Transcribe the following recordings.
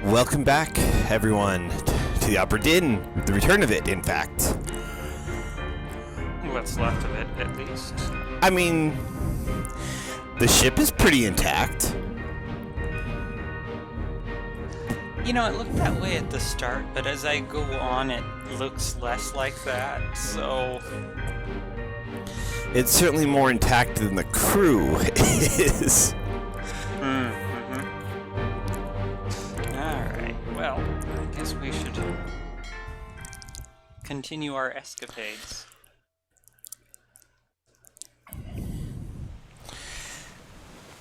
Welcome back, everyone, to the Obra Dinn, the return of it, in fact. What's left of it, at least. I mean, the ship is pretty intact. You know, it looked that way at the start, but as I go on, it looks less like that, so... It's certainly more intact than the crew is. Alright, well, I guess we should continue our escapades.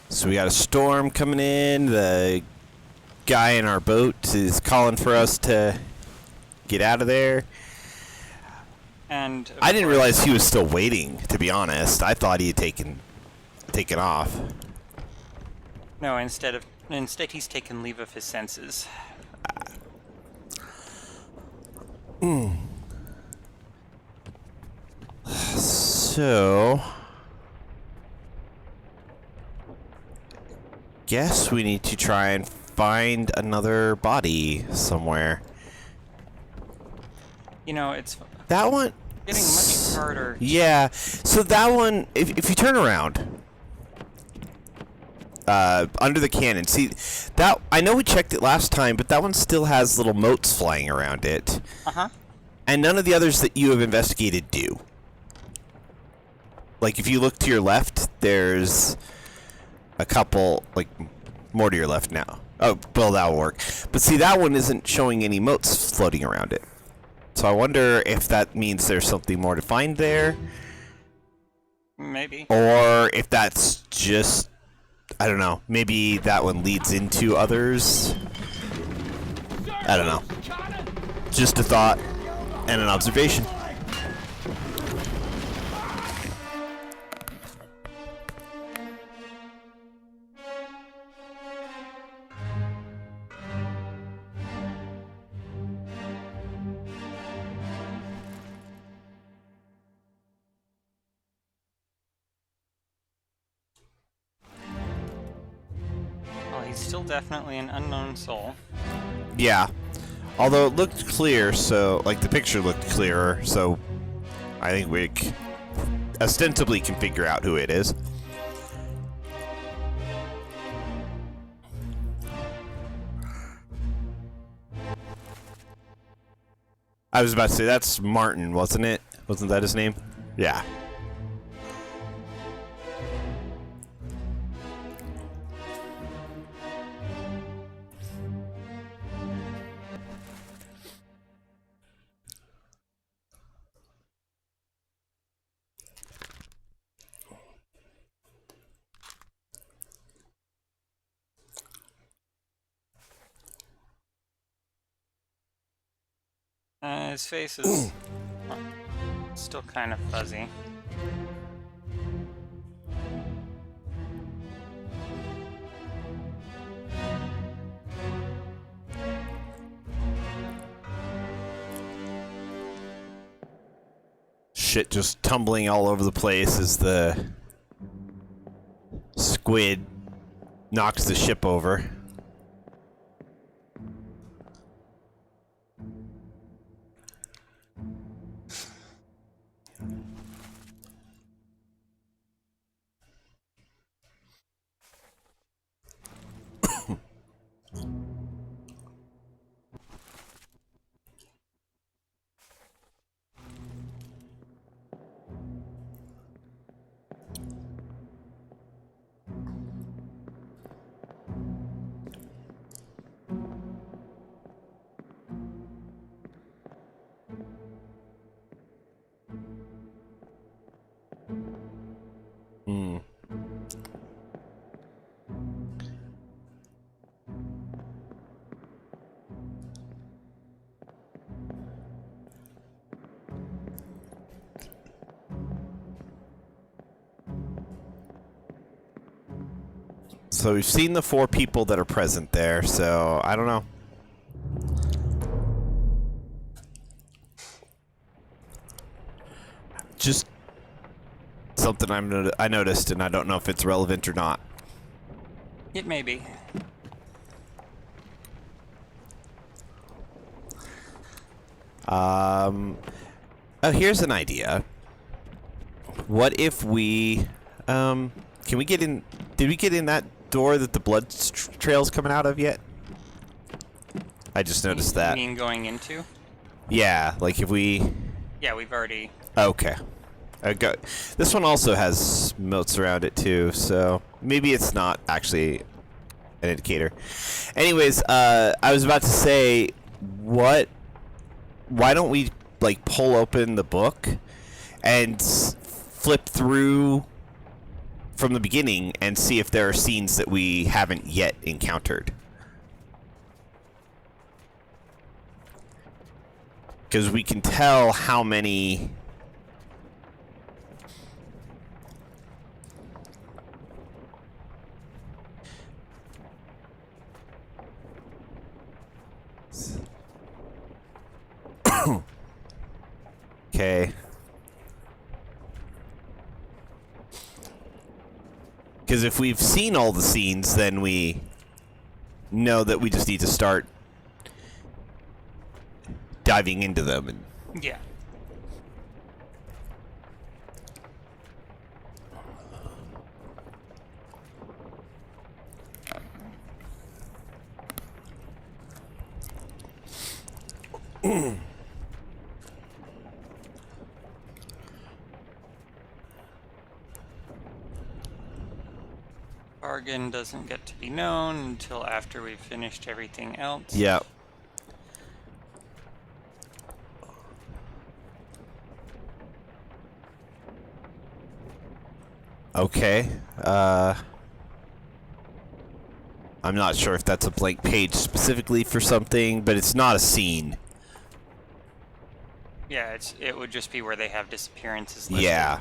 So we got a storm coming in. The guy in our boat is calling for us to get out of there. And I didn't realize he was still waiting, to be honest. I thought he had taken off. No, instead he's taken leave of his senses. So, guess we need to try and find another body somewhere. You know, it's That one getting much harder. Yeah. So that one, if you turn around, under the cannon, see that I know we checked it last time, but that one still has little motes flying around it. And none of the others that you have investigated do. Like, if you look to your left, there's a couple, like, more to your left now. Oh, well, that'll work. But see, that one isn't showing any motes floating around it. So I wonder if that means there's something more to find there. Maybe. Or if that's just, I don't know, maybe that one leads into others. I don't know. Just a thought and an observation. He's still definitely an unknown soul. Yeah. Although it looked clear, so, like, the picture looked clearer, so I think we ostensibly can figure out who it is. I was about to say, that's Martin, wasn't it? Wasn't that his name? Yeah. His face is still kind of fuzzy. Shit just tumbling all over the place as the squid knocks the ship over. So we've seen the 4 people that are present there, so I don't know. Just something I noticed, and I don't know if it's relevant or not. It may be. Oh, here's an idea. What if we, can we get in? Did we get in that door that the blood trail's coming out of yet? I just noticed that. You mean going into? Yeah, like if we. Yeah, we've already. Okay. This one also has moats around it too, so maybe it's not actually an indicator. Anyways, I was about to say, why don't we like pull open the book and flip through from the beginning and see if there are scenes that we haven't yet encountered? Because we can tell how many. Okay. Because if we've seen all the scenes, then we know that we just need to start diving into them. And Yeah. Bargain doesn't get to be known until after we've finished everything else. yeah. Okay. I'm not sure if that's a blank page specifically for something, but it's not a scene. Yeah, it would just be where they have disappearances listed. Yeah.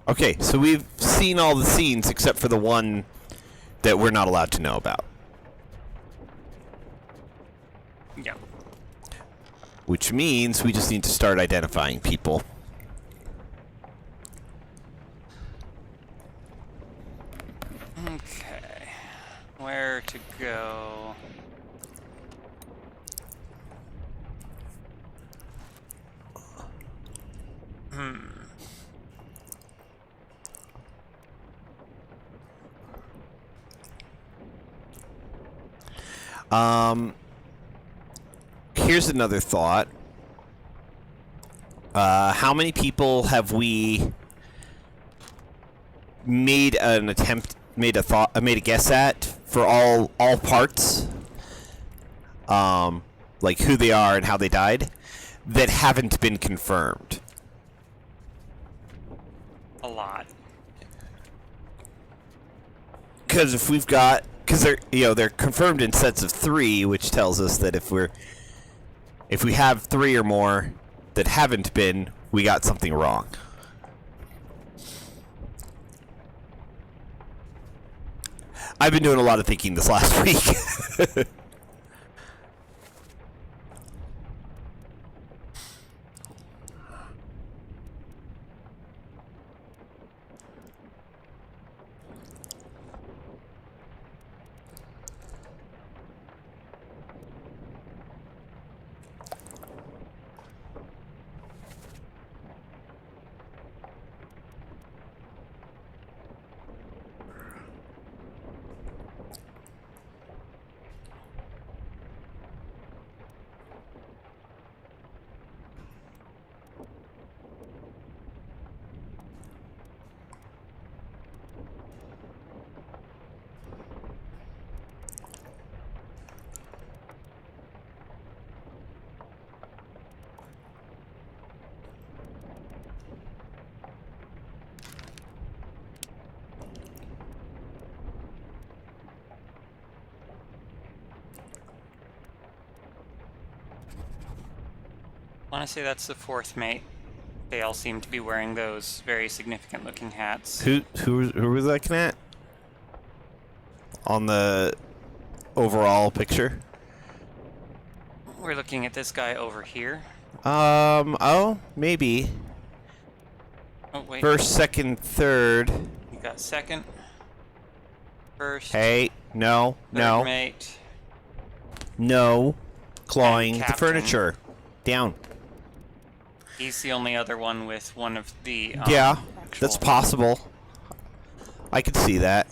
Okay, so we've seen all the scenes except for the one that we're not allowed to know about. Yeah. Which means we just need to start identifying people. Okay. Where to go? Here's another thought. How many people have we made an attempt, made a guess at for all parts? Like who they are and how they died, that haven't been confirmed. A lot. Because if we've got, because they're confirmed in sets of 3, which tells us that if we have 3 or more that haven't been, we got something wrong. I've been doing a lot of thinking this last week. I want to say that's the 4th mate. They all seem to be wearing those very significant looking hats. Who were we looking at? On the overall picture? We're looking at this guy over here. Oh, maybe. Oh, wait. First, second, third. You got second. First, Hey, no, third no, mate, no. Clawing and the captain. furniture. Down. He's the only other one with one of the Yeah, actual... that's possible. I could see that.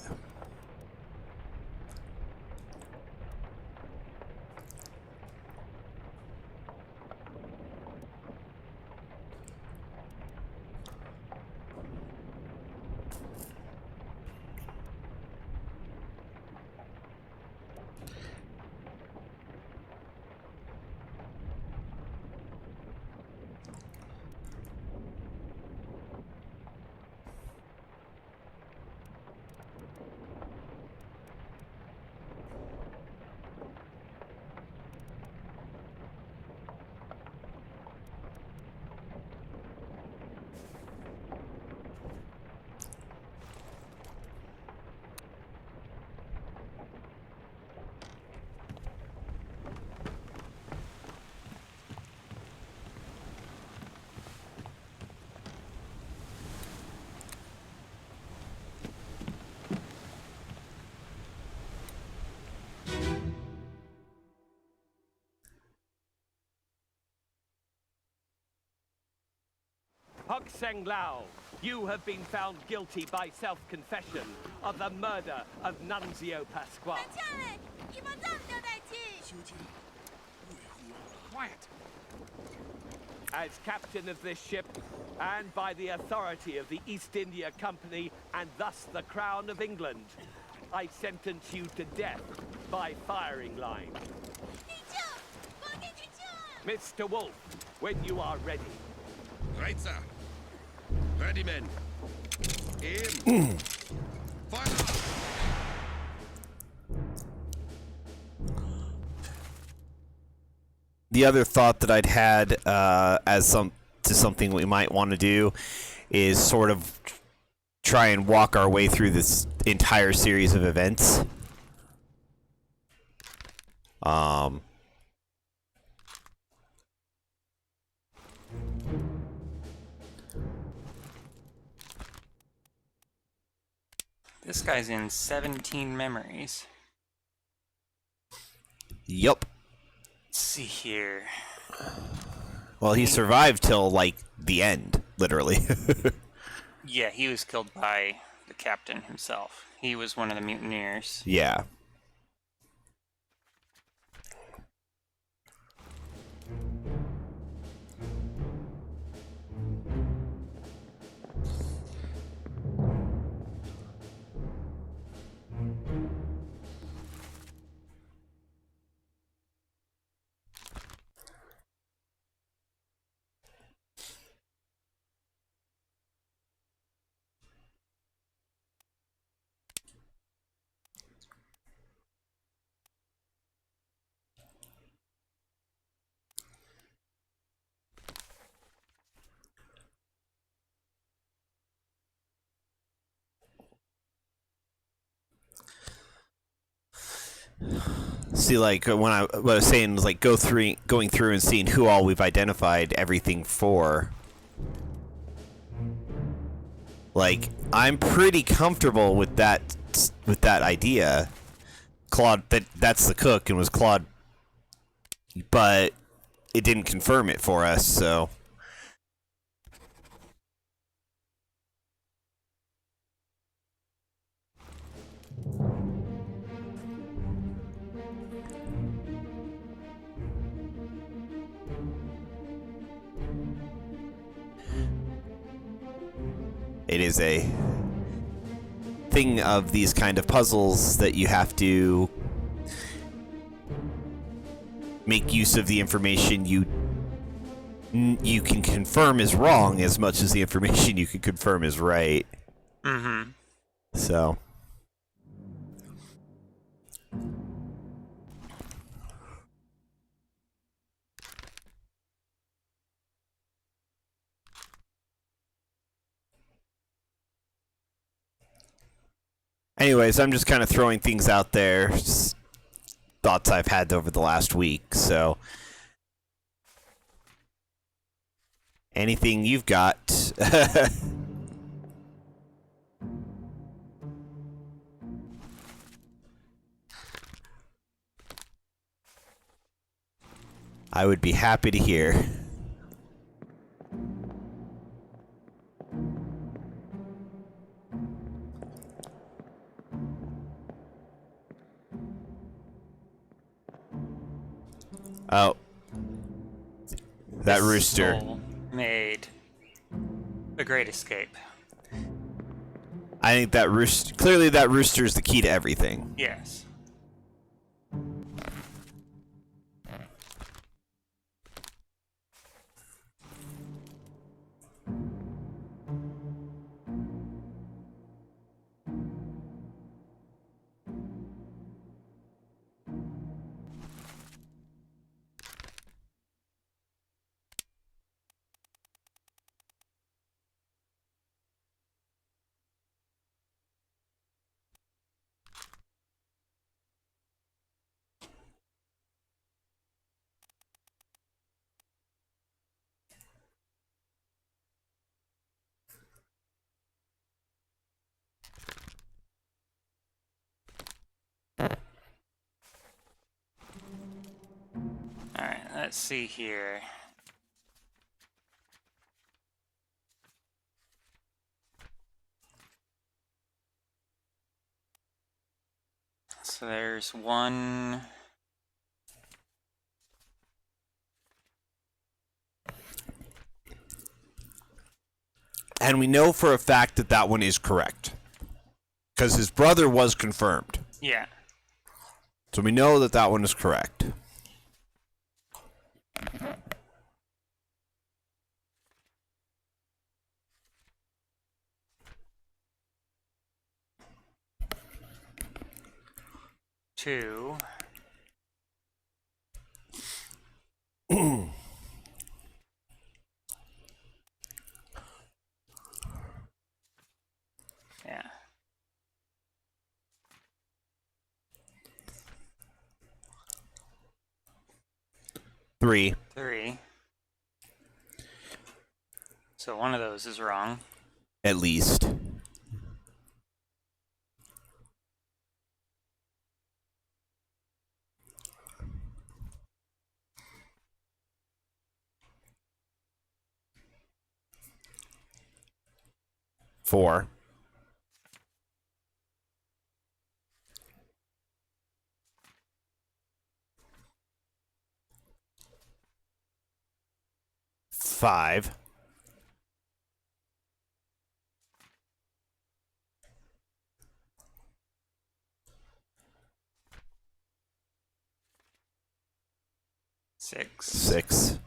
Hok Seng Lao, you have been found guilty by self-confession of the murder of Nunzio Pasquale. Quiet. As captain of this ship, and by the authority of the East India Company, and thus the Crown of England, I sentence you to death by firing line. Mr. Wolf, when you are ready. Right, sir. Ready, men. Aim. Fire! The other thought that I'd had as something we might want to do is sort of try and walk our way through this entire series of events. This guy's in 17 memories. Yup. Let's see here. Well, he survived till, like, the end, literally. Yeah, he was killed by the captain himself. He was one of the mutineers. Yeah. See, like, what I was saying was, like, going through and seeing who all we've identified everything for. Like, I'm pretty comfortable with that idea. Claude, that's the cook, and was Claude, but it didn't confirm it for us, so. It is a thing of these kind of puzzles that you have to make use of the information you can confirm is wrong as much as the information you can confirm is right. Mm-hmm. So. Anyways, I'm just kind of throwing things out there, just thoughts I've had over the last week, so. Anything you've got? I would be happy to hear. Oh. That This rooster. soul made a great escape. I think that rooster... Clearly that rooster is the key to everything. Yes. Alright, let's see here. So there's one... And we know for a fact that that one is correct. Because his brother was confirmed. Yeah. So we know that that one is correct. Two. Yeah. 3. 3. So one of those is wrong. At least. Four. Five. Six. 6.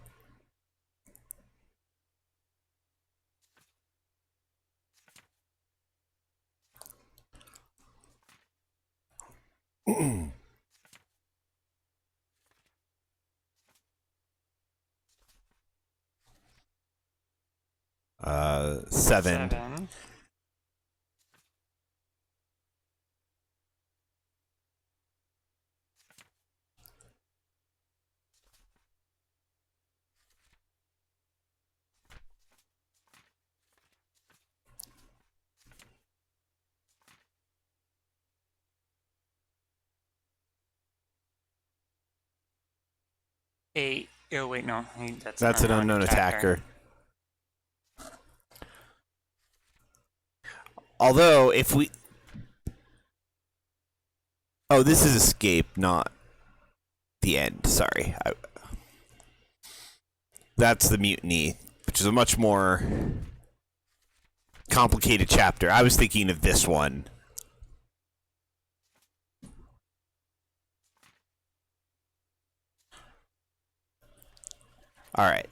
Seven. 7. Eight. Oh wait, no. That's an unknown attacker. Although, if we... Oh, this is escape, not the end. Sorry. That's the mutiny, which is a much more complicated chapter. I was thinking of this one. All right.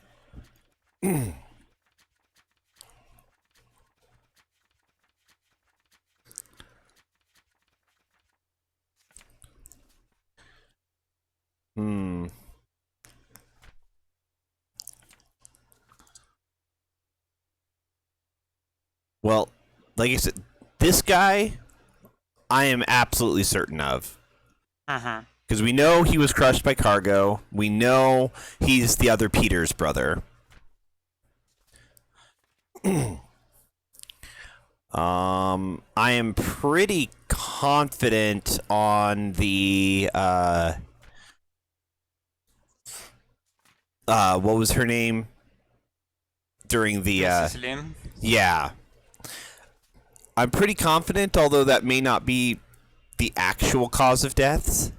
Well, like I said, this guy, I am absolutely certain of. Uh-huh. Because we know he was crushed by cargo. We know he's the other Peter's brother. I am pretty confident on the what was her name during the Mrs. Lim? yeah. I'm pretty confident, although that may not be the actual cause of deaths.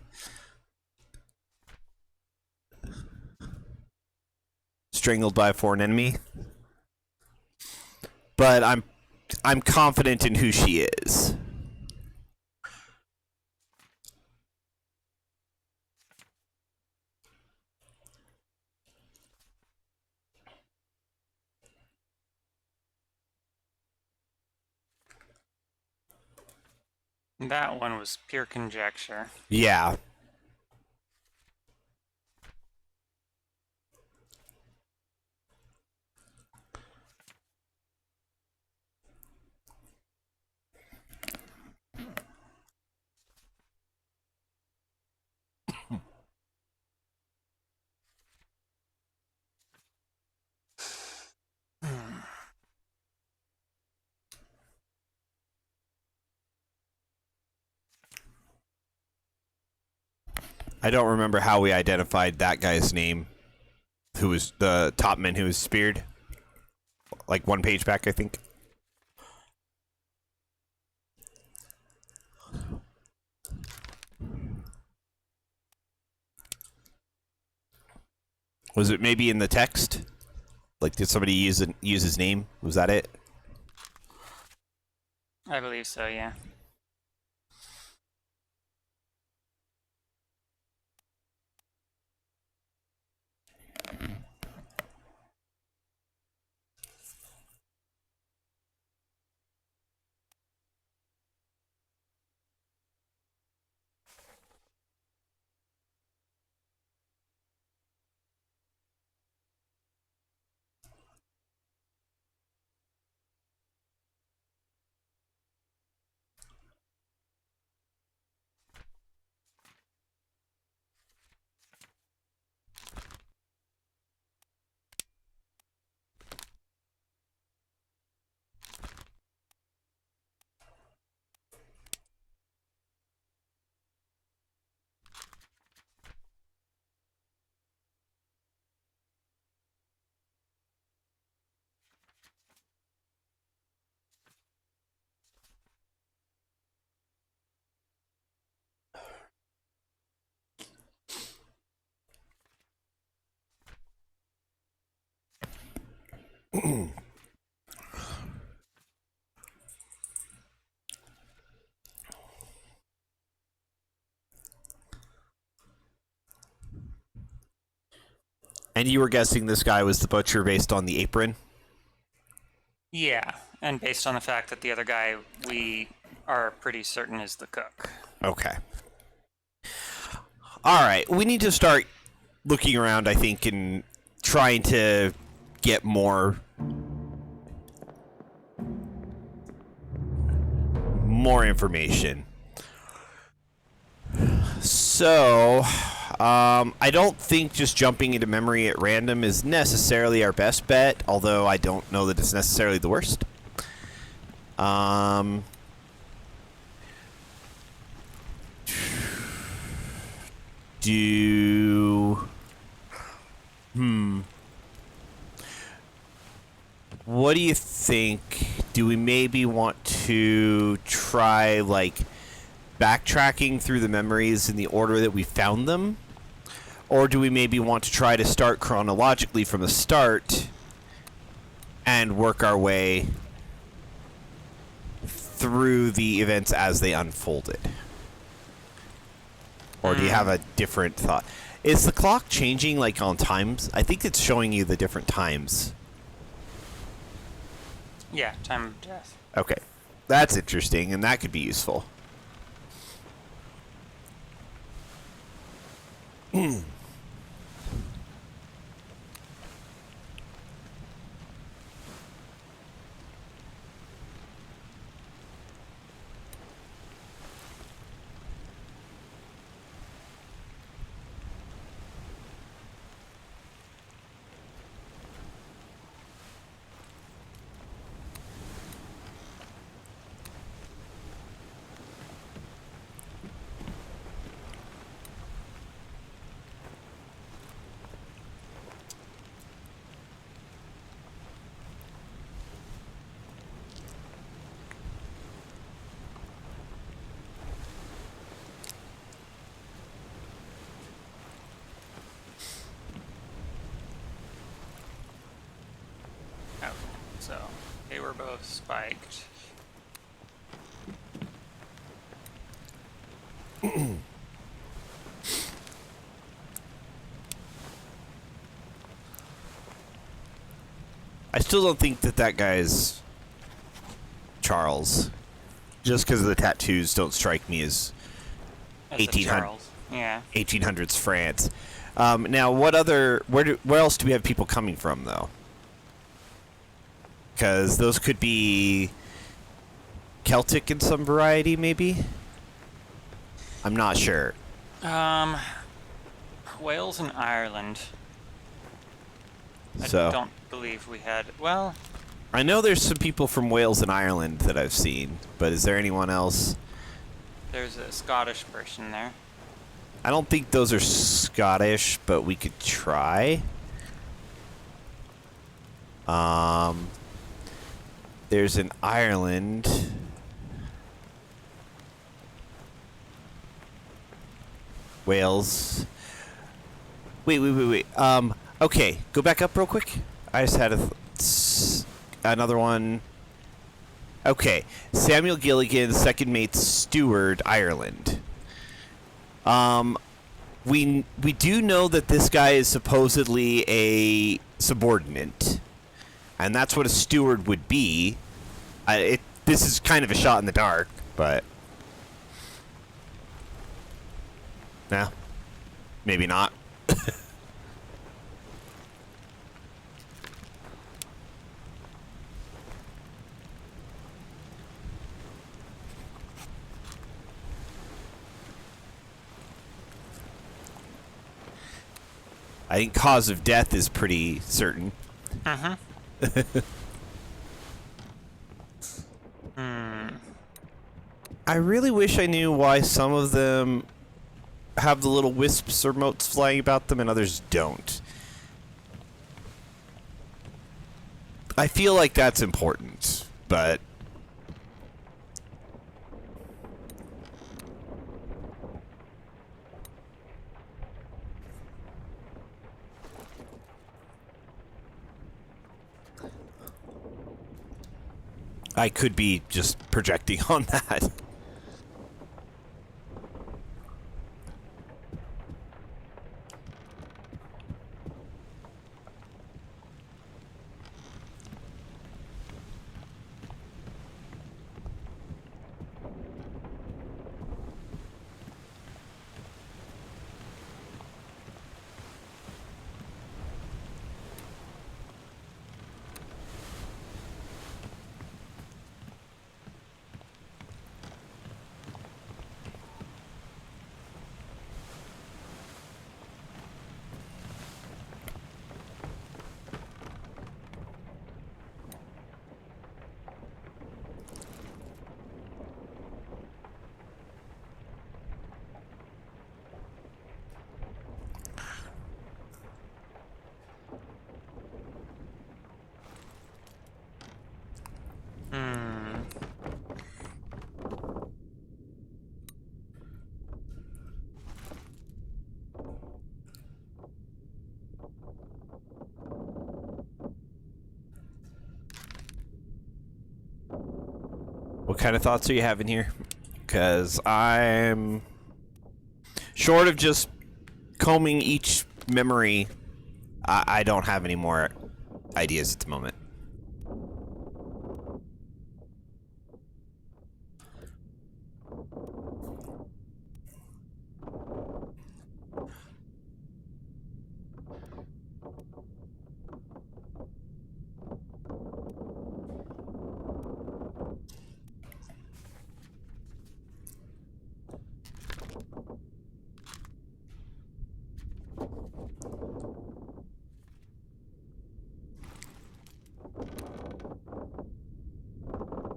Strangled by a foreign enemy. But I'm confident in who she is. That one was pure conjecture. Yeah. I don't remember how we identified that guy's name, who was the top man who was speared. Like one page back, I think. Was it maybe in the text? Like, did somebody use his name? Was that it? I believe so, yeah. And you were guessing this guy was the butcher based on the apron? Yeah, and based on the fact that the other guy we are pretty certain is the cook. Okay. Alright, we need to start looking around, I think, and trying to get more information. So, I don't think just jumping into memory at random is necessarily our best bet, although I don't know that it's necessarily the worst. What do you think? Do we maybe want to try, like, backtracking through the memories in the order that we found them? Or do we maybe want to try to start chronologically from the start and work our way through the events as they unfolded? Or do you have a different thought? Is the clock changing, like, on times? I think it's showing you the different times. Yeah, time of death. Okay. That's interesting, and that could be useful. They were both spiked. I still don't think that guy's Charles. Just because the tattoos don't strike me as 1800s France. Now, where else do we have people coming from, though? Because those could be Celtic in some variety, maybe? I'm not sure. Wales and Ireland. I So, don't believe we had... Well... I know there's some people from Wales and Ireland that I've seen, but is there anyone else? There's a Scottish person there. I don't think those are Scottish, but we could try. There's an Ireland. Wales. Wait. Okay, go back up real quick. I just had another one. Okay, Samuel Gilligan, second mate steward, Ireland. We do know that this guy is supposedly a subordinate, and that's what a steward would be. This is kind of a shot in the dark, but no, maybe not. I think cause of death is pretty certain. Uh-huh. I really wish I knew why some of them have the little wisps or motes flying about them and others don't. I feel like that's important, but... I could be just projecting on that. What kind of thoughts are you having here? Because I'm short of just combing each memory. I don't have any more ideas at the moment.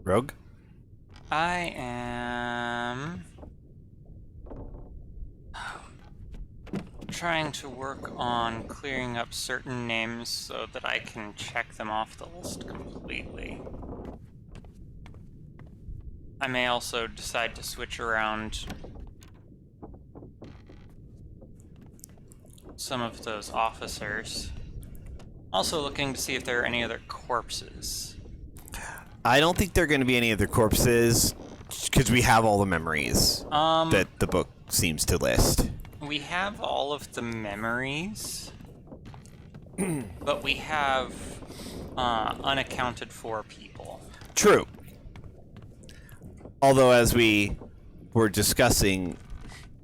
Rogue? I am trying to work on clearing up certain names so that I can check them off the list completely. I may also decide to switch around some of those officers. Also looking to see if there are any other corpses. I don't think there are going to be any other corpses because we have all the memories that the book seems to list. We have all of the memories, but we have unaccounted for people. True. Although, as we were discussing,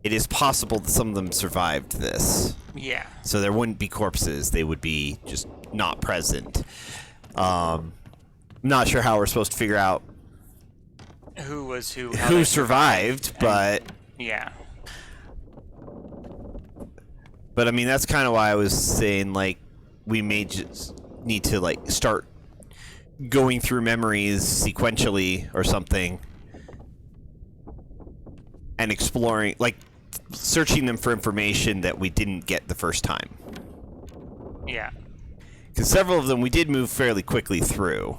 it is possible that some of them survived this. Yeah. So there wouldn't be corpses. They would be just not present. I'm not sure how we're supposed to figure out Who was who? who survived, but... Yeah. But, I mean, that's kind of why I was saying, like, we may just need to, like, start going through memories sequentially or something and exploring, like, searching them for information that we didn't get the first time. Yeah. Because several of them we did move fairly quickly through.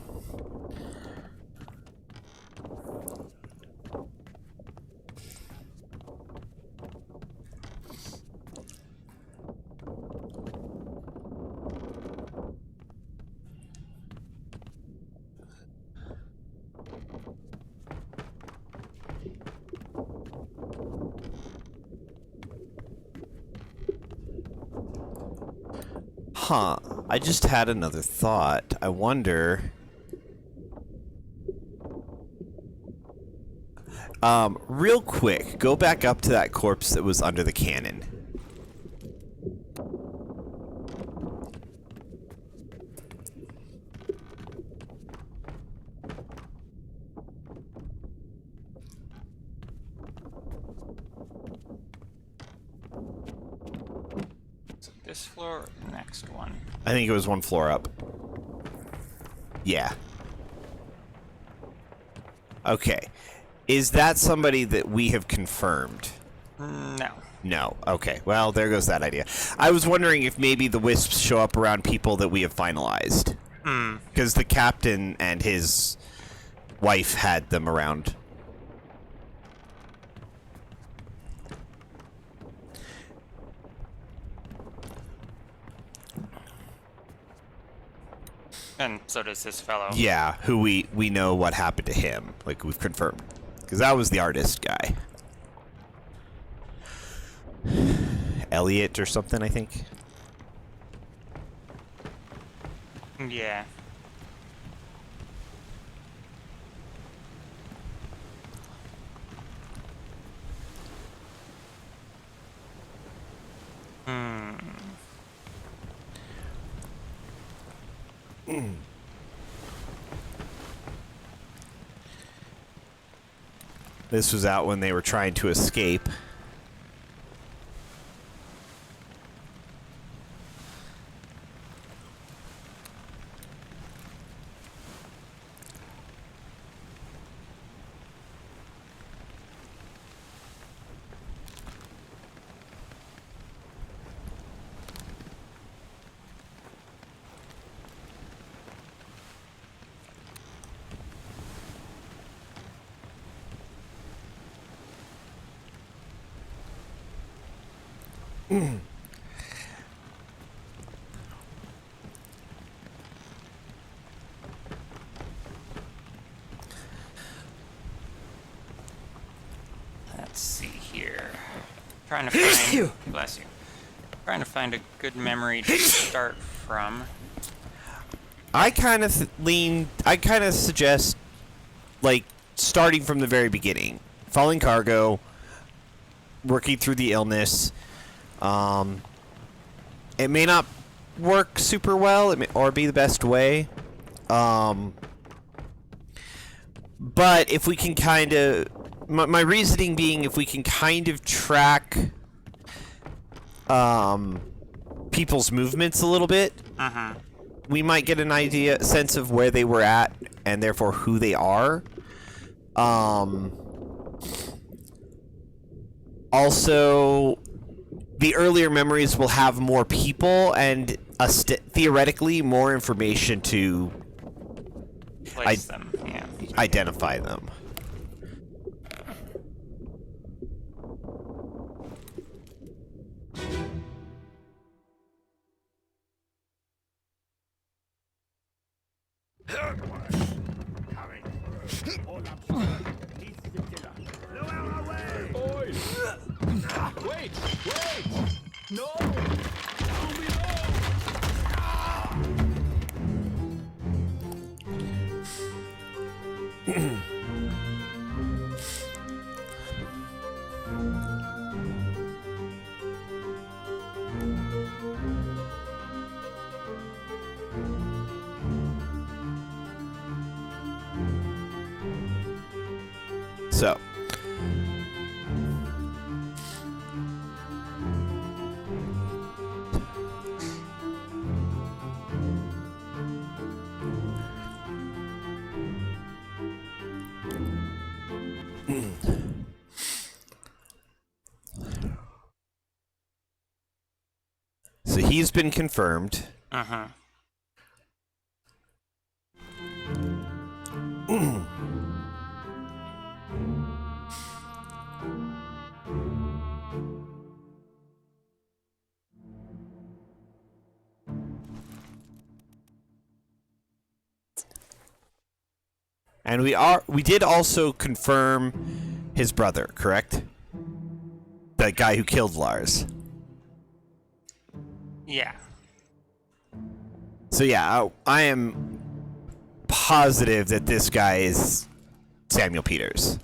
Huh. I just had another thought. I wonder... real quick, go back up to that corpse that was under the cannon. This floor or the next one? I think it was one floor up. Yeah. Okay. Is that somebody that we have confirmed? No. No. Okay. Well, there goes that idea. I was wondering if maybe the wisps show up around people that we have finalized. Because the captain and his wife had them around. And so does this fellow. Yeah, who we know what happened to him. Like, we've confirmed. Because that was the artist guy. Elliot or something, I think. Yeah. This was out when they were trying to escape. Let's see here. Trying to find. Bless you. Trying to find a good memory to start from. I kind of suggest, like, starting from the very beginning. Falling cargo, working through the illness. It may not work super well, or be the best way. But if we can kind of... My reasoning being, if we can kind of track people's movements a little bit, we might get an sense of where they were at, and therefore who they are. Also, the earlier memories will have more people and theoretically more information to Place them. Yeah. identify them. Coming. Oi! Wait! Wait! No! Down below! So. So he's been confirmed. Uh-huh. And we did also confirm his brother, correct? The guy who killed Lars. Yeah. So yeah, I am positive that this guy is Samuel Peters.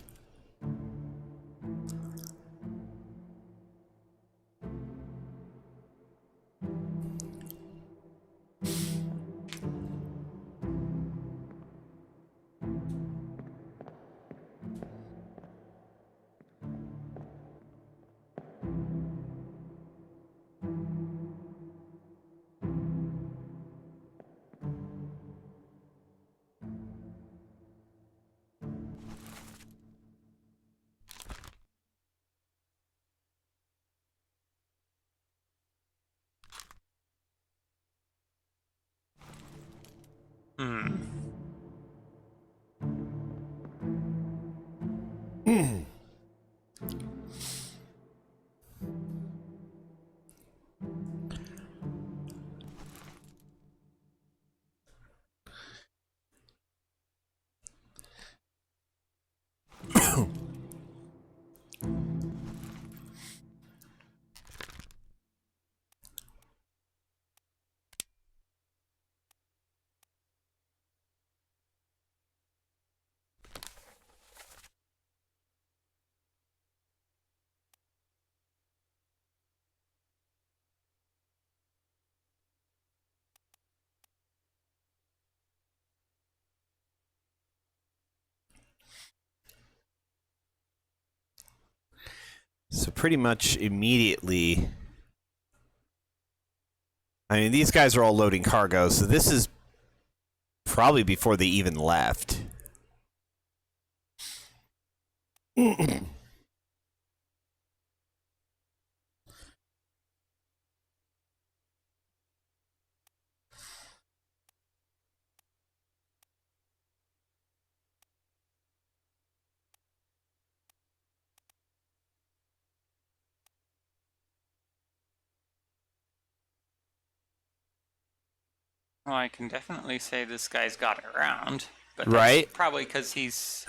So pretty much immediately, I mean, these guys are all loading cargo, so this is probably before they even left. Well, I can definitely say this guy's got it around, but that's Right. probably because he's...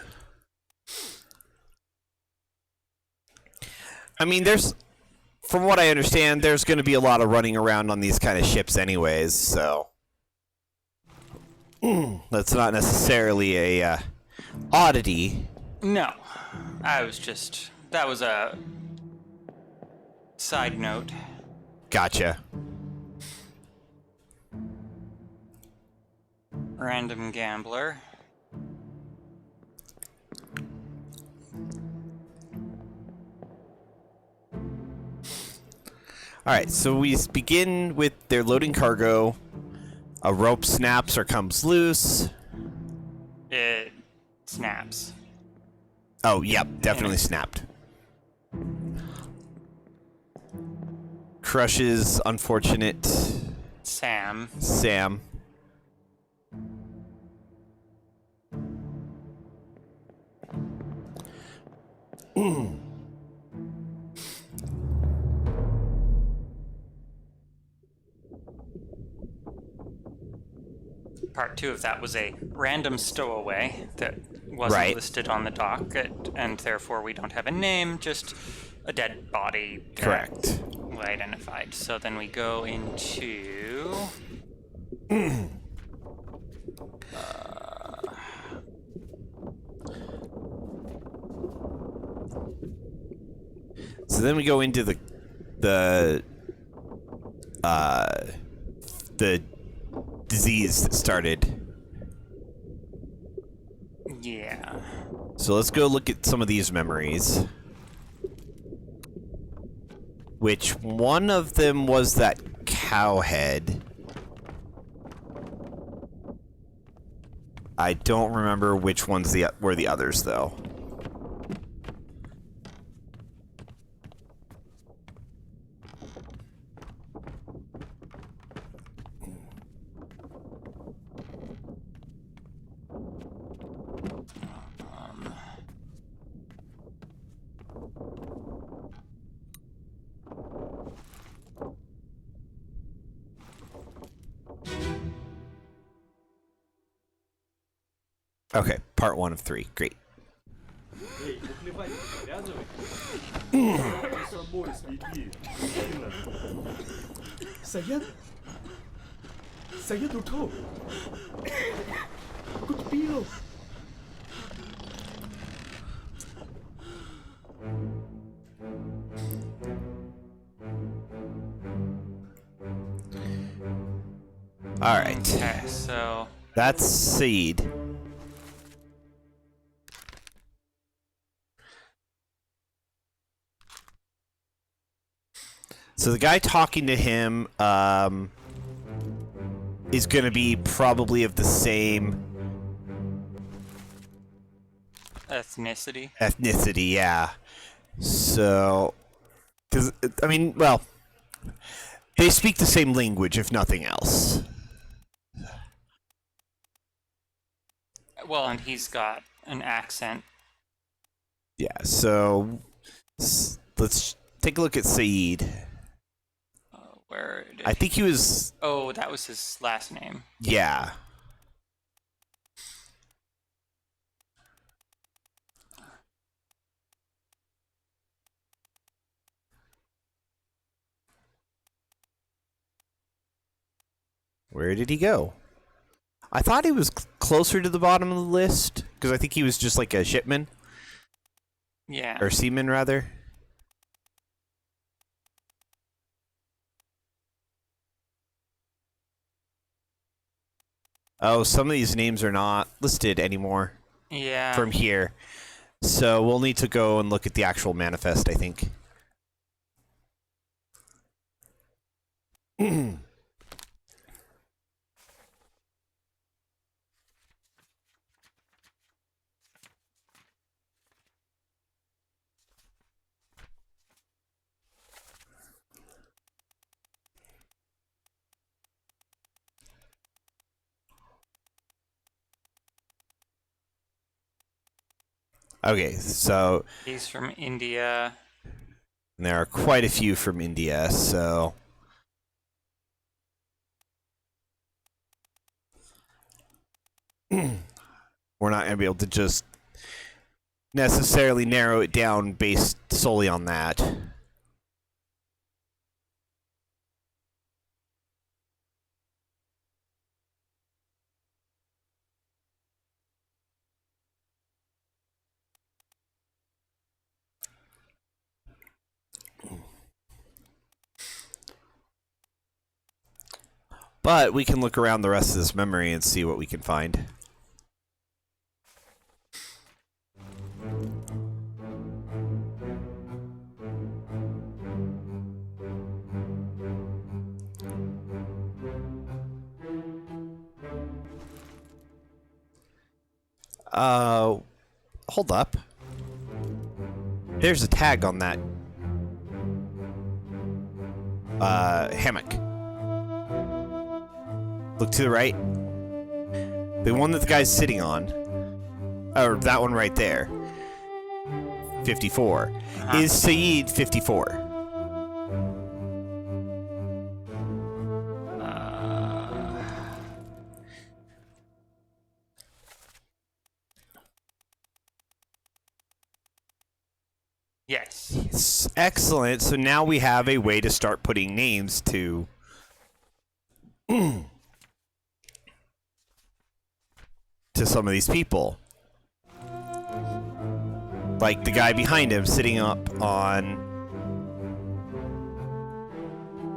I mean, from what I understand, there's going to be a lot of running around on these kind of ships anyways, so that's not necessarily a oddity. No. That was a side note. Gotcha. Random gambler. Alright, so we begin with their loading cargo. A rope snaps or comes loose. It snaps. Oh, yep, definitely snapped. Crushes unfortunate Sam. Sam. Part 2 of that was a random stowaway that wasn't listed on the docket, and therefore we don't have a name, just a dead body. Correct. Identified. So then we go into... So then we go into the disease that started. Yeah. So let's go look at some of these memories. Which one of them was that cow head? I don't remember which ones were the others, though. Okay, part 1 of 3. Great. Saya tutup. Aku terpilih. All right. Okay, so... That's Seed. So the guy talking to him is going to be probably of the same ethnicity, yeah. So, because, I mean, well, they speak the same language, if nothing else. Well, and he's got an accent. Yeah, so let's take a look at Saeed. Where did I think he was... Oh, that was his last name. Yeah. Where did he go? I thought he was closer to the bottom of the list, because I think he was just like a shipman. Yeah. Or seaman, rather. Oh, some of these names are not listed anymore. Yeah. From here. So we'll need to go and look at the actual manifest, I think. Okay, so... He's from India. There are quite a few from India, so... We're not going to be able to just necessarily narrow it down based solely on that. But we can look around the rest of this memory and see what we can find. Hold up. There's a tag on that hammock. Look to the right. The one that the guy's sitting on, or that one right there, 54, is Saeed 54. Excellent. So now we have a way to start putting names to to some of these people. Like the guy behind him sitting up on...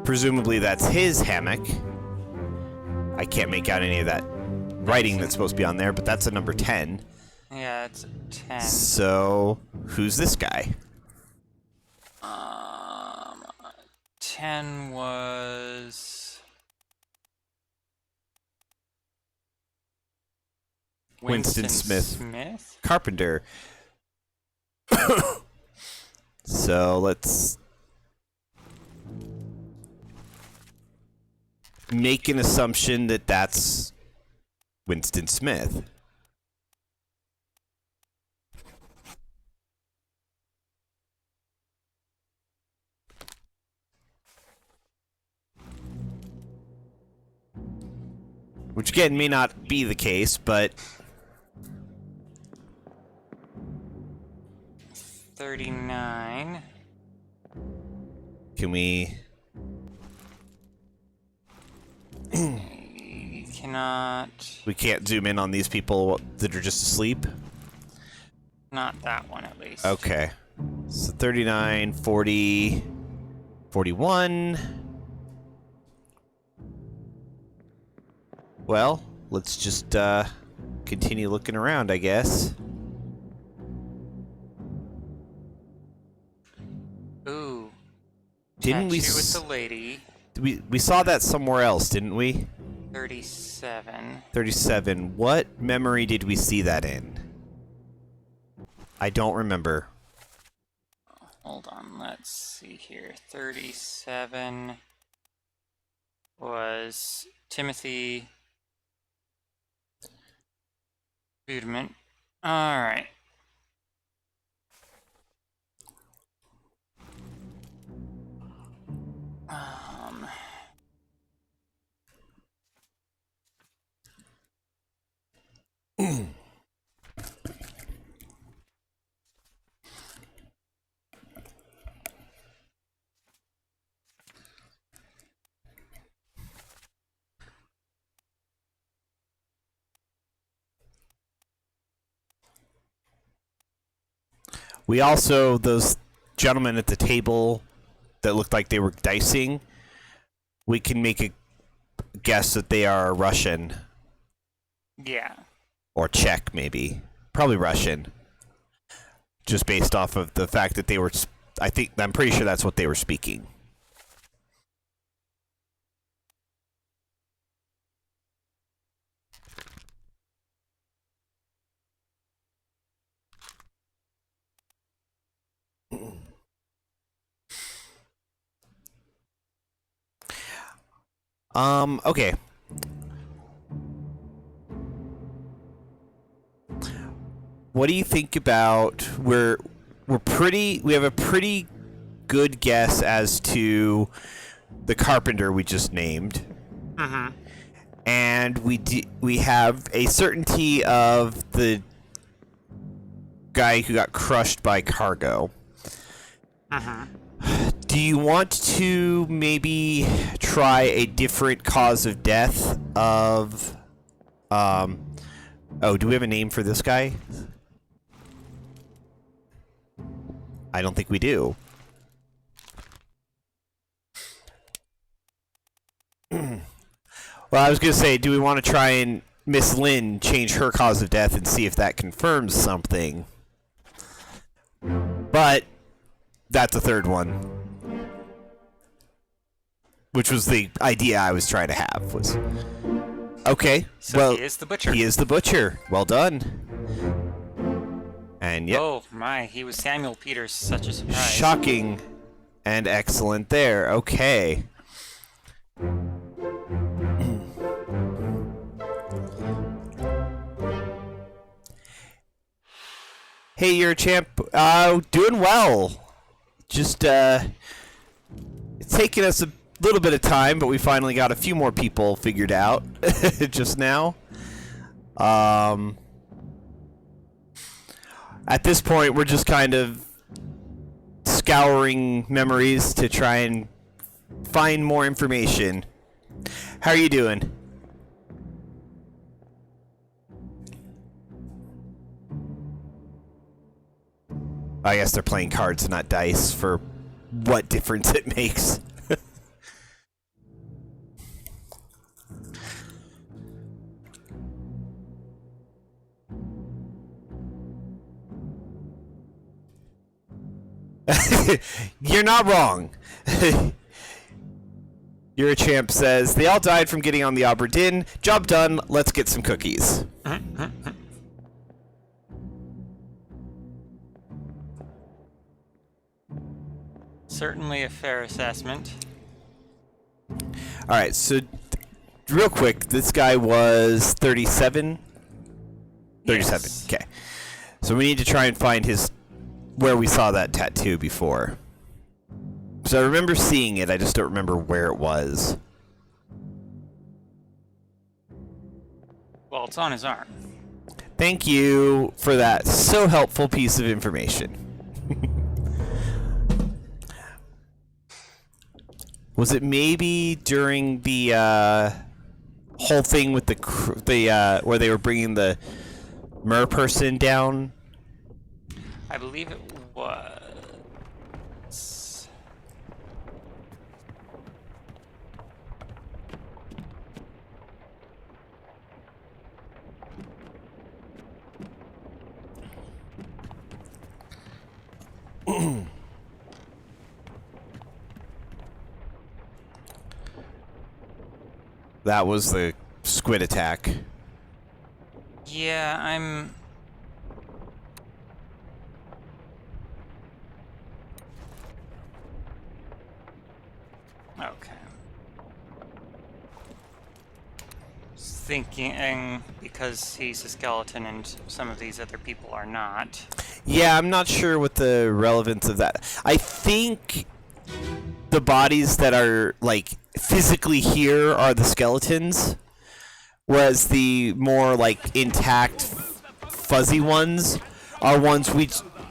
Presumably that's his hammock. I can't make out any of that writing that's supposed to be on there, but that's a number 10. Yeah, it's 10. So, who's this guy? 10 was... Winston Smith. Carpenter. So, let's... make an assumption that that's Winston Smith. Which again may not be the case, but 39. Can we... You cannot... We can't zoom in on these people that are just asleep? Not that one, at least. Okay. So 39, 40, 41. Well, let's just continue looking around, I guess. Ooh. Didn't we Tattoo with the lady. We saw that somewhere else, didn't we? 37. 37. What memory did we see that in? I don't remember. Hold on, let's see here. 37 was Timothy Budman. Alright. We also, those gentlemen at the table that looked like they were dicing, we can make a guess that they are Russian. Yeah. Or Czech, maybe. Probably Russian. Just based off of the fact that they were... I'm pretty sure that's what they were speaking. Okay. What do you think about... We have a pretty good guess as to the carpenter we just named. Mm-hmm. And we have a certainty of the guy who got crushed by cargo. Mm-hmm. Do you want to maybe try a different cause of death of... Oh, do we have a name for this guy? I don't think we do. Well, I was going to say, do we want to try and Miss Lynn change her cause of death and see if that confirms something? But that's a third one. Which was the idea I was trying to have. Was okay. So well, he is the butcher. He is the butcher. Well done. And yep. Oh my, he was Samuel Peters. Such a surprise. Shocking and excellent there. Okay. Hey, you're a champ. Doing well. Just it's taking us a little bit of time, but we finally got a few more people figured out just now. At this point, we're just kind of scouring memories to try and find more information. How are you doing? I guess they're playing cards and not dice for what difference it makes. You're not wrong. You're a champ says, they all died from getting on the Obra Dinn. Job done, let's get some cookies. Certainly a fair assessment. Alright, so real quick, this guy was 37? 37, Yes. okay. So we need to try and find where we saw that tattoo before. So I remember seeing it, I just don't remember where it was. Well, it's on his arm. Thank you for that so helpful piece of information. Was it maybe during the whole thing with the where they were bringing the mer person down? I believe it was. That was the squid attack. Yeah, I'm... Okay. Thinking, because he's a skeleton and some of these other people are not. Yeah, I'm not sure what the relevance of that. I think the bodies that are, like, physically here are the skeletons, whereas the more, like, intact, fuzzy ones are ones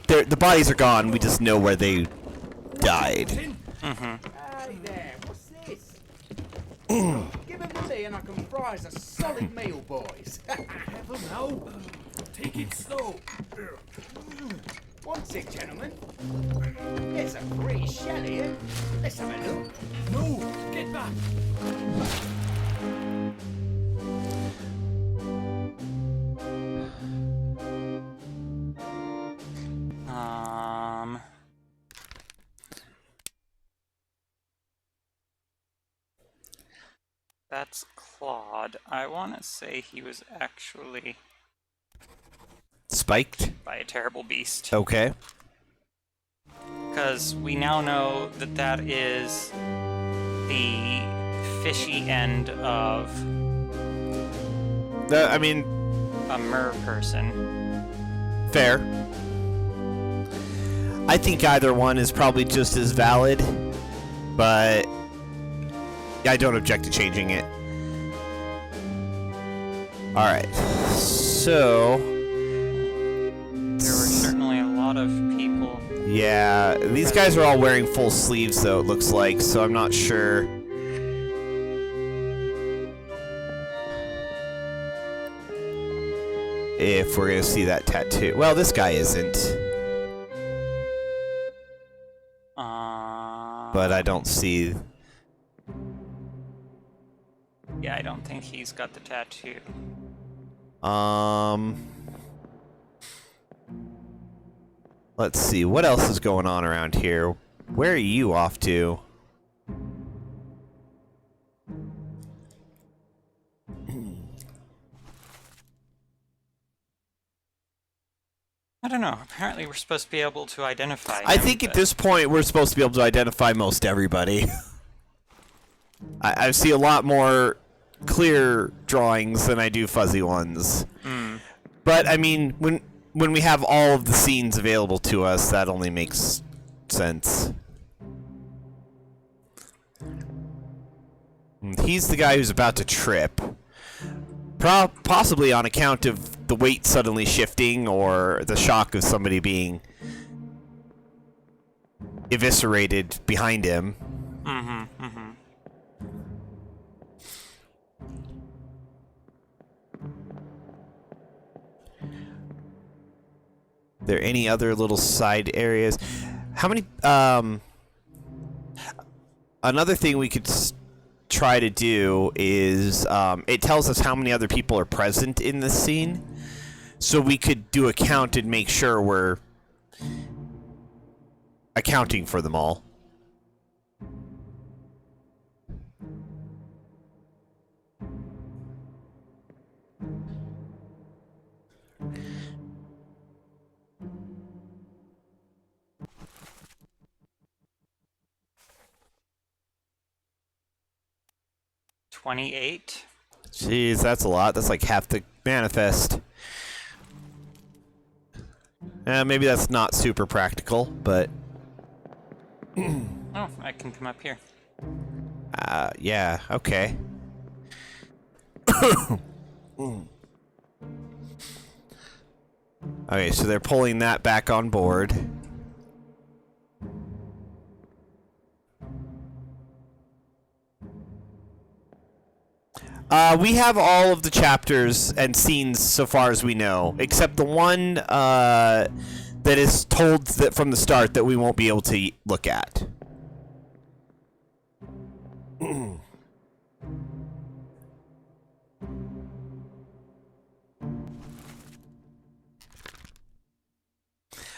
the bodies are gone, we just know where they died. Mm-hmm. Hey there, what's this? Give it to me and I can fry us a solid meal, boys. Careful now. Take it slow. What's it, gentlemen? It's a free shell here. Let's have a look. No, get back. That's Claude. I want to say he was actually Spiked? by a terrible beast. Okay. Because we now know that that is the fishy end of I mean, a mer person. fair. I think either one is probably just as valid, but I don't object to changing it. Alright, so... There were certainly a lot of people. Yeah, these guys are all wearing full sleeves, though, it looks like, so I'm not sure. If we're gonna see that tattoo. Well, this guy isn't. But I don't see... Yeah, I don't think he's got the tattoo. Let's see, what else is going on around here? Where are you off to? I don't know. Apparently we're supposed to be able to identify I him, think at but- this point we're supposed to be able to identify most everybody. I see a lot more clear drawings than I do fuzzy ones. But, I mean, when we have all of the scenes available to us, that only makes sense. He's the guy who's about to trip. Possibly on account of the weight suddenly shifting or the shock of somebody being eviscerated behind him. Mm-hmm. Mm-hmm. There any other little side areas? How many? Another thing we could try to do is it tells us how many other people are present in this scene, so we could do a count and make sure we're accounting for them all. $28. Jeez, that's a lot. That's like half the manifest. Maybe that's not super practical, but... Oh, I can come up here. Yeah, okay. Okay, so they're pulling that back on board. We have all of the chapters and scenes so far as we know, except the one that is told that from the start that we won't be able to look at. We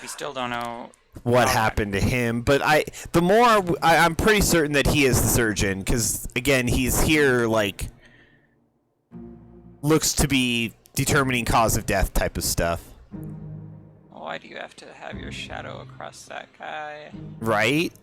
still don't know what happened to him, but I'm pretty certain that he is the surgeon, because again, he's here like looks to be determining cause of death type of stuff. Why do you have to have your shadow across that guy? Right?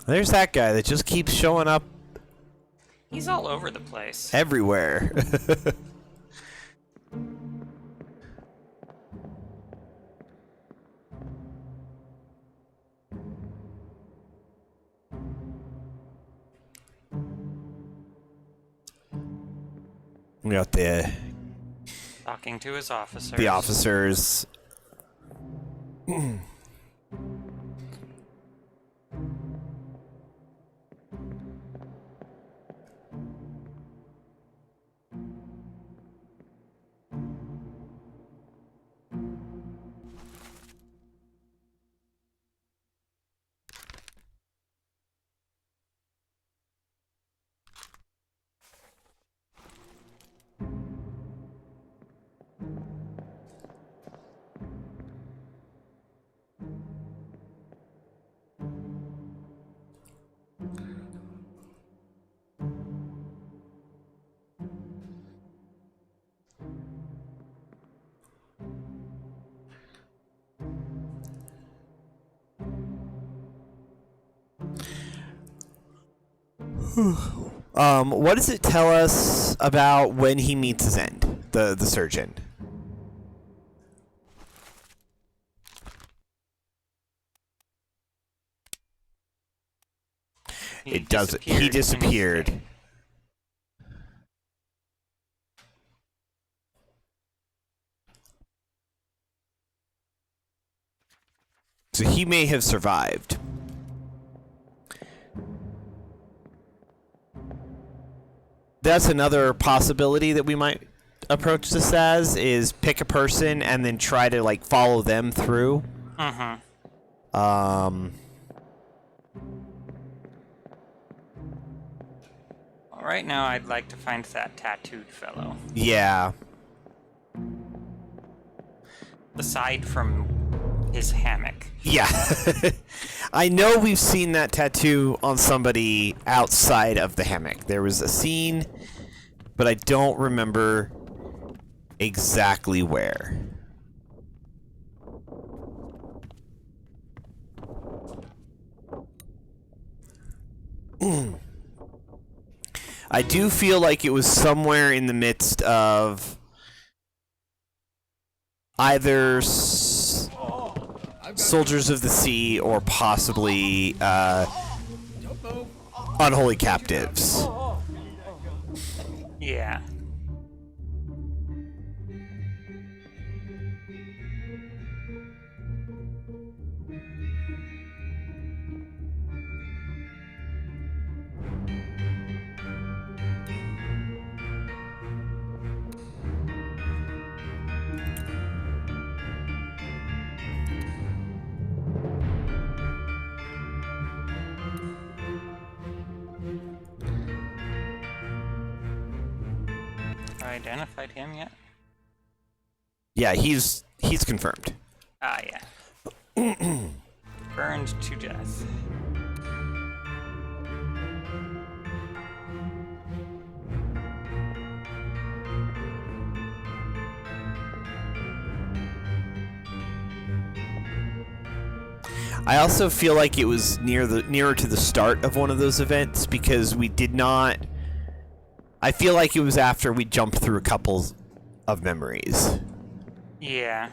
There's that guy that just keeps showing up He's all over the place. everywhere. We got Talking to his officers. the officers. What does it tell us about when he meets his end, the surgeon? It doesn't. He disappeared. So he may have survived. That's another possibility that we might approach this as, is pick a person and then try to like follow them through. Well, right now I'd like to find that tattooed fellow. Yeah. Aside from his hammock. Yeah. I know we've seen that tattoo on somebody outside of the hammock. There was a scene, but I don't remember exactly where. I do feel like it was somewhere in the midst of either soldiers of the sea or possibly unholy captives. Yeah. Identified him yet? Yeah, he's confirmed. Ah, yeah. Burned to death. I also feel like it was nearer to the start of one of those events because we did not. I feel like it was after we jumped through a couple of memories. Yeah.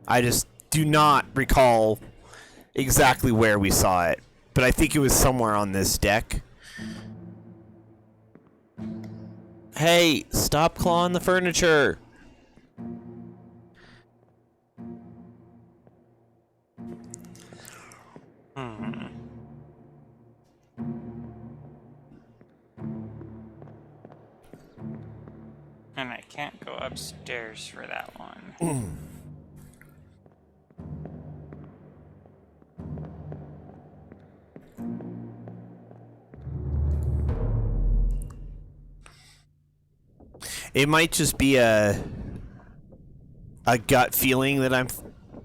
I just do not recall exactly where we saw it, but I think it was somewhere on this deck. Hey, stop clawing the furniture! And I can't go upstairs for that one. It might just be a gut feeling that I'm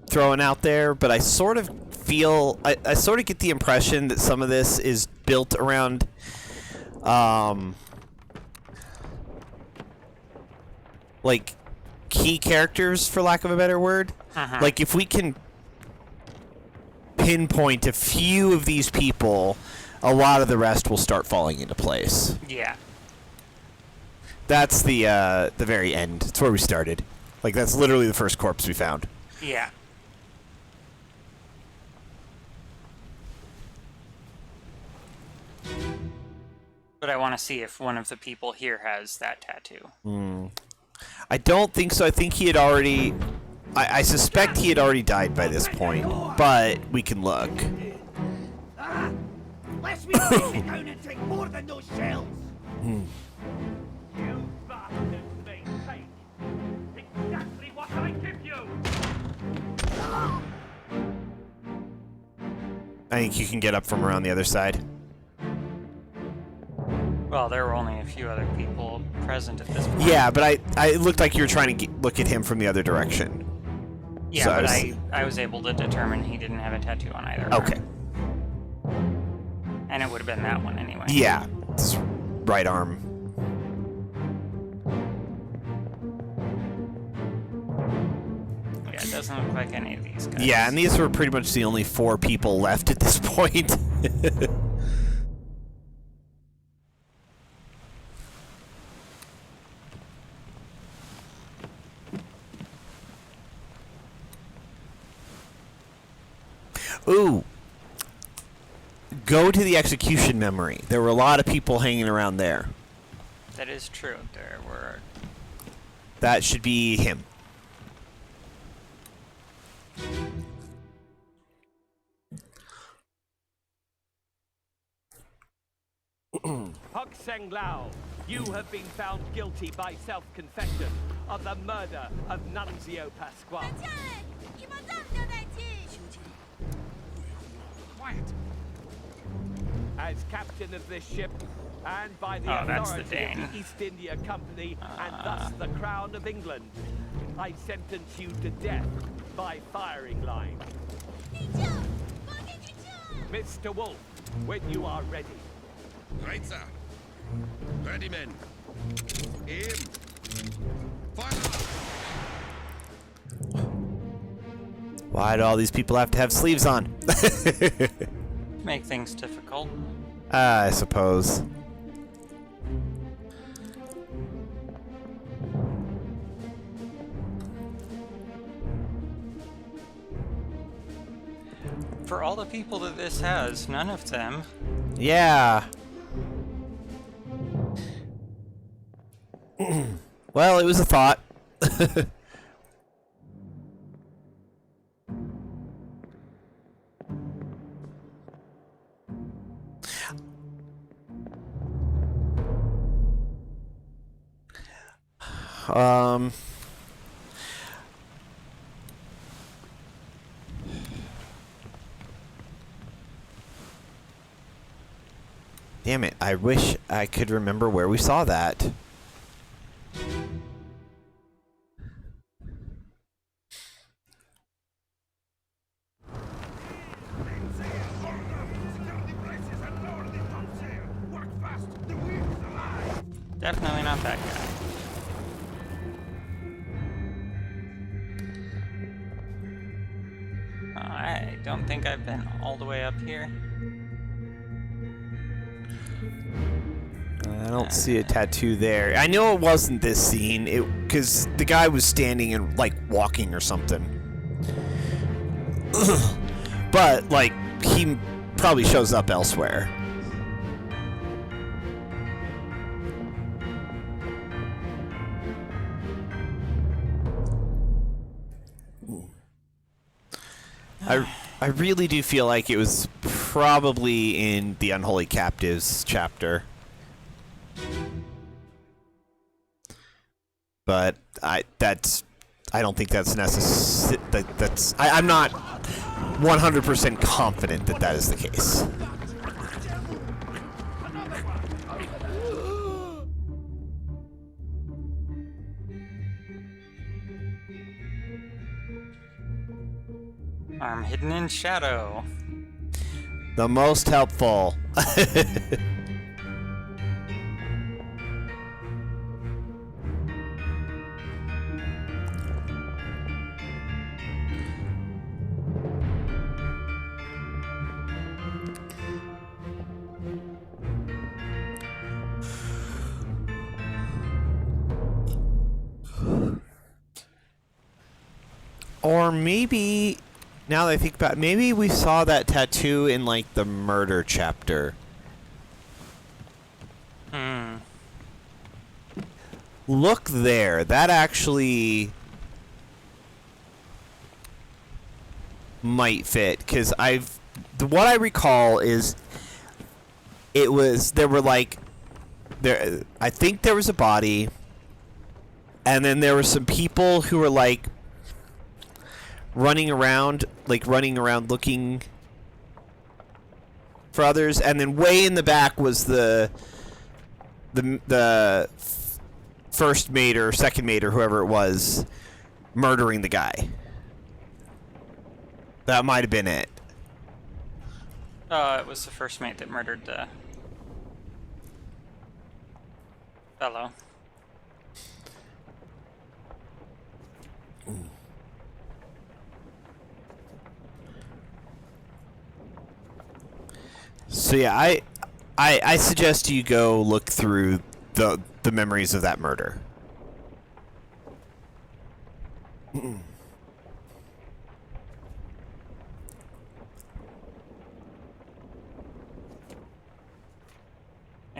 throwing out there, but I sort of feel I sort of get the impression that some of this is built around like key characters, for lack of a better word. Like if we can pinpoint a few of these people, a lot of the rest will start falling into place. Yeah. That's the very end. It's where we started. Like that's literally the first corpse we found. Yeah. But I want to see if one of the people here has that tattoo. I don't think so. I think he had already... I suspect he had already died by this point, but we can look. Let's we take it down and take more than those shells. You bastards may take exactly what I give you! I think you can get up from around the other side. Well, there were only a few other people present at this point. Yeah, but it looked like you were trying to look at him from the other direction. Yeah, So but I was able to determine he didn't have a tattoo on either Okay. arm. And it would have been that one anyway. Yeah. It's right arm. Yeah, it doesn't look like any of these guys. Yeah, and these were pretty much the only 4 people left at this point. Ooh. Go to the execution memory. There were a lot of people hanging around there. That is true. There were... That should be him. Hok Seng Lao, you have been found guilty by self-confession of the murder of Nunzio Pasquale. Quiet. As captain of this ship, and by the Oh, that's the authority of Dinn. the East India Company, and thus the Crown of England, I sentence you to death by firing line. Mr. Wolf, when you are ready. Right, sir. Ready, men. Aim. Fire! Why do all these people have to have sleeves on? Make things difficult. I suppose. for all the people that this has, none of them. Yeah. Well, it was a thought. Damn it, I wish I could remember where we saw that. Definitely not that guy. I don't think I've been all the way up here. I don't see a tattoo there. I know it wasn't this scene, because the guy was standing and like walking or something. But like he probably shows up elsewhere. I really do feel like it was probably in the Unholy Captives chapter. But I don't think that's necessary. I'm not 100% confident that that is the case. Arm hidden in shadow. The most helpful. Or maybe, now that I think about it, maybe we saw that tattoo in, like, the murder chapter. Look there. That actually might fit, because what I recall is there were, like, I think there was a body, and then there were some people who were, like, running around looking for others, and then way in the back was the first mate or second mate or whoever it was murdering the guy. That might have been it. It was the first mate that murdered the fellow. So yeah, I suggest you go look through the memories of that murder. Yeah,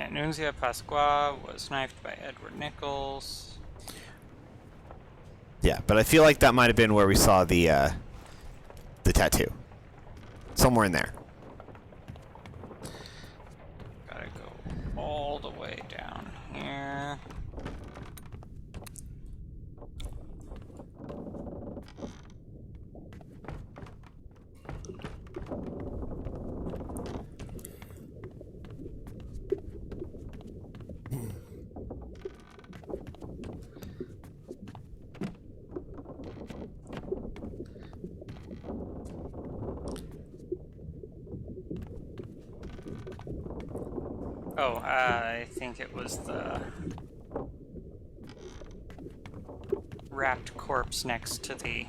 Nunzia Pasqua was knifed by Edward Nichols. Yeah, but I feel like that might have been where we saw the tattoo. Somewhere in there. Gotta go all the way down here. Oh, I think it was the wrapped corpse next to the...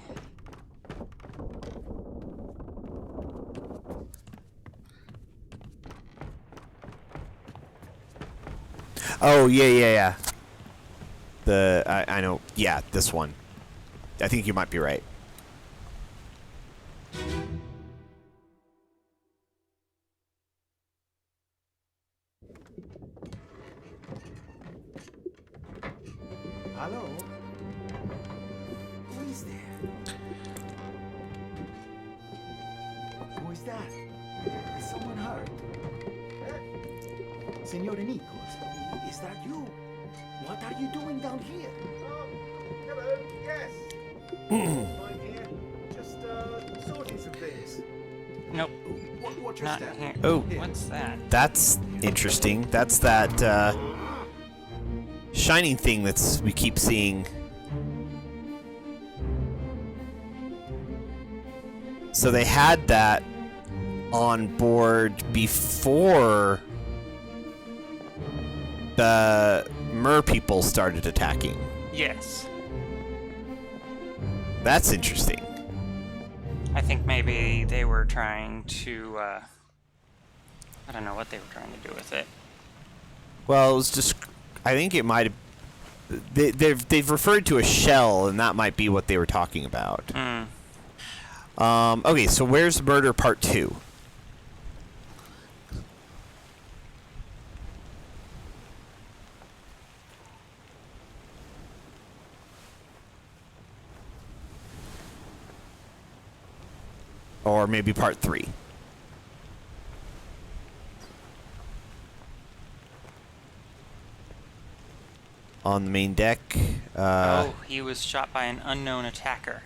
Oh, yeah. I know. Yeah, this one. I think you might be right. Hello? Who is there? Who is that? Is someone hurt? Signore Nichols, is that you? What are you doing down here? Hello, yes. Fine here. Just sorting some things. Nope. Watch your Not step. here. Oh. What's that? That's interesting. That's that shining thing that's we keep seeing. So they had that on board before the mer people started attacking. Yes. That's interesting. I think maybe they were trying to, I don't know what they were trying to do with it. Well, it was just. I think it might have. They've referred to a shell, and that might be what they were talking about. Hmm. Okay, so where's Murder Part 2? Or maybe Part 3. On the main deck. Oh, he was shot by an unknown attacker.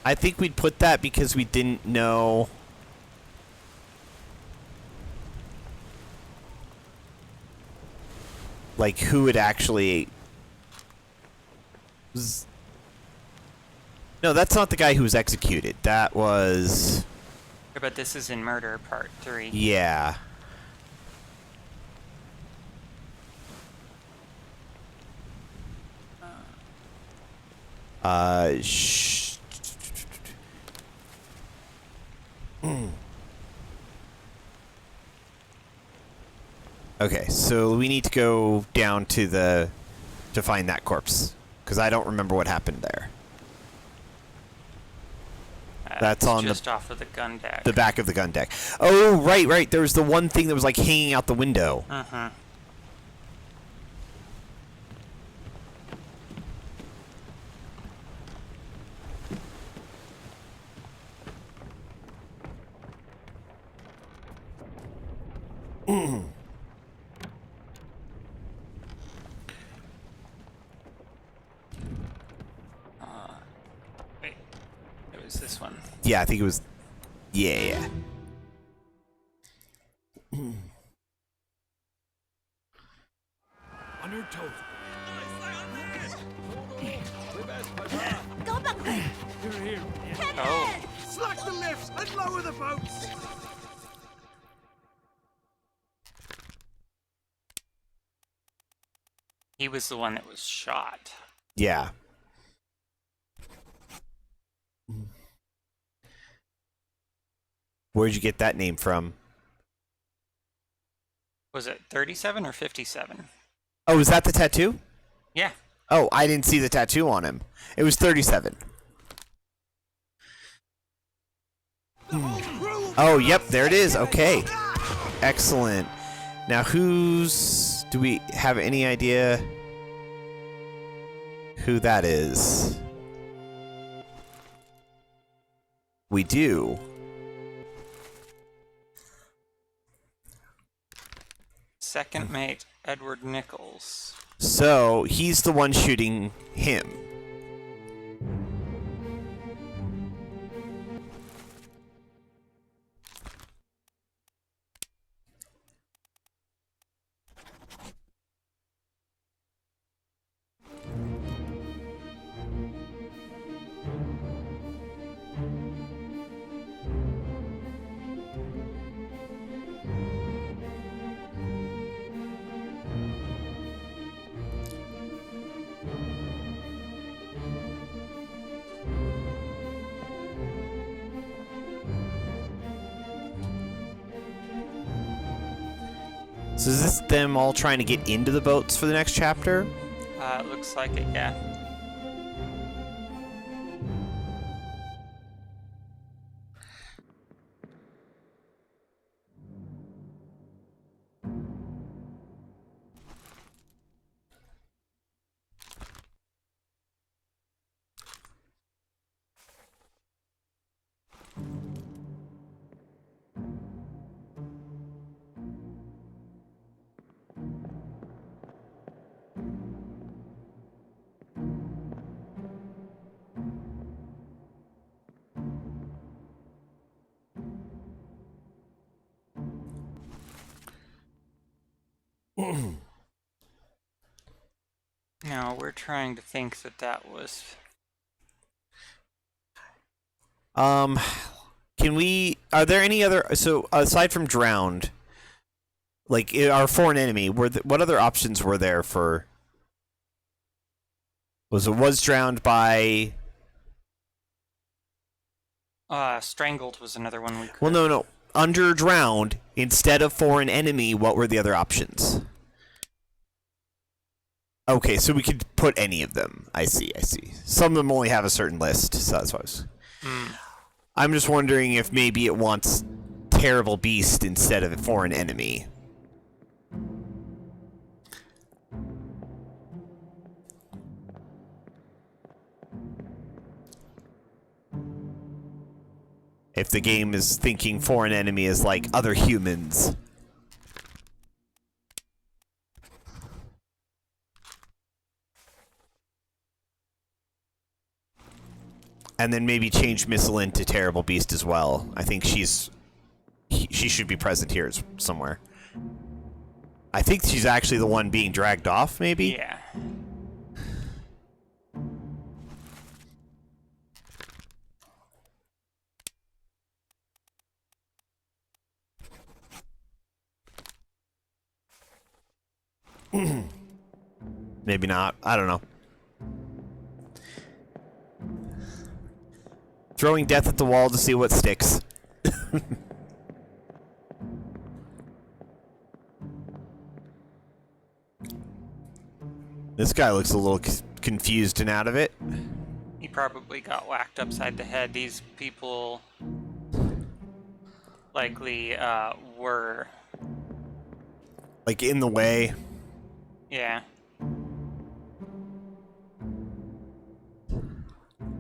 I think we'd put that because we didn't know. Like, who had actually. No, that's not the guy who was executed. That was. But this is in Murder Part 3. Yeah. Okay, so we need to go down to to find that corpse, because I don't remember what happened there. That's It's on just off of the gun deck. the back of the gun deck. Oh, right. There was the one thing that was like hanging out the window. Uh-huh. Wait, it was this one. Yeah, I think it was. Yeah. On your toes. Go back there! Here. Oh, Slack the lifts and lower the boats! he was the one that was shot. Yeah. Where'd you get that name from? Was it 37 or 57? Oh, is that the tattoo? Yeah. Oh, I didn't see the tattoo on him. It was 37. Oh, yep, there it is. Okay. Excellent. Now, do we have any idea who that is? We do. Second mate, Edward Nichols. So, he's the one shooting him. So is this them all trying to get into the boats for the next chapter? It looks like it, yeah. No, we're trying to think that was... Can we... Are there any other... So, aside from drowned, like, our foreign enemy, what other options were there for... Was drowned by... Strangled was another one we could... Well, no. Under drowned, instead of foreign enemy, what were the other options? Okay, so we could put any of them. I see. Some of them only have a certain list, so that's what I was... I'm just wondering if maybe it wants Terrible Beast instead of foreign enemy. If the game is thinking foreign enemy is like other humans. And then maybe change Misslin to Terrible Beast as well. I think she should be present here somewhere. I think she's actually the one being dragged off, maybe? Yeah. Maybe not. I don't know. Throwing death at the wall to see what sticks. This guy looks a little confused and out of it. He probably got whacked upside the head. These people likely were... Like, in the way. Yeah.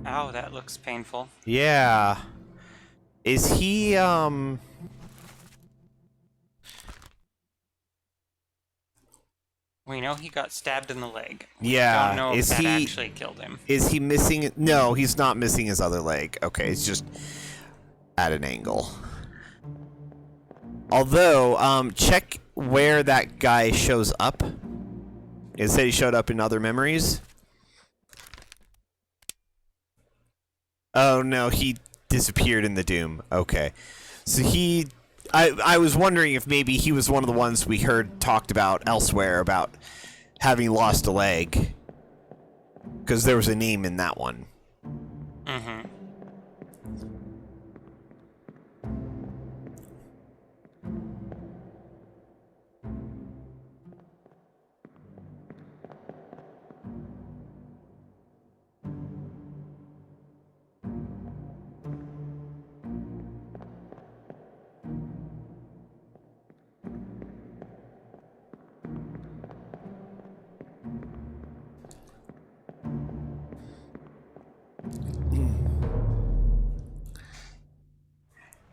Ow, that looks painful. Yeah. Is he, We know he got stabbed in the leg. Yeah. Don't know if that actually killed him. Is he missing... No, he's not missing his other leg. Okay, it's just at an angle. Although, check where that guy shows up. It said he showed up in other memories. Oh, no, he disappeared in the Doom. Okay. So he... I was wondering if maybe he was one of the ones we heard talked about elsewhere about having lost a leg. Because there was a name in that one. Mm-hmm.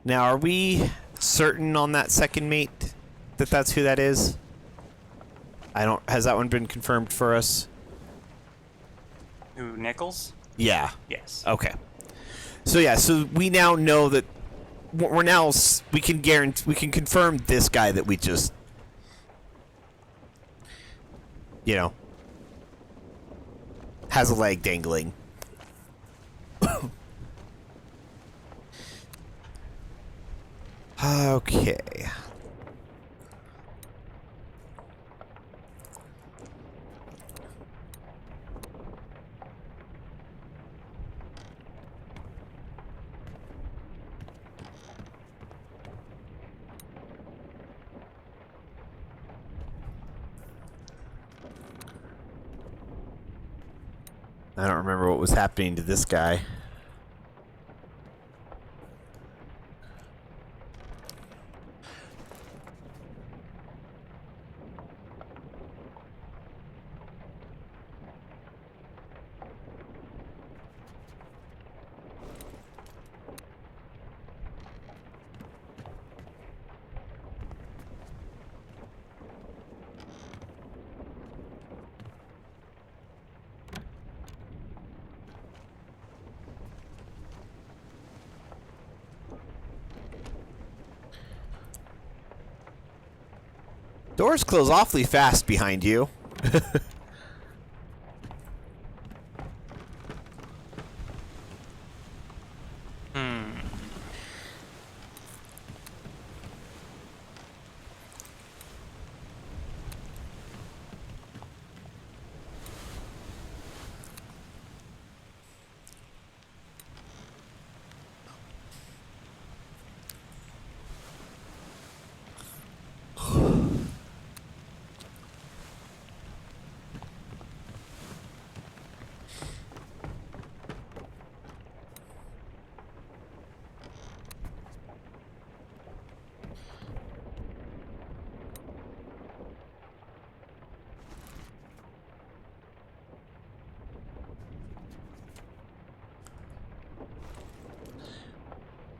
Now, are we certain on that second mate that that's who that is? Has that one been confirmed for us? Who, Nichols? Yeah. Yes. Okay. So yeah, so we now know that we can confirm this guy that we just, has a leg dangling. Okay. I don't remember what was happening to this guy. Doors close awfully fast behind you.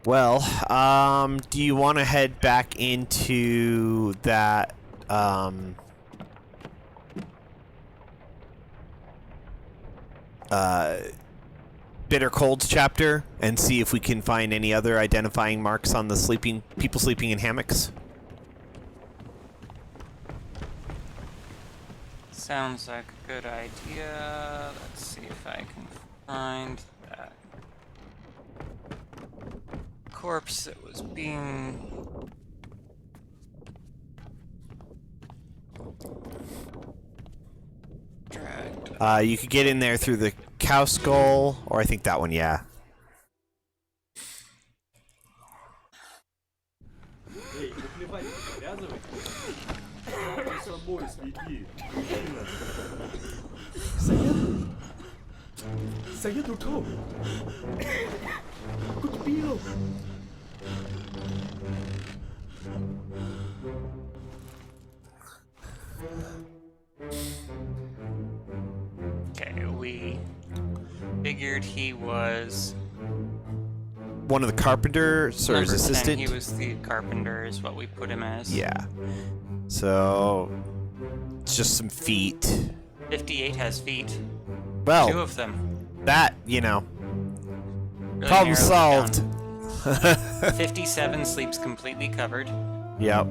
Well, do you want to head back into that, Bitter Colds chapter and see if we can find any other identifying marks on the people sleeping in hammocks? Sounds like a good idea. Let's see if I can find that corpse that was being... dragged. You could get in there through the cow skull, or I think that one, yeah. Saya tutup. Aku terpilih. Okay, we figured he was One of the carpenters or his number 10. assistant? He was the carpenter, is what we put him as. Yeah. So, it's just some feet. 58 has feet. 2 Well, of them. that, you know, Really problem narrows it solved. down. 57 sleeps completely covered. Yep.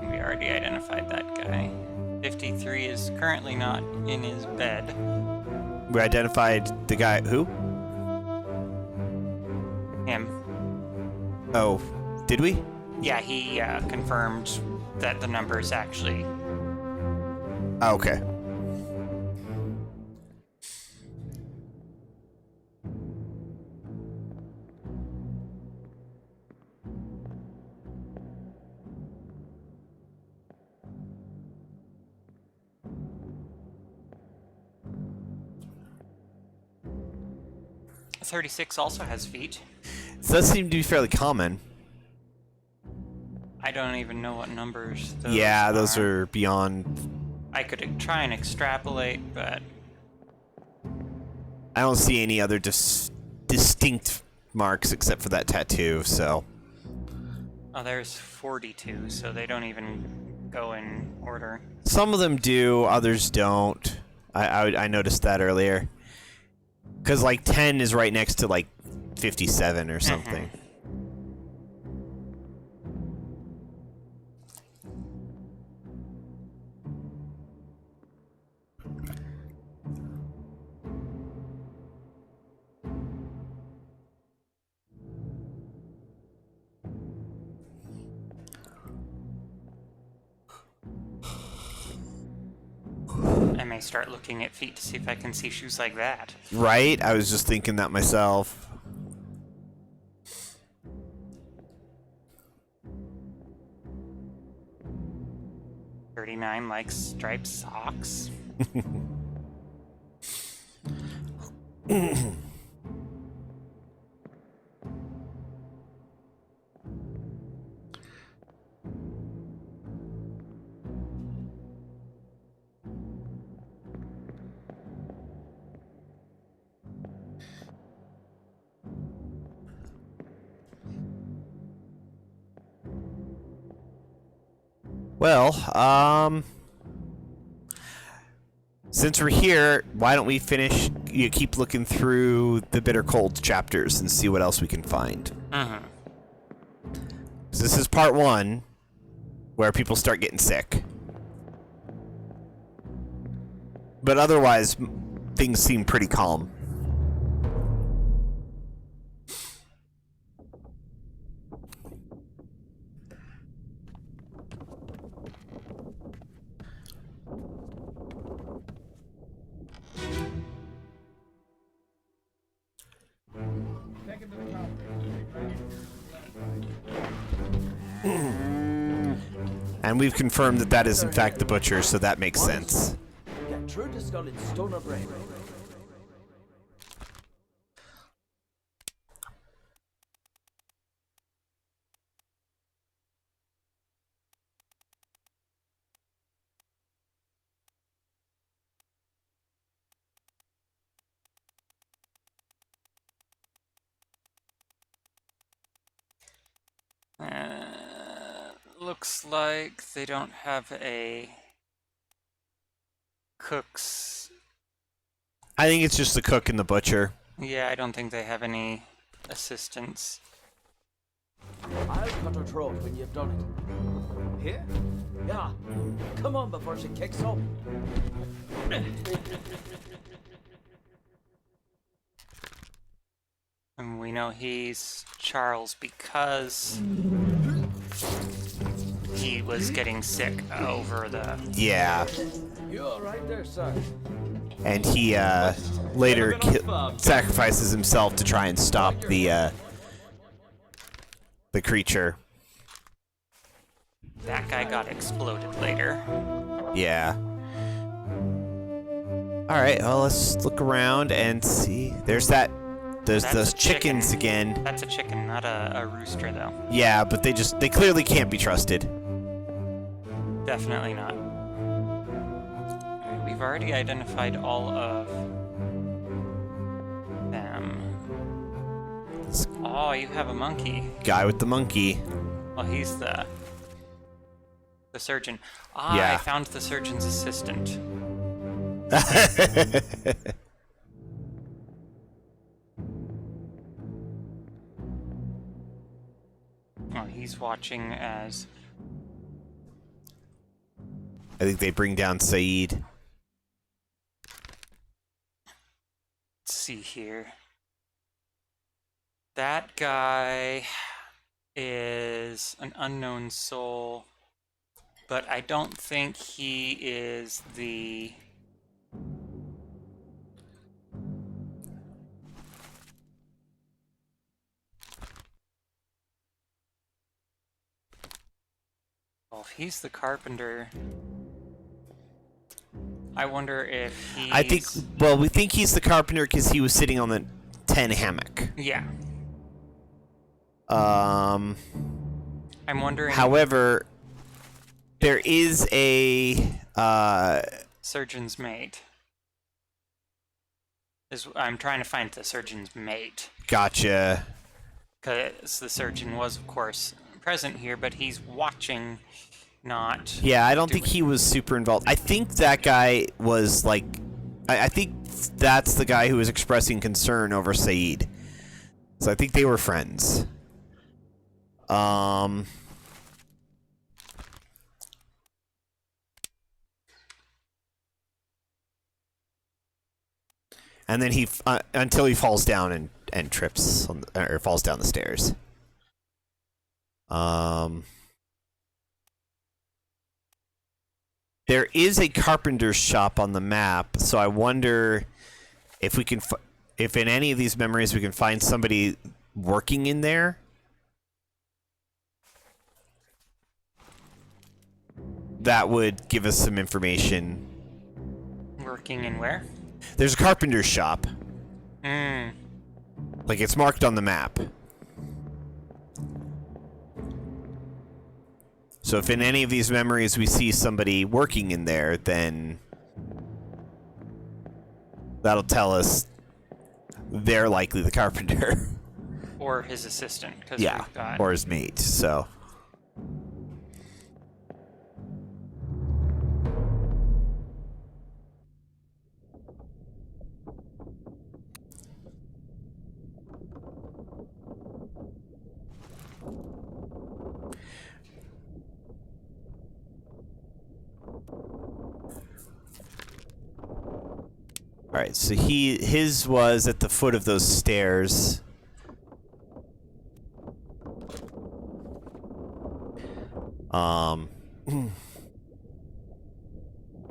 We already identified that guy. 53 is currently not in his bed. We identified the guy, who? Him. Oh, did we? Yeah, he confirmed that the number is actually... Oh, okay. A 36 also has feet. It does seem to be fairly common. I don't even know what numbers those Yeah, those are beyond... I could try and extrapolate, but... I don't see any other distinct marks except for that tattoo, so... Oh, there's 42, so they don't even go in order. Some of them do, others don't. I noticed that earlier. Because, like, 10 is right next to, like, 57 or something. I may start looking at feet to see if I can see shoes like that. Right? I was just thinking that myself. $39 likes striped socks. Well, Since we're here, why don't we finish? You keep looking through the bitter cold chapters and see what else we can find. So this is part 1, where people start getting sick. But otherwise, things seem pretty calm. And we've confirmed that that is in fact the butcher, so that makes sense. Get through the skull in stone or bread. Looks like they don't have a cook's. I think it's just the cook and the butcher. Yeah, I don't think they have any assistants. I'll cut her throat when you've done it. Here? Yeah. Come on before she kicks up. And we know he's Charles because he was getting sick over the... Yeah. You all right there, sir? And he later sacrifices himself to try and stop the creature. That guy got exploded later. Yeah. Alright, well, let's look around and see. There's those chickens again. That's a chicken, not a rooster, though. Yeah, but they clearly can't be trusted. Definitely not. Alright, we've already identified all of them. Oh, you have a monkey. Guy with the monkey. Well, he's the surgeon. Ah, Yeah. I found the surgeon's assistant. Oh, he's watching as... I think they bring down Saeed. Let's see here. That guy is an unknown soul, but I don't think he is the... Well, if he's the carpenter, I wonder if he's... I think, well, we think he's the carpenter because he was sitting on the 10 hammock. Yeah. Um, I'm wondering... However, there is a... surgeon's mate. I'm trying to find the surgeon's mate. Gotcha. Because the surgeon was, of course, present here, but he's watching, not... Yeah, I don't think he was super involved. I think that guy was like... I think that's the guy who was expressing concern over Saeed. So I think they were friends. And then he until he falls down and trips or falls down the stairs. There is a carpenter's shop on the map, so I wonder if we can if in any of these memories we can find somebody working in there. That would give us some information. Working in where? There's a carpenter's shop. Like, it's marked on the map. So if in any of these memories we see somebody working in there, then that'll tell us they're likely the carpenter. Or his assistant. Cause Yeah, we've got... or his mate, so... All right, so his was at the foot of those stairs.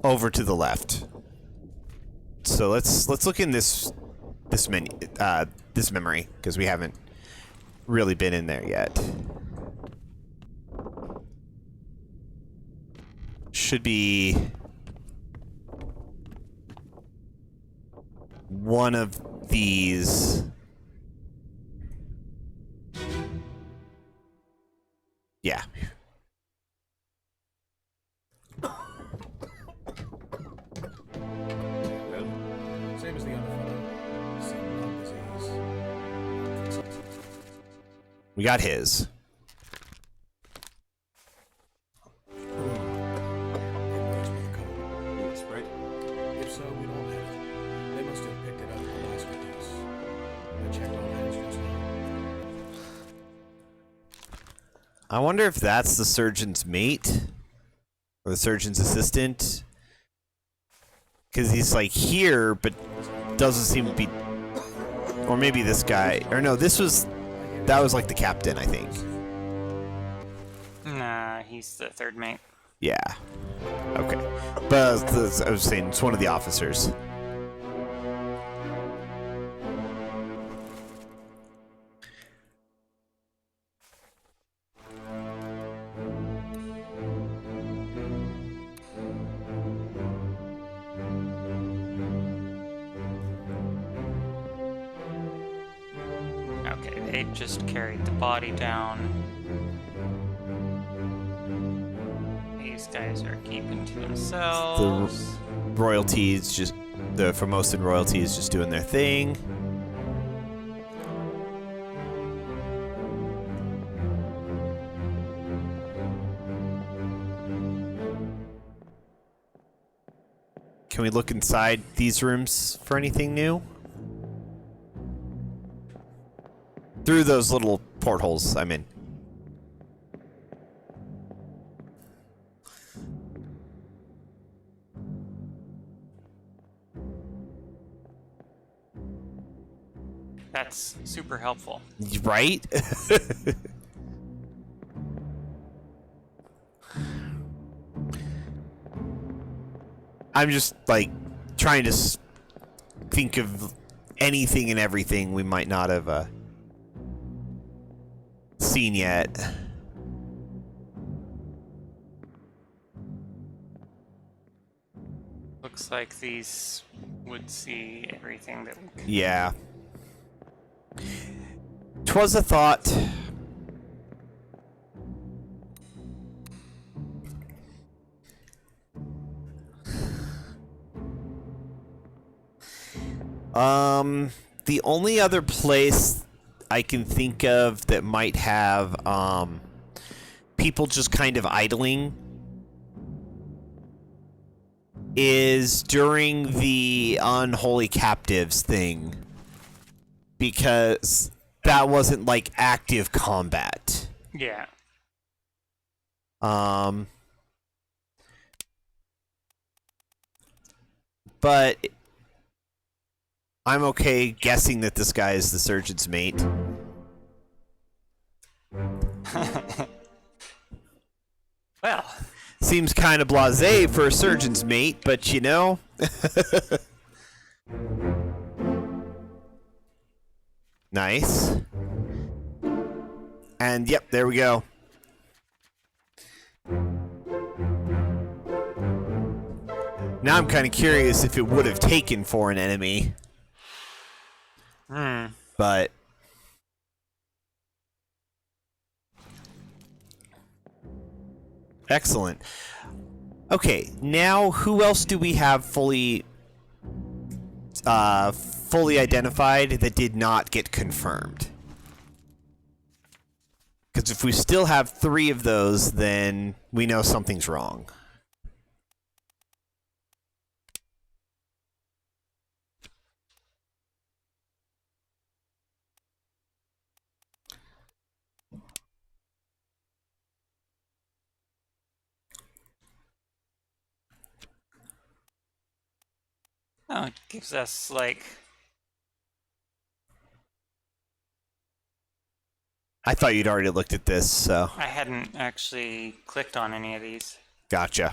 Over to the left. So let's look in this menu, this memory, because we haven't really been in there yet. Should be one of these. Yeah. Well, same as the other fellow. Some lung disease. We got his. Sprite? If so, we don't have it. They must have picked it up in the last release. I checked all hands just now. I wonder if that's the surgeon's mate or the surgeon's assistant. Because he's like here, but doesn't seem to be. Or maybe this guy. Or no, that was like the captain, I think. Nah, he's the third mate. Yeah. Okay. But I was saying it's one of the officers. Okay, they just carried the body down. These guys are keeping to themselves. The royalties, just the Formosan royalties, just doing their thing. Can we look inside these rooms for anything new? Through those little portholes I'm in. That's super helpful. Right? I'm just like trying to think of anything and everything we might not have seen yet. Looks like these would see everything that we could. Yeah. 'Twas a thought. The only other place I can think of that might have people just kind of idling is during the unholy captives thing, because that wasn't like active combat. Yeah. But I'm okay guessing that this guy is the surgeon's mate. Well, Seems kind of blasé for a surgeon's mate, but you know. Nice. And yep, there we go. Now I'm kind of curious if it would have taken for an enemy. But excellent. Okay, now who else do we have fully identified that did not get confirmed? Because if we still have 3 of those, then we know something's wrong. Oh, it gives us, like... I thought you'd already looked at this, so... I hadn't actually clicked on any of these. Gotcha.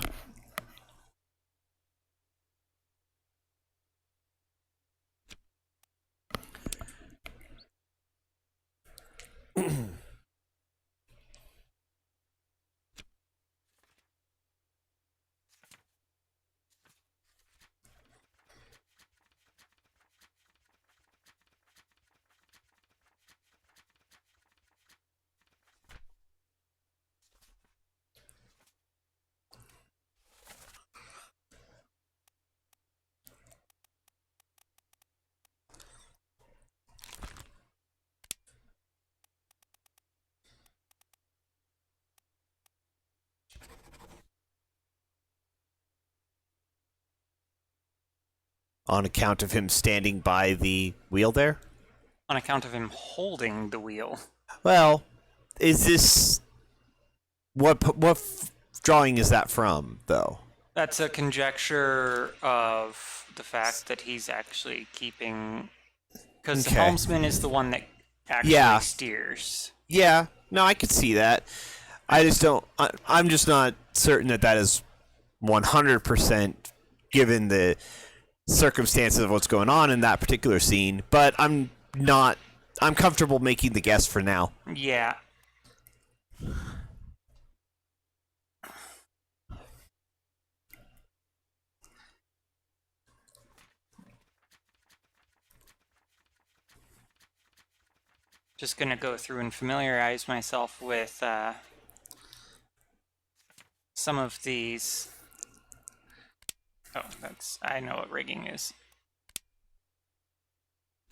On account of him standing by the wheel there? On account of him holding the wheel. Well, is this... What drawing is that from, though? That's a conjecture of the fact that he's actually keeping... Because the Okay. helmsman is the one that actually Yeah. steers. Yeah, no, I could see that. I just don't... I'm just not certain that is 100% given the circumstances of what's going on in that particular scene, but I'm comfortable making the guess for now. Yeah. Just gonna go through and familiarize myself with some of these. Oh, I know what rigging is.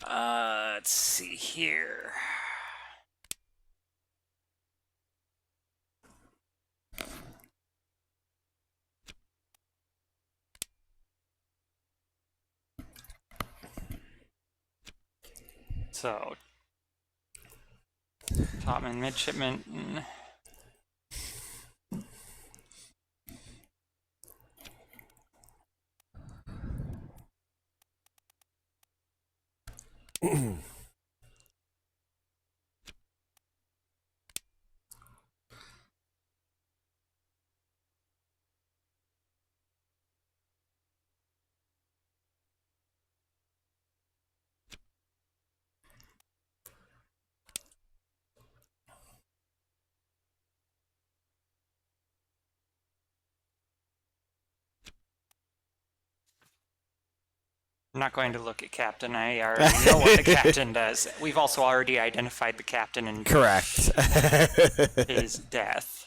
Let's see here. So, topman, midshipman. I'm not going to look at captain. I already know what the captain does. We've also already identified the captain and Correct. his death.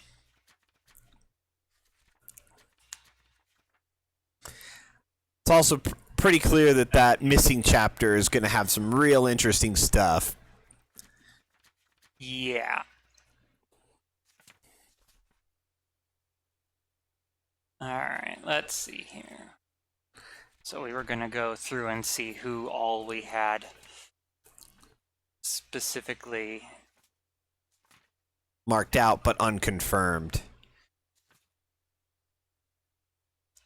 It's also pretty clear that missing chapter is going to have some real interesting stuff. Yeah. Alright, let's see here. So we were going to go through and see who all we had specifically Marked out, but unconfirmed.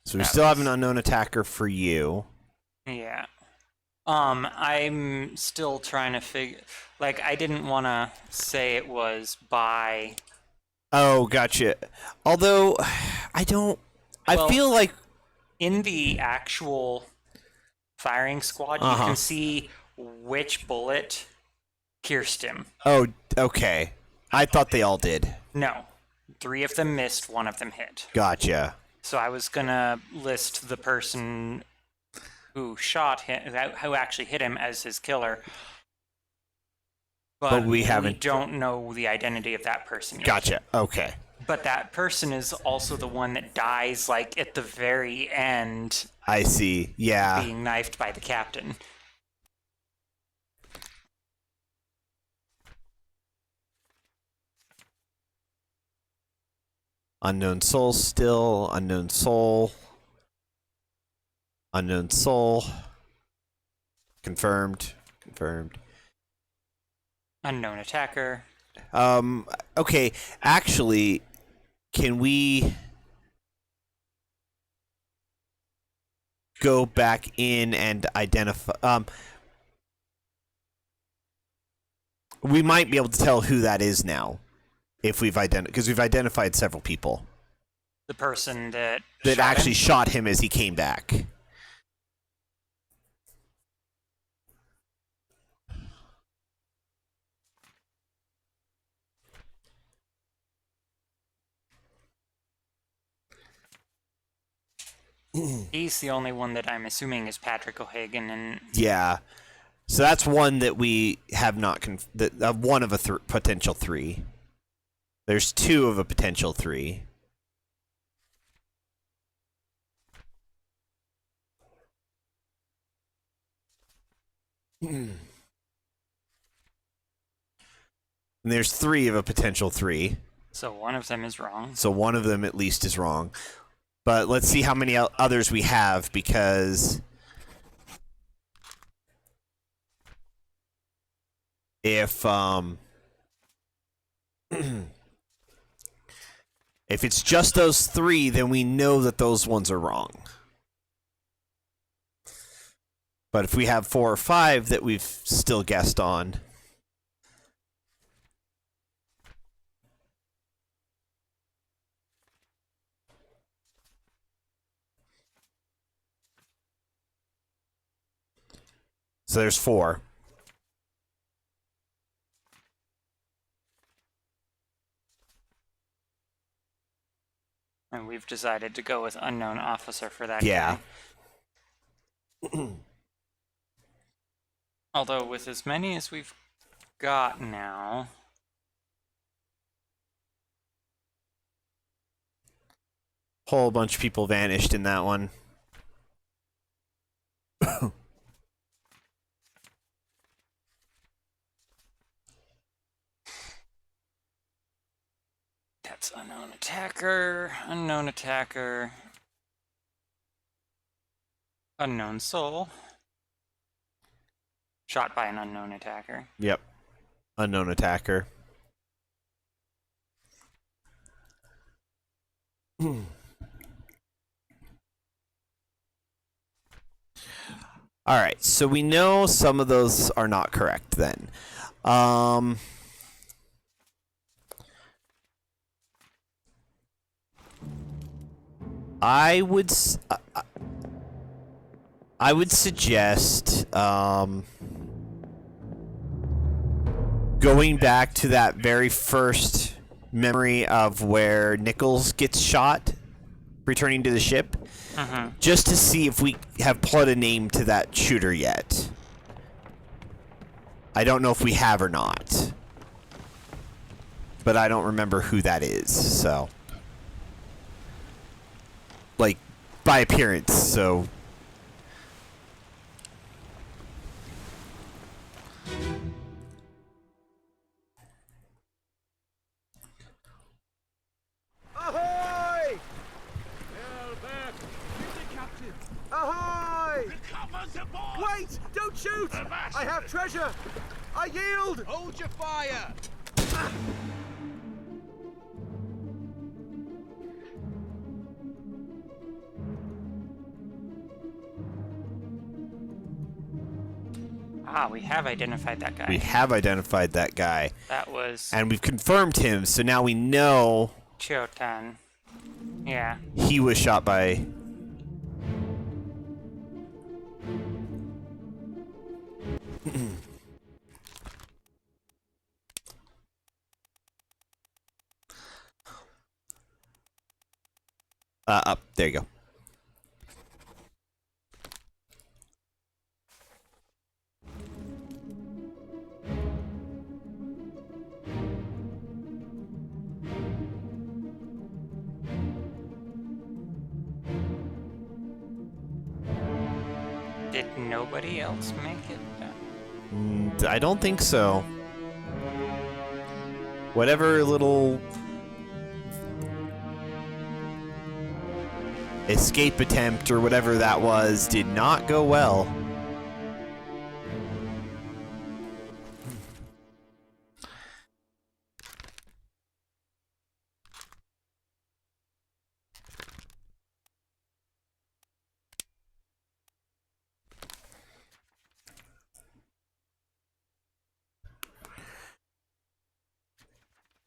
So we That still have was- an unknown attacker for you. Yeah. I'm still trying to figure... Like, I didn't want to say it was by... Oh, gotcha. Although, I don't... I Well- feel like... In the actual firing squad, you Uh-huh. can see which bullet pierced him. Oh, okay. I thought they all did. No. 3 of them missed, 1 of them hit. Gotcha. So I was gonna list the person who shot him, who actually hit him, as his killer. But we haven't- don't know the identity of that person yet. Gotcha. Okay. But that person is also the one that dies, like, at the very end, I see. Yeah. being knifed by the captain. Unknown soul still. Unknown soul. Unknown soul. Confirmed. Confirmed. Unknown attacker. Okay. Actually, can we... go back in and identify. We might be able to tell who that is now, if we've because we've identified several people The person that actually shot him as he came back. He's the only one that I'm assuming is Patrick O'Hagan, and Yeah. So that's one that we have not one of a potential 3. There's 2 of a potential 3. And there's 3 of a potential 3. so one of them is wrong. So one of them at least is wrong. But let's see how many others we have, because if if it's just those 3, then we know that those ones are wrong. But if we have 4 or 5 that we've still guessed on, so there's 4. And we've decided to go with unknown officer for that Yeah. guy. Although with as many as we've got now, Whole bunch of people vanished in that one. that's unknown attacker, unknown soul, shot by an unknown attacker. Yep. Unknown attacker. All right, so we know some of those are not correct then. I would suggest going back to that very first memory of where Nichols gets shot, returning to the ship, just to see if we have put a name to that shooter yet. I don't know if we have or not, but I don't remember who that is, so. Like, by appearance, so. Ahoy! Ahoy! Wait! Don't shoot! I have treasure! I yield! Hold your fire! Ah, we have identified that guy. We have identified that guy. That was And we've confirmed him, so now we know Chiotan. Yeah. he was shot by. Up. There you go. Did nobody else make it? I don't think so. Whatever little escape attempt or whatever that was did not go well.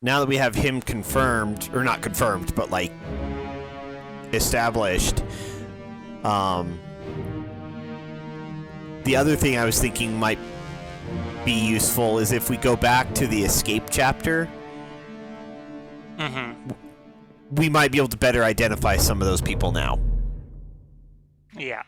now that we have him confirmed, or not confirmed, but like established, the other thing I was thinking might be useful is if we go back to the escape chapter, we might be able to better identify some of those people now. Yeah.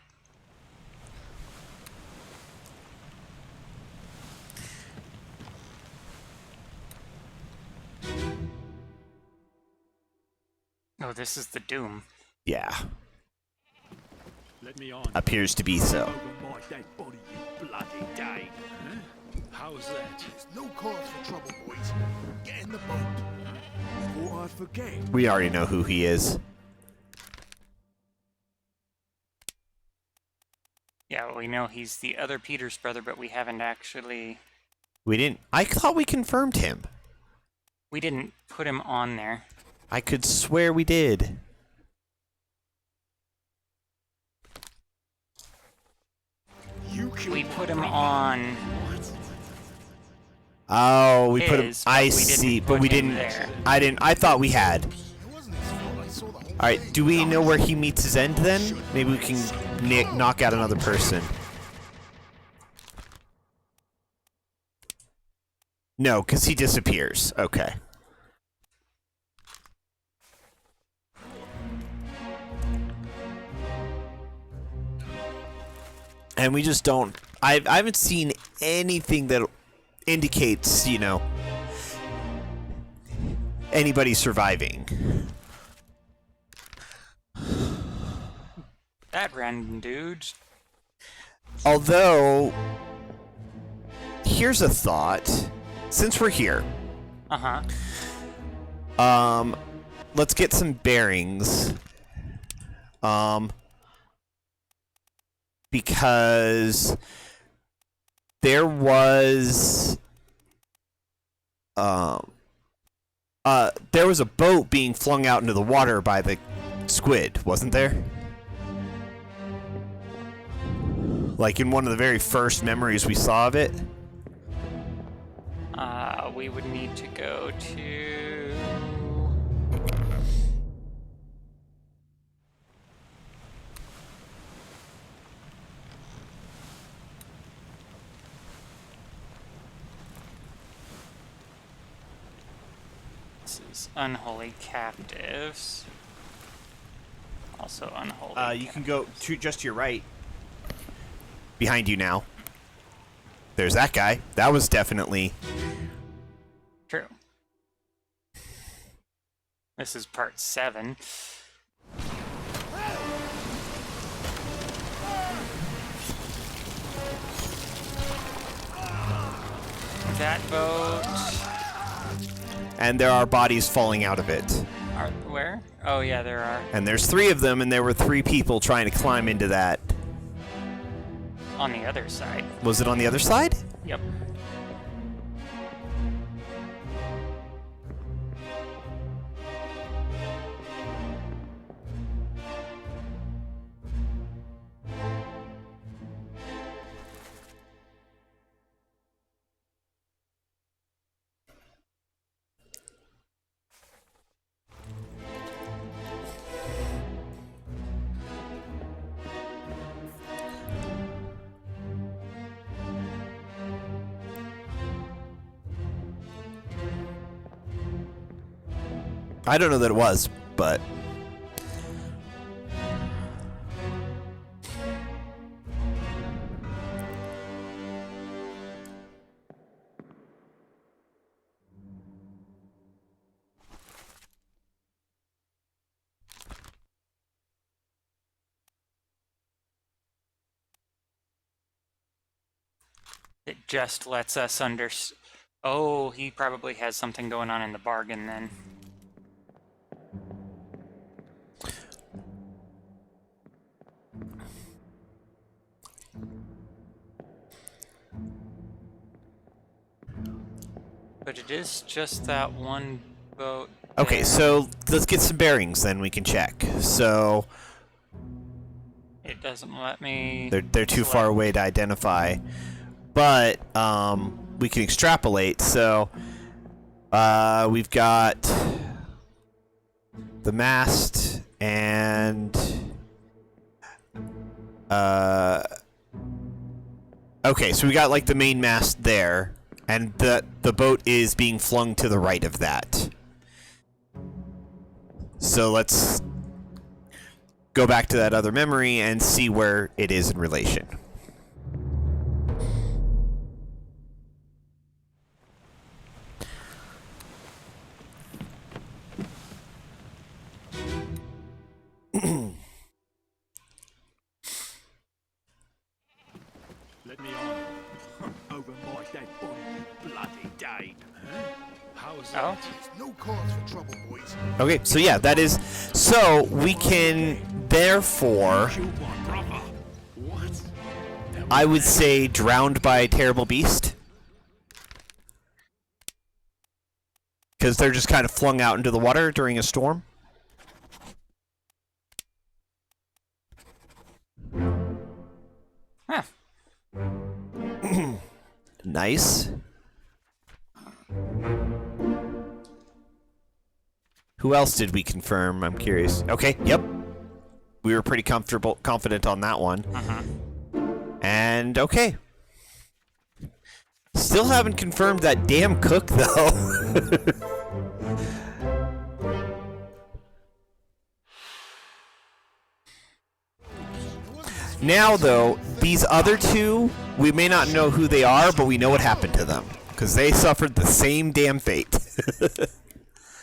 Oh, this is the Doom. Yeah. Let me on. Appears to be so. Over my dead body, you bloody Dane. How's that? There's no cause for trouble, boys. Get in the boat. Thought I'd forget. We already know who he is. Yeah, well, we know he's the other Peter's brother, but we haven't actually... We didn't... I thought we confirmed him. We didn't put him on there. I could swear we did. We put him on... Oh, we put him... his, but I we see, didn't but put we him didn't... there. I thought we had. It wasn't his fault. I saw the whole Alright, do we know where he meets his end then? Maybe we can knock out another person. No, because he disappears. Okay. And we just don't... I haven't seen anything that indicates, you know, anybody surviving. That random dude. Although, here's a thought. Since we're here, Uh-huh. let's get some bearings. Because there was a boat being flung out into the water by the squid, wasn't there? Like in one of the very first memories we saw of it. We would need to go to... This is Unholy Captives. Also Unholy You can go to just to your right. Behind you now. There's that guy. That was definitely... True. This is part 7. That boat... And there are bodies falling out of it. Where? Oh yeah, there are. And there's 3 of them, and there were 3 people trying to climb into that. On the other side. Was it on the other side? Yep. I don't know that it was, but... It just lets us Oh, he probably has something going on in the bargain then. But it is just that one boat. Okay, there. so let's get some bearings, then we can check. So... It doesn't let me... They're too far away to identify. But, we can extrapolate, so... We've got the mast and okay, so we got like the main mast there, and the boat is being flung to the right of that. So let's go back to that other memory and see where it is in relation. Let me on. Over my dead body, you bloody Dane. How's Oh. that? No cause for trouble, boys. Okay, so yeah, that is... So, we can, therefore, Killed my brother. What? I would say drowned by a terrible beast. Because they're just kind of flung out into the water during a storm. Huh. Nice. Who else did we confirm? I'm curious. Okay, yep. We were pretty confident on that one. And okay. Still haven't confirmed that damn cook though. Now though, these other two, we may not know who they are, but we know what happened to them. Because they suffered the same damn fate.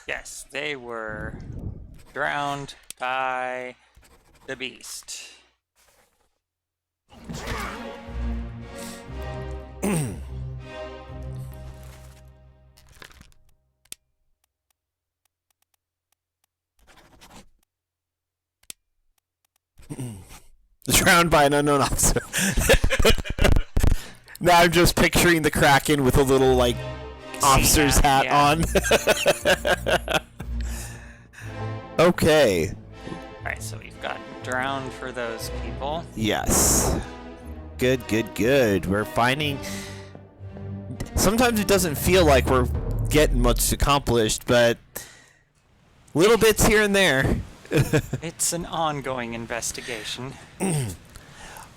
Yes, they were drowned by the beast. Drowned by an unknown officer. Now I'm just picturing the Kraken with a little, like, officer's hat yeah. on. Okay. Alright, so we've got drowned for those people. Yes. Good, good, good. We're finding... Sometimes it doesn't feel like we're getting much accomplished, but... little bits here and there. It's an ongoing investigation.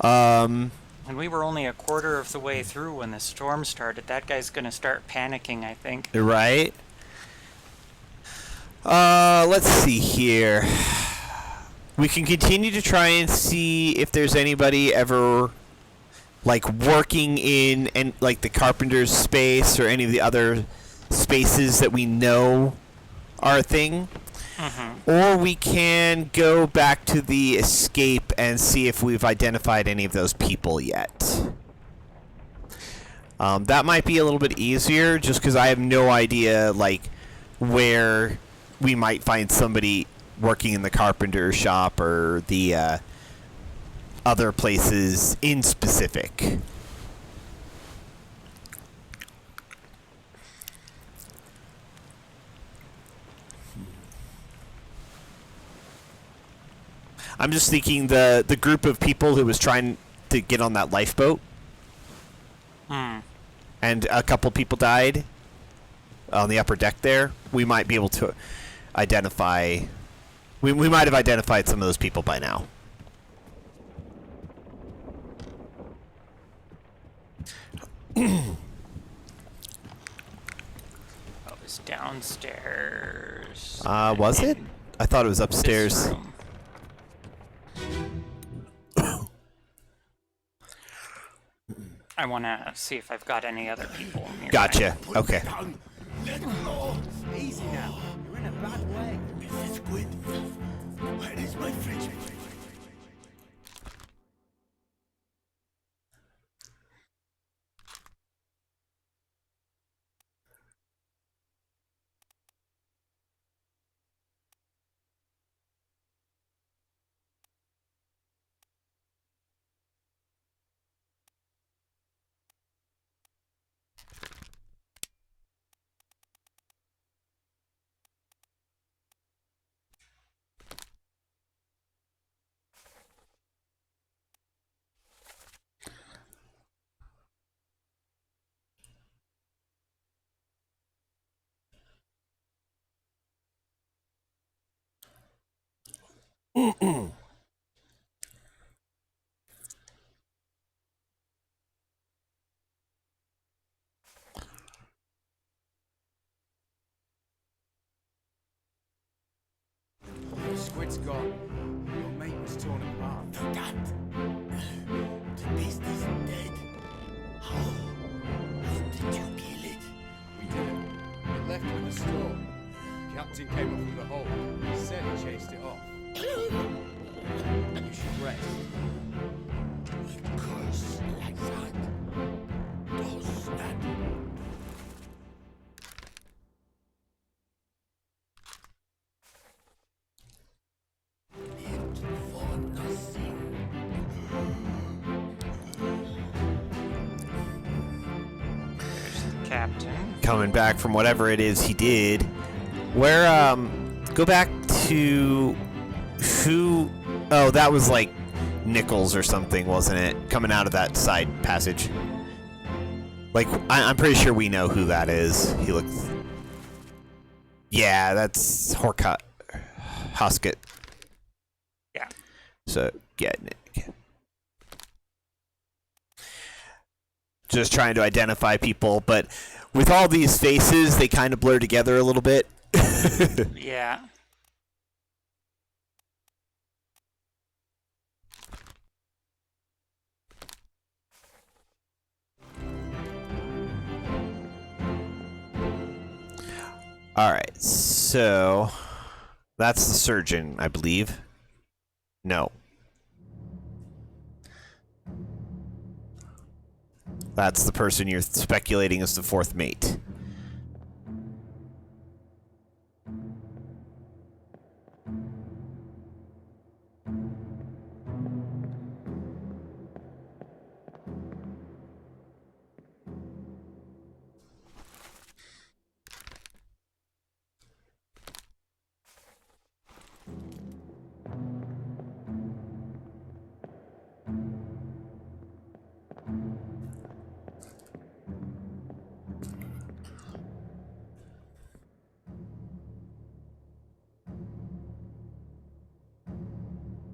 Um... And we were only a quarter of the way through when the storm started. That guy's gonna start panicking, I think. Right? Let's see here. We can continue to try and see if there's anybody ever, like, working in, and like, the carpenter's space or any of the other spaces that we know are a thing. Or we can go back to the escape and see if we've identified any of those people yet. That might be a little bit easier, just because I have no idea, like, where we might find somebody working in the carpenter shop or the other places in specific. I'm just thinking the group of people who was trying to get on that lifeboat. And a couple people died on the upper deck there. We might be able to identify... We might have identified some of those people by now. Oh, it was downstairs. Was it? I thought it was This upstairs. room. I want to see if I've got any other people nearby. Gotcha. Okay. Let go. Easy now. You're in a bad way. This is good. Where is my fridge? The squid's gone. Your mate was torn apart. The cat. The beast is dead. How? How did you kill it? We didn't. It left with the storm. Captain came up from the hold. Said he chased it off. You should rest. A curse like that does that. Lived for nothing. Captain. Coming back from whatever it is he did. Where, go back to who? Oh, that was like Nichols or something, wasn't it? Coming out of that side passage. Like, I'm pretty sure we know who that is. He looks. Yeah, that's Horcott. Hoskett. Yeah. So, yeah. Just trying to identify people, but with all these faces, they kind of blur together a little bit. Yeah. Alright, so that's the surgeon, I believe. No. That's the person you're speculating is the fourth mate.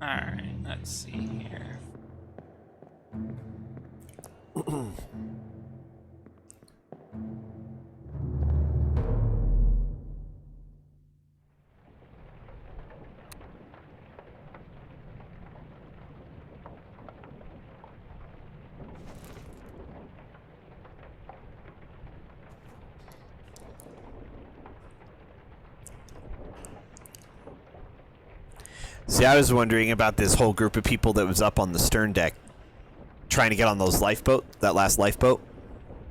Alright, let's see here. See, I was wondering about this whole group of people that was up on the stern deck trying to get on those that last lifeboat.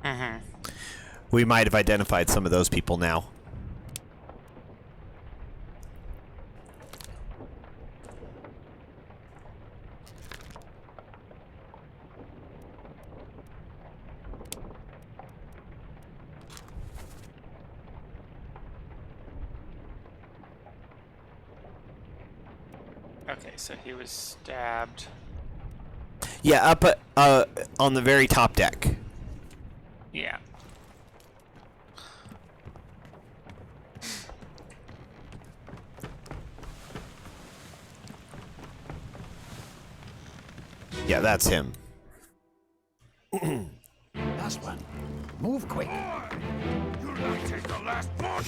Mm-hmm. We might have identified some of those people now. Okay, so he was stabbed. Yeah, up on the very top deck. Yeah. Yeah, that's him. Last one. Move quick. You'll not take the last punch!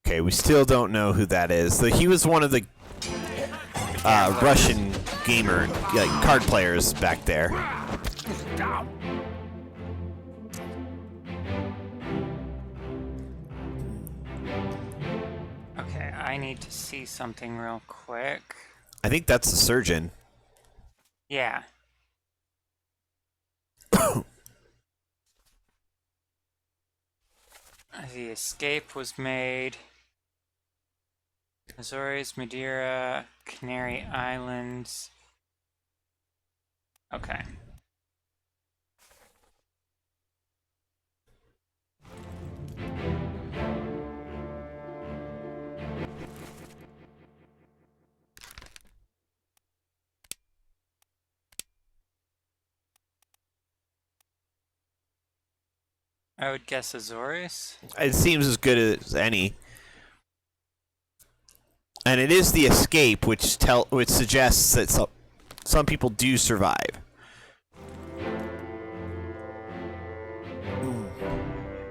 Okay, we still don't know who that is. So he was one of the Russian gamer, like card players back there. Okay, I need to see something real quick. I think that's the surgeon. Yeah. The escape was made. Azores, Madeira, Canary Islands. Okay. I would guess Azores. It seems as good as any. And it is the escape, which suggests that some people do survive.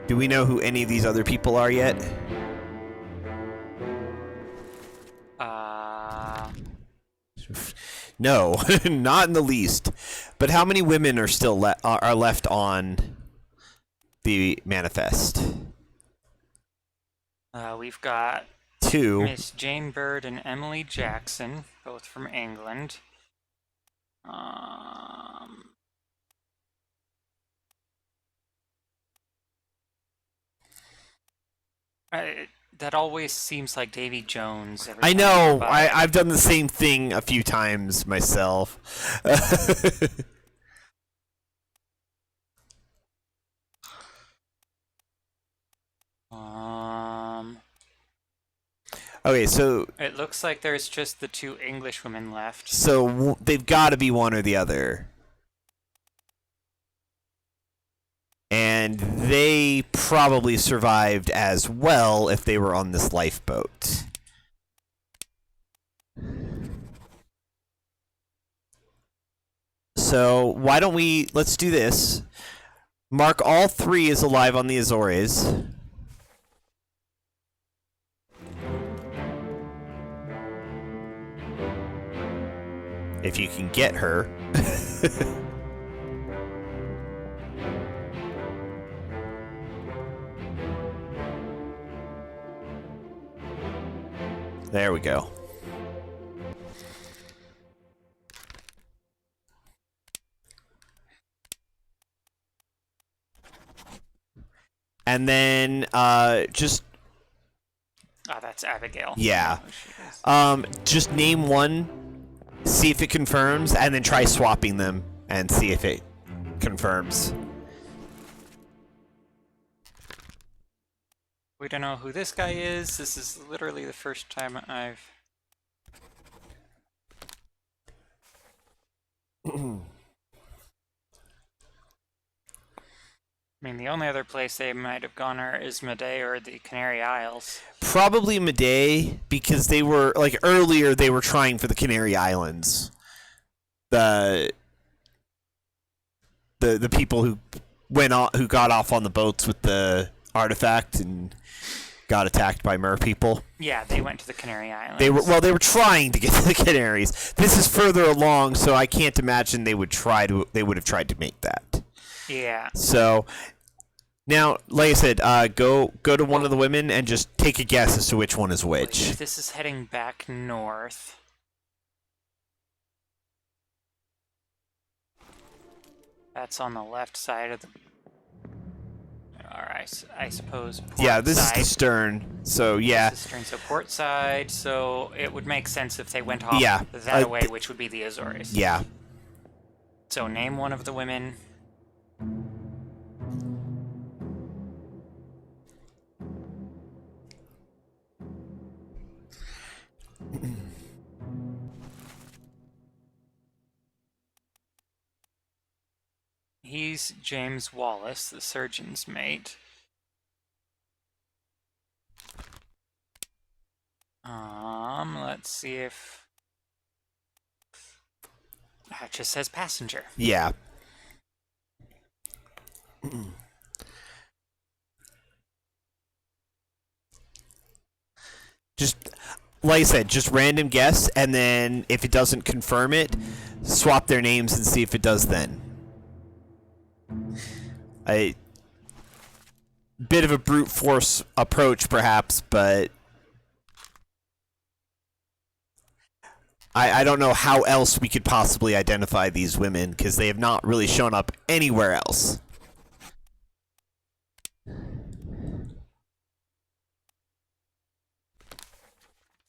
Do we know who any of these other people are yet? No, not in the least. But how many women are still are left on the manifest? We've got 2. Miss Jane Bird and Emily Jackson, both from England. That always seems like Davy Jones. I know. I've done the same thing a few times myself. Okay, so it looks like there's just the 2 English women left. So they've got to be one or the other. And they probably survived as well if they were on this lifeboat. So why don't let's do this. Mark all 3 as alive on the Azores. If you can get her. There we go. And then just that's Abigail. Yeah. Just name one, see if it confirms, and then try swapping them and see if it confirms. We don't know who this guy is. This is literally the first time I've... I mean, the only other place they might have gone is Madeira or the Canary Isles. Probably Madeira, because they were, like, earlier they were trying for the Canary Islands. The people who got off on the boats with the artifact and got attacked by mer people. Yeah, they went to the Canary Islands. They were trying to get to the Canaries. This is further along, so I can't imagine they would have tried to make that. Yeah. So now, like I said, go to one of the women and just take a guess as to which one is which. This is heading back north. That's on the left side of the... Alright, I suppose port Yeah, this side. is the stern, so yeah. This is stern, so port side, so it would make sense if they went off that way, which would be the Azores. Yeah. So name one of the women. He's James Wallace, the surgeon's mate. Let's see if... It just says passenger. Yeah. Just, like I said, just random guess, and then if it doesn't confirm it, swap their names and see if it does then. A bit of a brute force approach, perhaps, but I don't know how else we could possibly identify these women, because they have not really shown up anywhere else.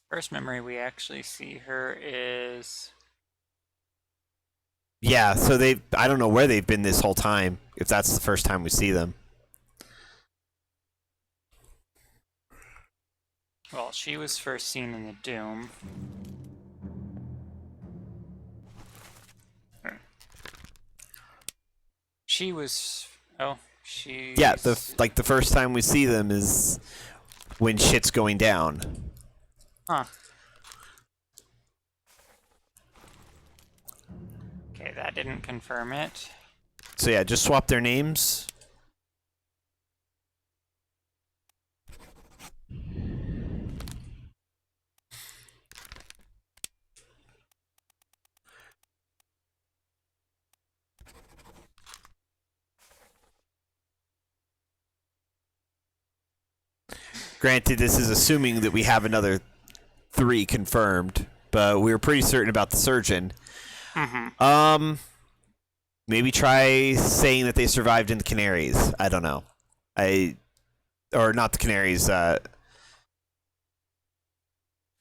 First memory we actually see her is... Yeah, so I don't know where they've been this whole time, if that's the first time we see them. Well, she was first seen in the Doom. She was... Oh, Yeah, the first time we see them is when shit's going down. Huh. Okay, that didn't confirm it. So yeah, just swap their names. Granted, this is assuming that we have another 3 confirmed, but we were pretty certain about the surgeon. Mm-hmm. Maybe try saying that they survived in the Canaries. I don't know. Or not the Canaries.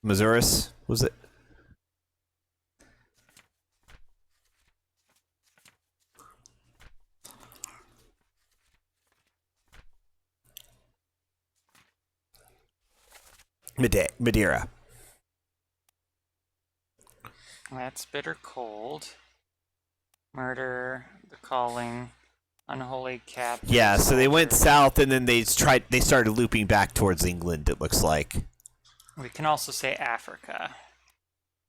Mazuris, was it? Madeira. That's bitter cold. Murder, the calling, unholy cap. Yeah, so they went south and then they started looping back towards England, it looks like. We can also say Africa.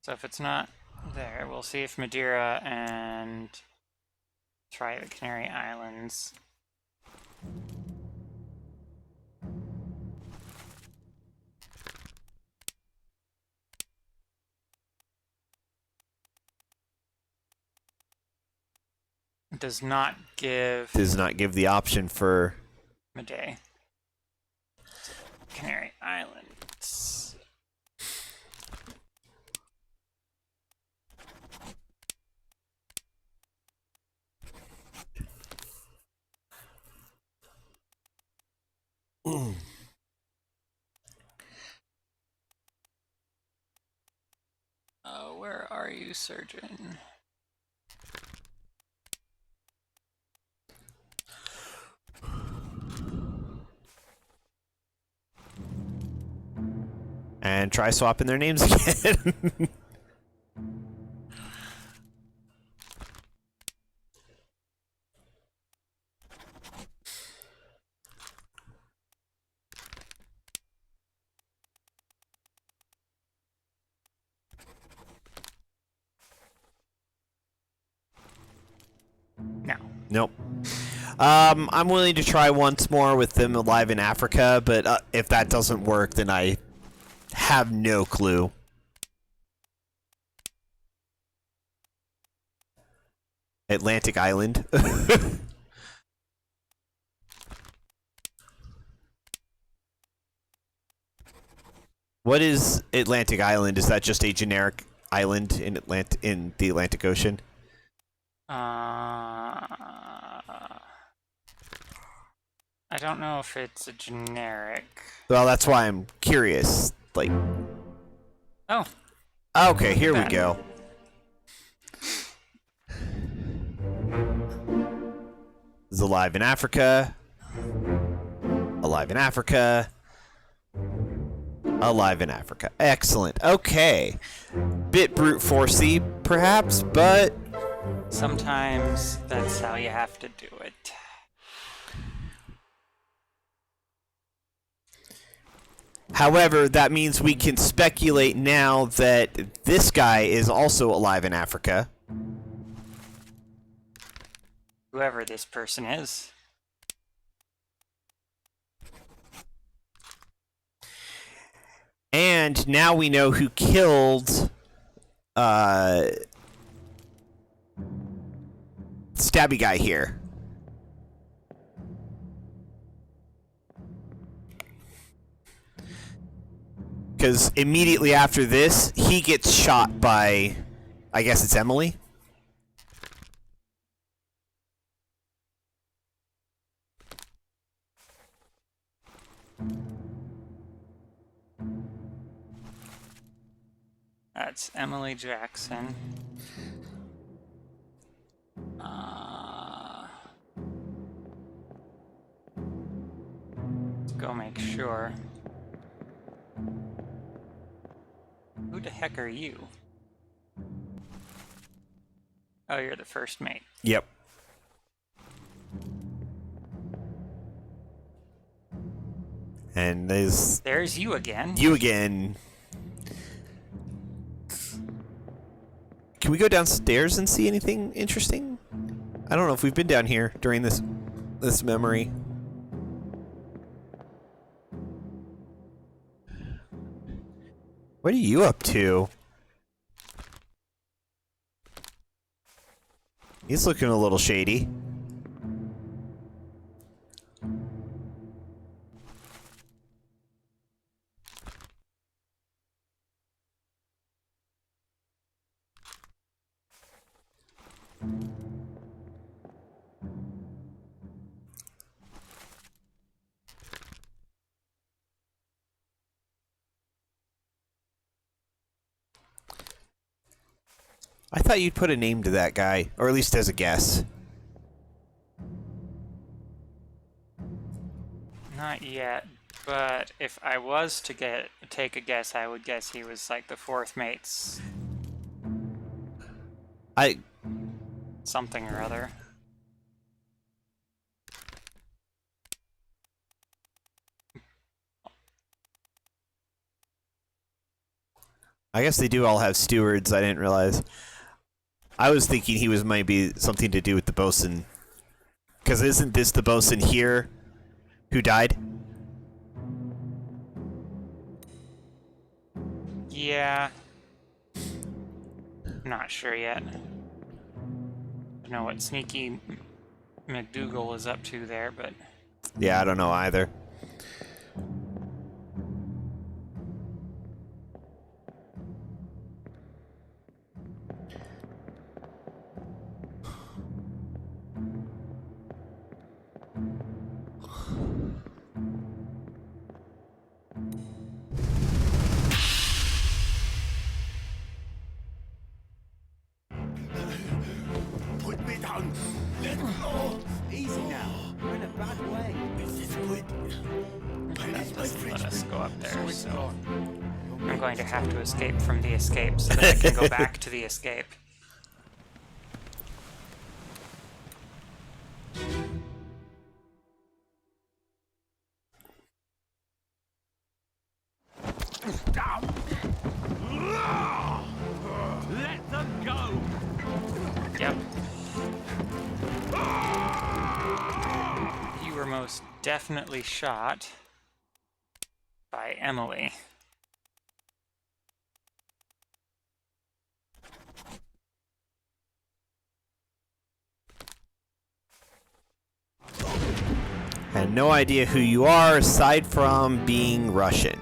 So if it's not there, we'll see if Madeira and try the Canary Islands. It does not give the option for Madeira. Canary Islands. Where are you, surgeon? and try swapping their names again. No. Nope. I'm willing to try once more with them alive in Africa, but if that doesn't work, then I have no clue. Atlantic Island. What is Atlantic Island? Is that just a generic island in the Atlantic Ocean? I don't know if it's a generic. Well, that's why I'm curious. Like, oh, okay, here we go. Is alive in Africa. Alive in Africa. Alive in Africa. Excellent. Okay. Bit brute forcey, perhaps, but sometimes that's how you have to do it. However, that means we can speculate now that this guy is also alive in Africa. Whoever this person is. And now we know who killed Stabby guy here. Because immediately after this, he gets shot by, I guess it's Emily. That's Emily Jackson. Let's go make sure. Who the heck are you? Oh, you're the first mate. Yep. And there's you again. you again. Can we go downstairs and see anything interesting? I don't know if we've been down here during this memory. What are you up to? He's looking a little shady. I thought you'd put a name to that guy, or at least as a guess. Not yet, but if I was to take a guess, I would guess he was like the fourth mate's something or other. I guess they do all have stewards. I didn't realize. I was thinking he was maybe something to do with the bosun. Because isn't this the bosun here who died? Yeah. Not sure yet. Don't know what Sneaky McDougal is up to there, but... Yeah, I don't know either. Put me down. Let go. Easy now. You're in a bad way. This is good. That doesn't let us go up there, so... I'm going to have to escape from the escape so that I can go back to the escape. Let them go! Yep. You were most definitely shot by Emily. And no idea who you are aside from being Russian.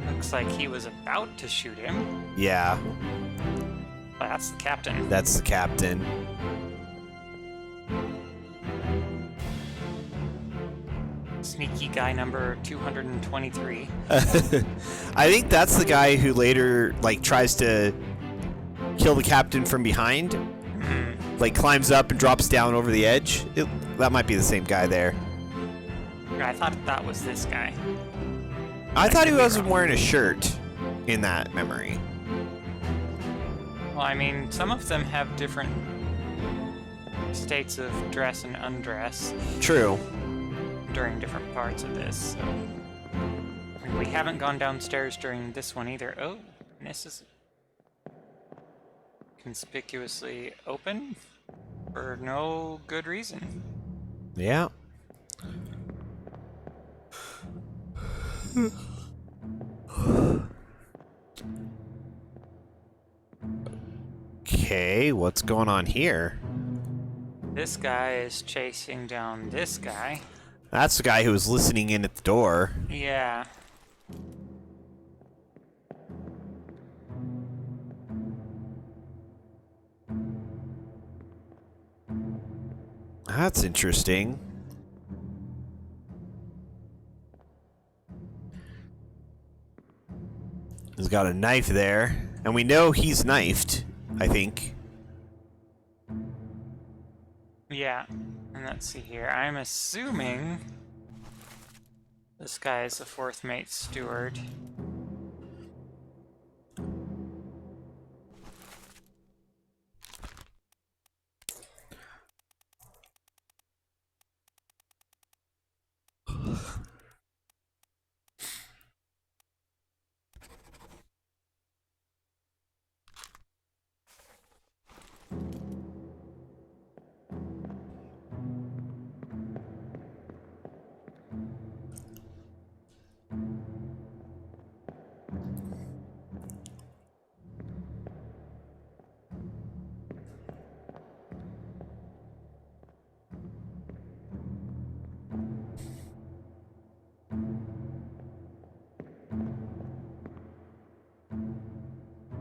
Looks like he was about to shoot him. Yeah, Well, that's the captain. that's the captain. Sneaky guy number 223. I think that's the guy who later, like, tries to kill the captain from behind. Like, climbs up and drops down over the edge. That might be the same guy there. I thought that was this guy. I thought he wasn't wearing a shirt in that memory. Well, I mean, some of them have different states of dress and undress True. during different parts of this, so... And we haven't gone downstairs during this one either. Oh, and this is conspicuously open for no good reason. Yeah. Okay, what's going on here? This guy is chasing down this guy. That's the guy who was listening in at the door. Yeah. That's interesting. He's got a knife there, and we know he's knifed, I think. Yeah. And let's see here. I'm assuming this guy is the fourth mate steward.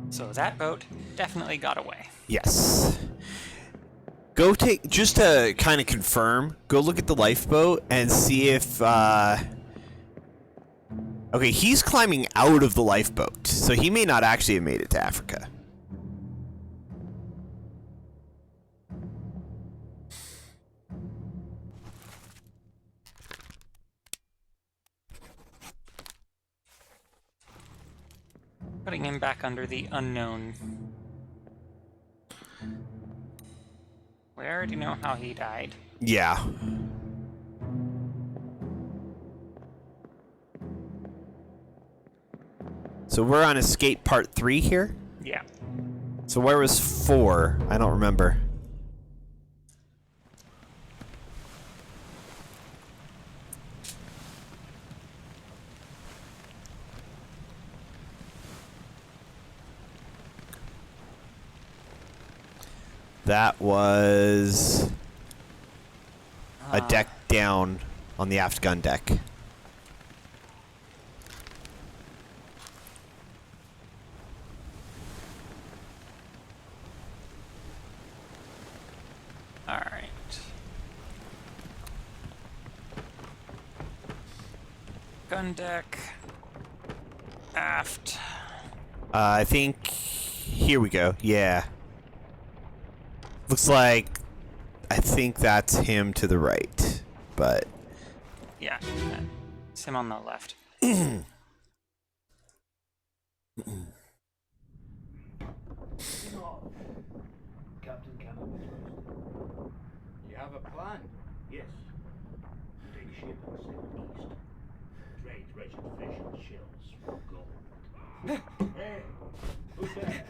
So that boat definitely got away. Yes. Go take, just to kind of confirm, go look at the lifeboat and see if, okay, he's climbing out of the lifeboat, so he may not actually have made it to Africa. Putting him back under the unknown. We already know how he died. Yeah. So we're on escape part 3 here? Yeah. So where was 4? I don't remember. That was a deck down on the aft gun deck. All right. Gun deck. Aft. I think here we go. Yeah. Looks like I think that's him to the right, but Yeah. It's him on the left. Captain Cannon. You have a plan? Yes. Take ship and sail east. Trade wretched fish and shells for gold. Hey, who's there?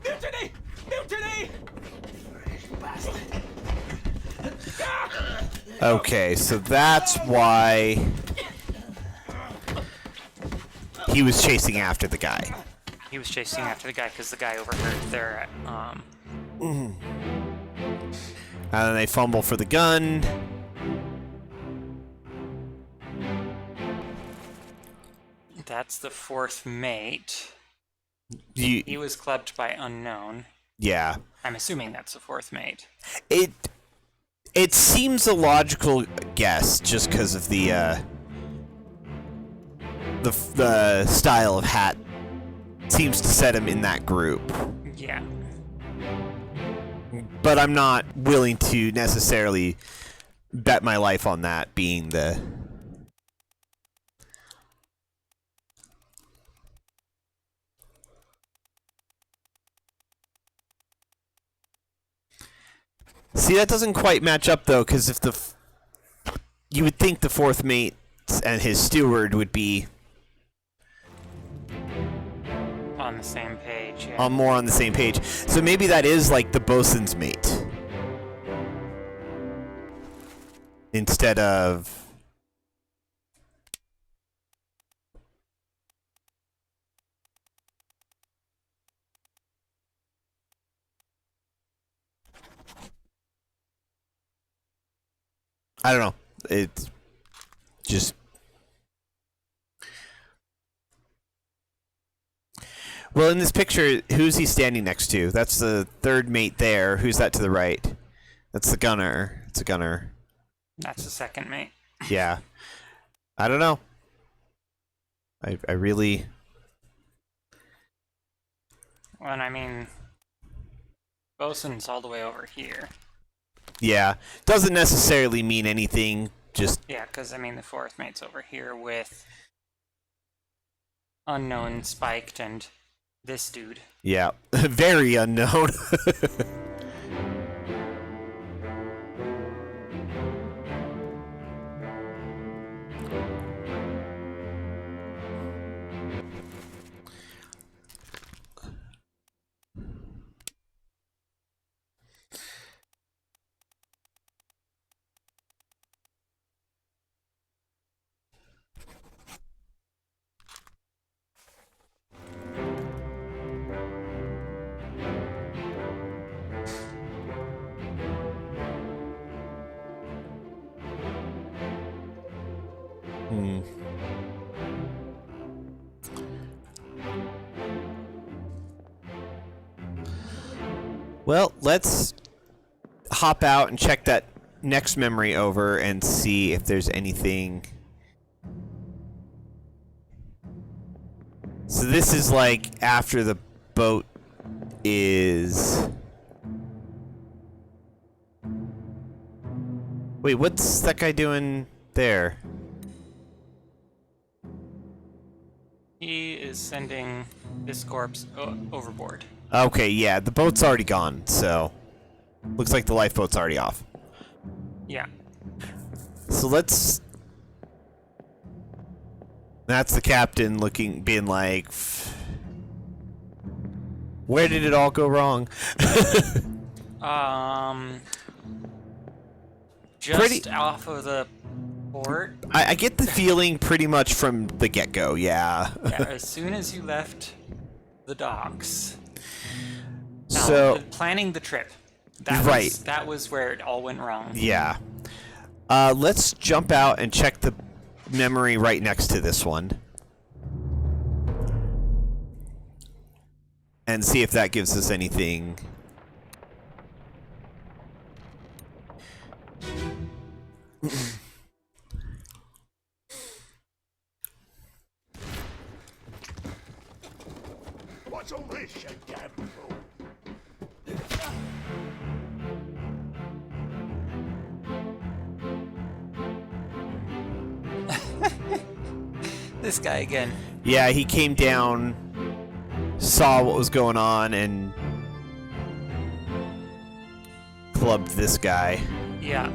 Mutiny! Mutiny! Bastard! okay, so that's why he was chasing after the guy. He was chasing after the guy because the guy overheard their And then they fumble for the gun. That's the 4th mate. You, He was clubbed by unknown. yeah. I'm assuming that's the 4th mate. It seems a logical guess just because of the style of hat seems to set him in that group. Yeah. But I'm not willing to necessarily bet my life on that being the... See, that doesn't quite match up, though, because if you would think the 4th mate and his steward would be On the same page, yeah. more on the same page. So maybe that is like the bosun's mate. Instead of... I don't know. It's just... Well, in this picture, who's he standing next to? That's the 3rd mate there. Who's that to the right? That's the gunner. It's a gunner. That's the 2nd mate. Yeah. I don't know. I really... Well, and I mean, bosun's all the way over here. Yeah. Doesn't necessarily mean anything. Just... Yeah, because I mean, the 4th mate's over here with unknown spiked and this dude. Yeah. Very unknown. Well, let's hop out and check that next memory over and see if there's anything. So this is like after the boat is... Wait, what's that guy doing there? He is sending this corpse overboard. Okay, yeah, the boat's already gone, so... Looks like the lifeboat's already off. Yeah. So let's... That's the captain looking, being like... Where did it all go wrong? Just off of the port. I get the feeling pretty much from the get-go, yeah. Yeah, as soon as you left the docks. No, So... planning the trip. Right. That was where it all went wrong. Yeah. Let's jump out and check the memory right next to this one. And see if that gives us anything. What's all this, you damn fool? This guy again. Yeah, he came down, saw what was going on, and clubbed this guy. Yeah.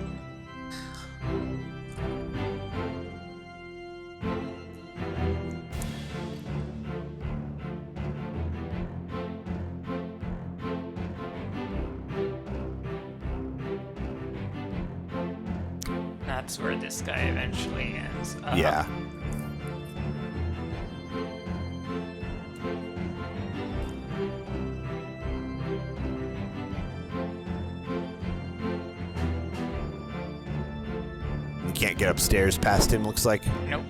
That's where this guy eventually ends up. Yeah. You can't get upstairs past him, looks like. Nope.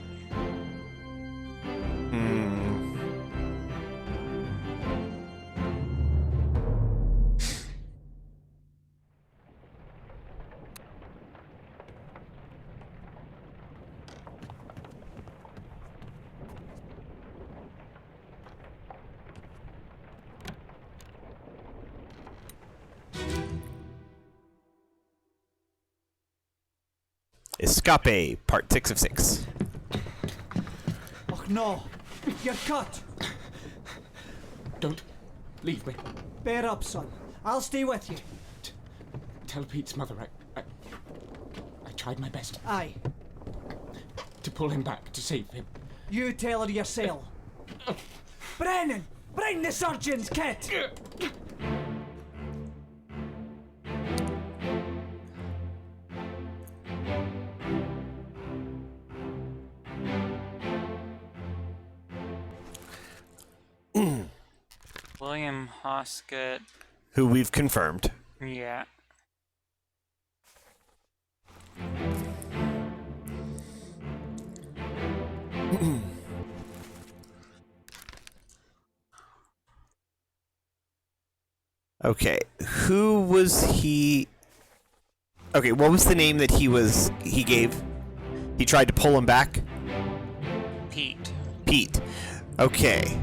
Escape, part 6 of 6. Oh no, you're cut. Don't leave me. Bear up, son. I'll stay with you. Tell Pete's mother I tried my best Aye, to pull him back, to save him. you tell her yourself. Brennan, bring the surgeon's kit. William Hoskett. Who we've confirmed. Yeah. Okay, who was he? Okay, what was the name that he gave? He tried to pull him back? Pete. Pete. Okay.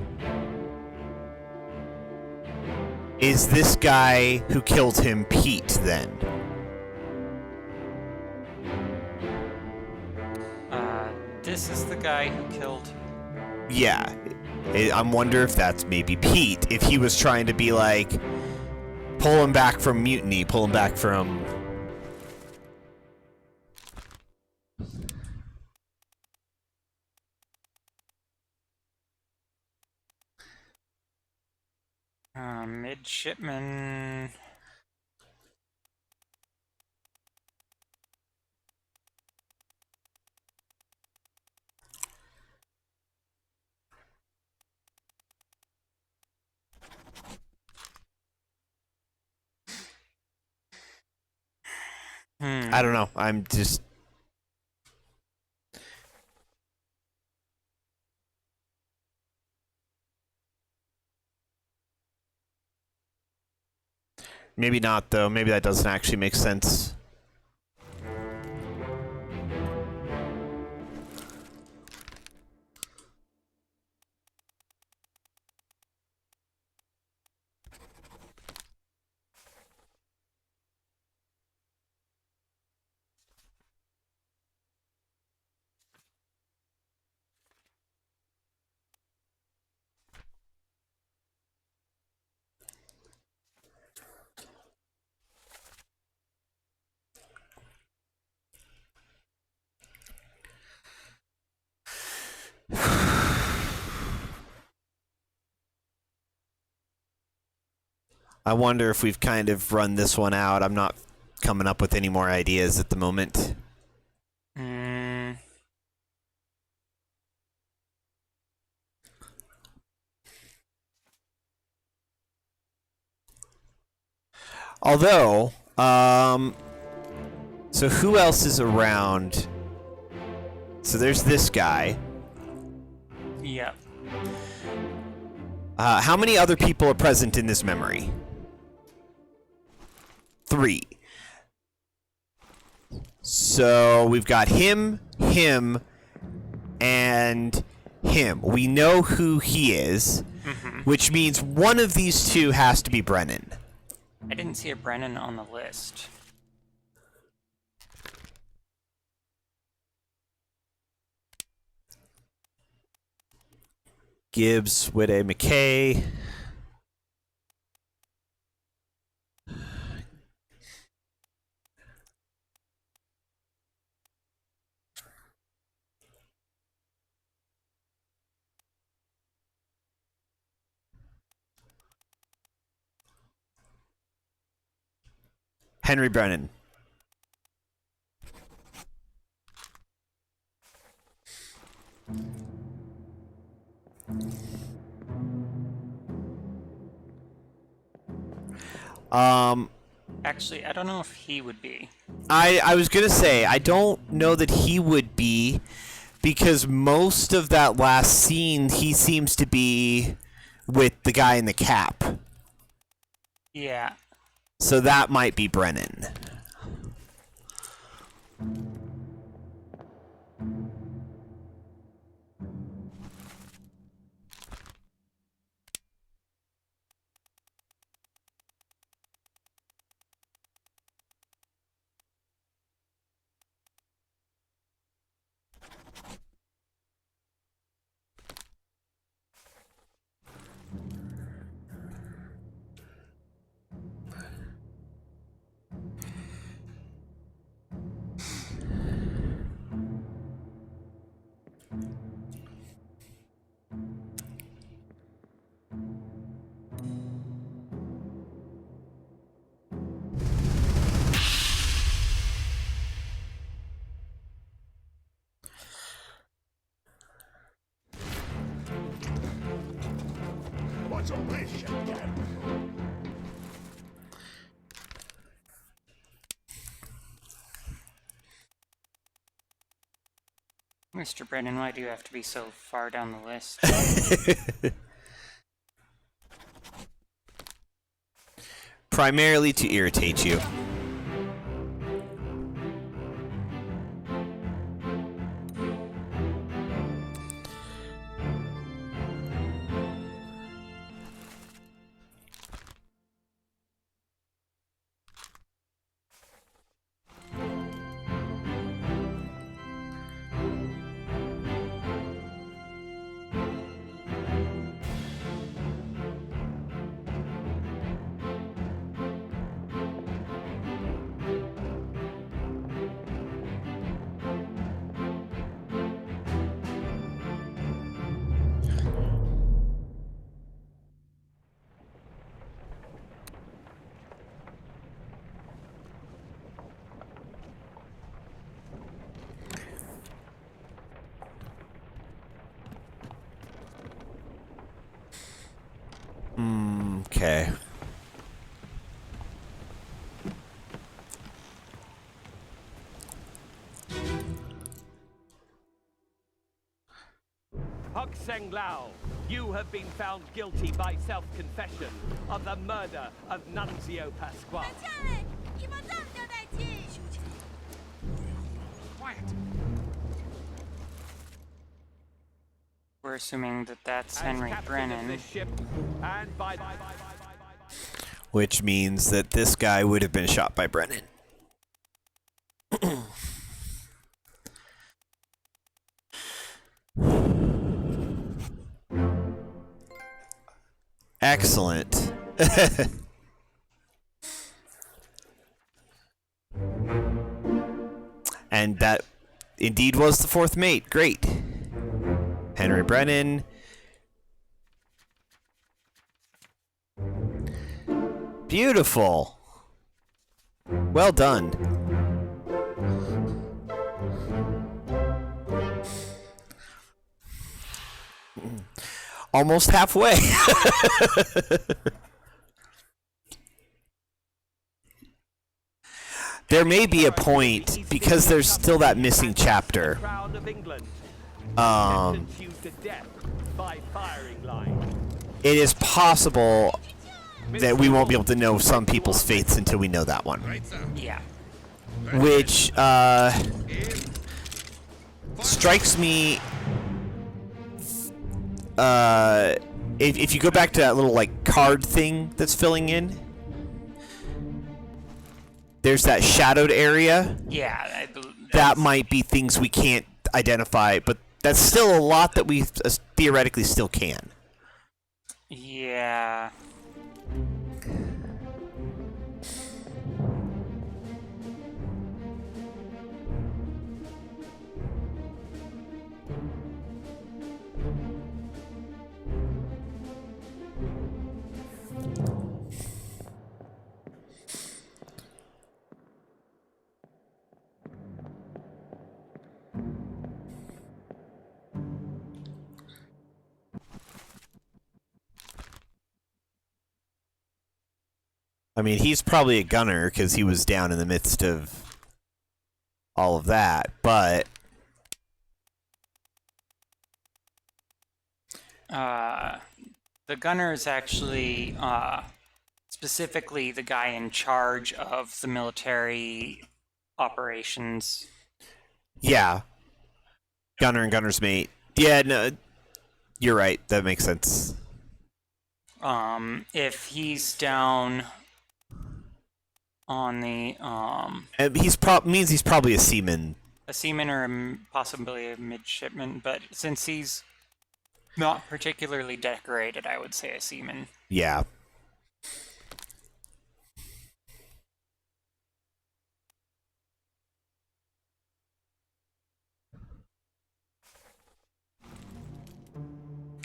Is this guy who killed him Pete, then? This is the guy who killed... Yeah. I wonder if that's maybe Pete. If he was trying to be like, pull him back from mutiny, pull him back from... midshipman... I don't know. I'm just... Maybe not, though. Maybe that doesn't actually make sense. I wonder if we've kind of run this one out. I'm not coming up with any more ideas at the moment. Although, so who else is around? So there's this guy. Yep. How many other people are present in this memory? 3. So we've got him, and him. We know who he is, which means one of these two has to be Brennan. I didn't see a Brennan on the list. Gibbs, Witte, McKay. Henry Brennan. Actually, I don't know if he would be. I was gonna say, I don't know that he would be, because most of that last scene, he seems to be with the guy in the cap. Yeah. So that might be Brennan. What's all this, you damn fool? Mr. Brennan, why do you have to be so far down the list? Primarily to irritate you. Okay. Hok Seng Lao, You have been found guilty by self-confession of the murder of Nunzio Pasquale. Quiet. We're assuming that that's As Henry captain of Brennan. this ship, and by Which means that this guy would have been shot by Brennan. Excellent. And that indeed was the fourth mate. Great. Henry Brennan. Beautiful. Well done. Almost halfway. There may be a point, because there's still that missing chapter. Crown of England. Um, Sentence you to death by firing line. it is possible that we won't be able to know some people's fates until we know that one. Right, sir. Yeah. Which, strikes me, if you go back to that little, like, card thing that's filling in, there's that shadowed area. Yeah. That might be things we can't identify, but that's still a lot that we theoretically still can. Yeah. I mean, he's probably a gunner because he was down in the midst of all of that, but the gunner is actually specifically the guy in charge of the military operations. yeah, gunner and gunner's mate. Yeah, no, you're right. That makes sense. If he's down on the And means he's probably a seaman. a seaman or possibly a midshipman, but since he's not particularly decorated, I would say a seaman. Yeah.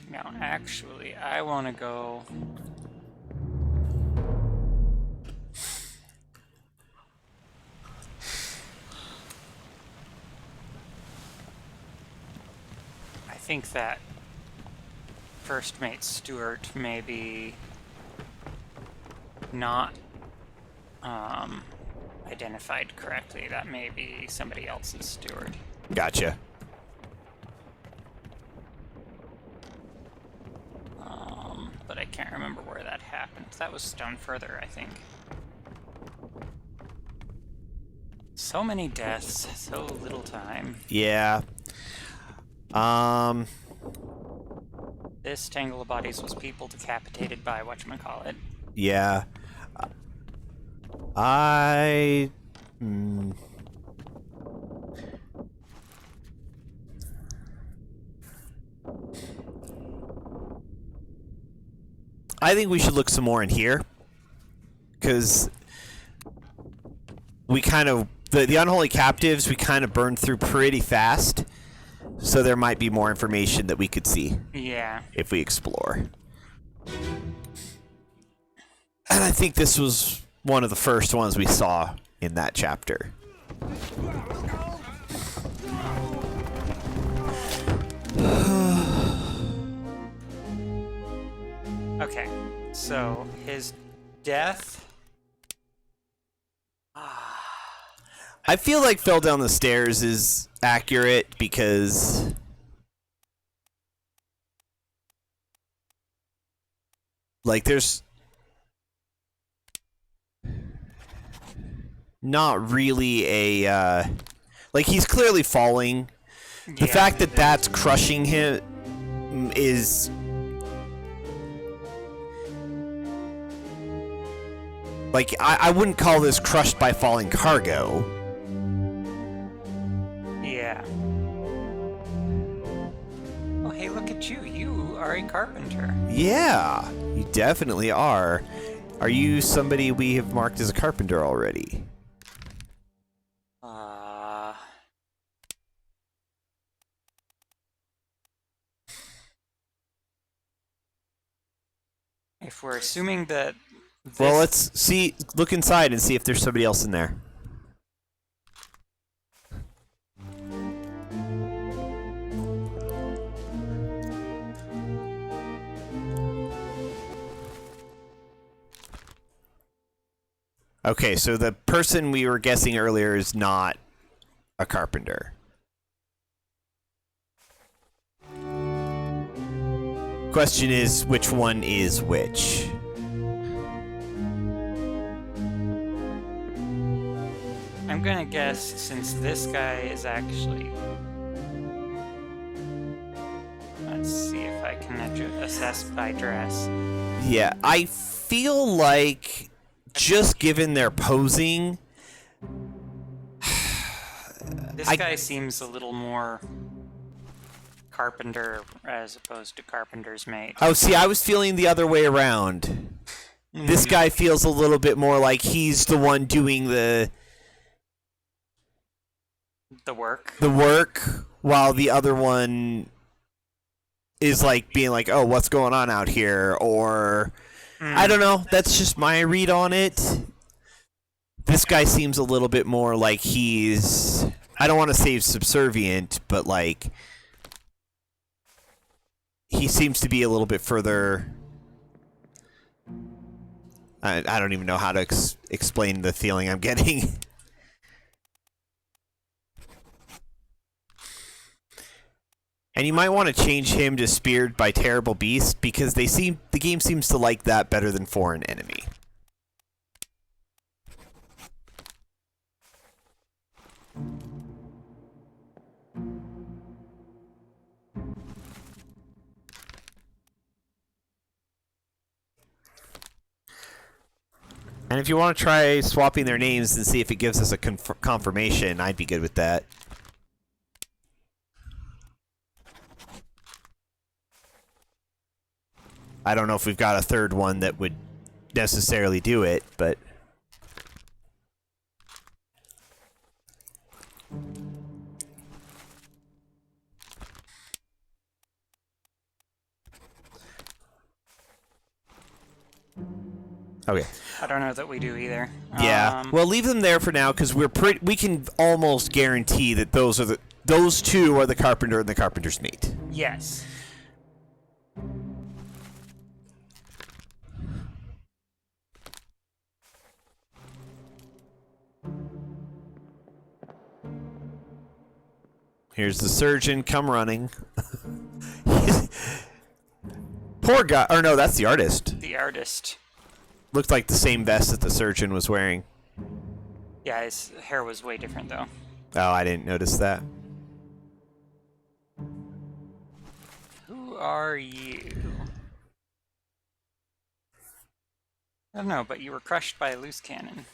Now, actually, I want to go. I think that First Mate Stewart may be not identified correctly. That may be somebody else's steward. Gotcha. But I can't remember where that happened. That was down further, I think. So many deaths, so little time. Yeah. This tangle of bodies was people decapitated by whatchamacallit. Yeah. I think we should look some more in here, because we kind of the unholy captives we kind of burned through pretty fast, so there might be more information that we could see Yeah. if we explore. And I think this was one of the first ones we saw in that chapter. Okay, so his death. I feel like fell down the stairs is accurate because Like, there's not really a, like, he's clearly falling. The fact that that's crushing him is... Like, I wouldn't call this crushed by falling cargo. Yeah. Oh, hey, look at you. You are a carpenter. Yeah, you definitely are. Are you somebody we have marked as a carpenter already? If we're assuming that this... Well, let's see. Look inside and see if there's somebody else in there. Okay, so the person we were guessing earlier is not a carpenter. Question is, which one is which? I'm gonna guess, since this guy is actually... Let's see if I can assess by dress. Yeah, I feel like, just given their posing... This guy seems a little more carpenter as opposed to carpenter's mate. Oh, see, I was feeling the other way around. This guy feels a little bit more like he's the one doing the work. The work, while the other one is like being like, "Oh, what's going on out here?" Or I don't know. That's just my read on it. This guy seems a little bit more like he's, I don't want to say subservient, but like he seems to be a little bit further. I don't even know how to explain the feeling I'm getting. And you might want to change him to Speared by Terrible Beast, because the game seems to like that better than Foreign Enemy. And if you want to try swapping their names and see if it gives us a confirmation, I'd be good with that. I don't know if we've got a third one that would necessarily do it, but... Okay. I don't know that we do either. Yeah. Well, leave them there for now, because we can almost guarantee that those two are the carpenter and the carpenter's mate. Yes. Here's the surgeon, come running. Poor guy. Or no, that's the artist. The artist. Looked like the same vest that the surgeon was wearing. Yeah, his hair was way different, though. Oh, I didn't notice that. Who are you? I don't know, but you were crushed by a loose cannon.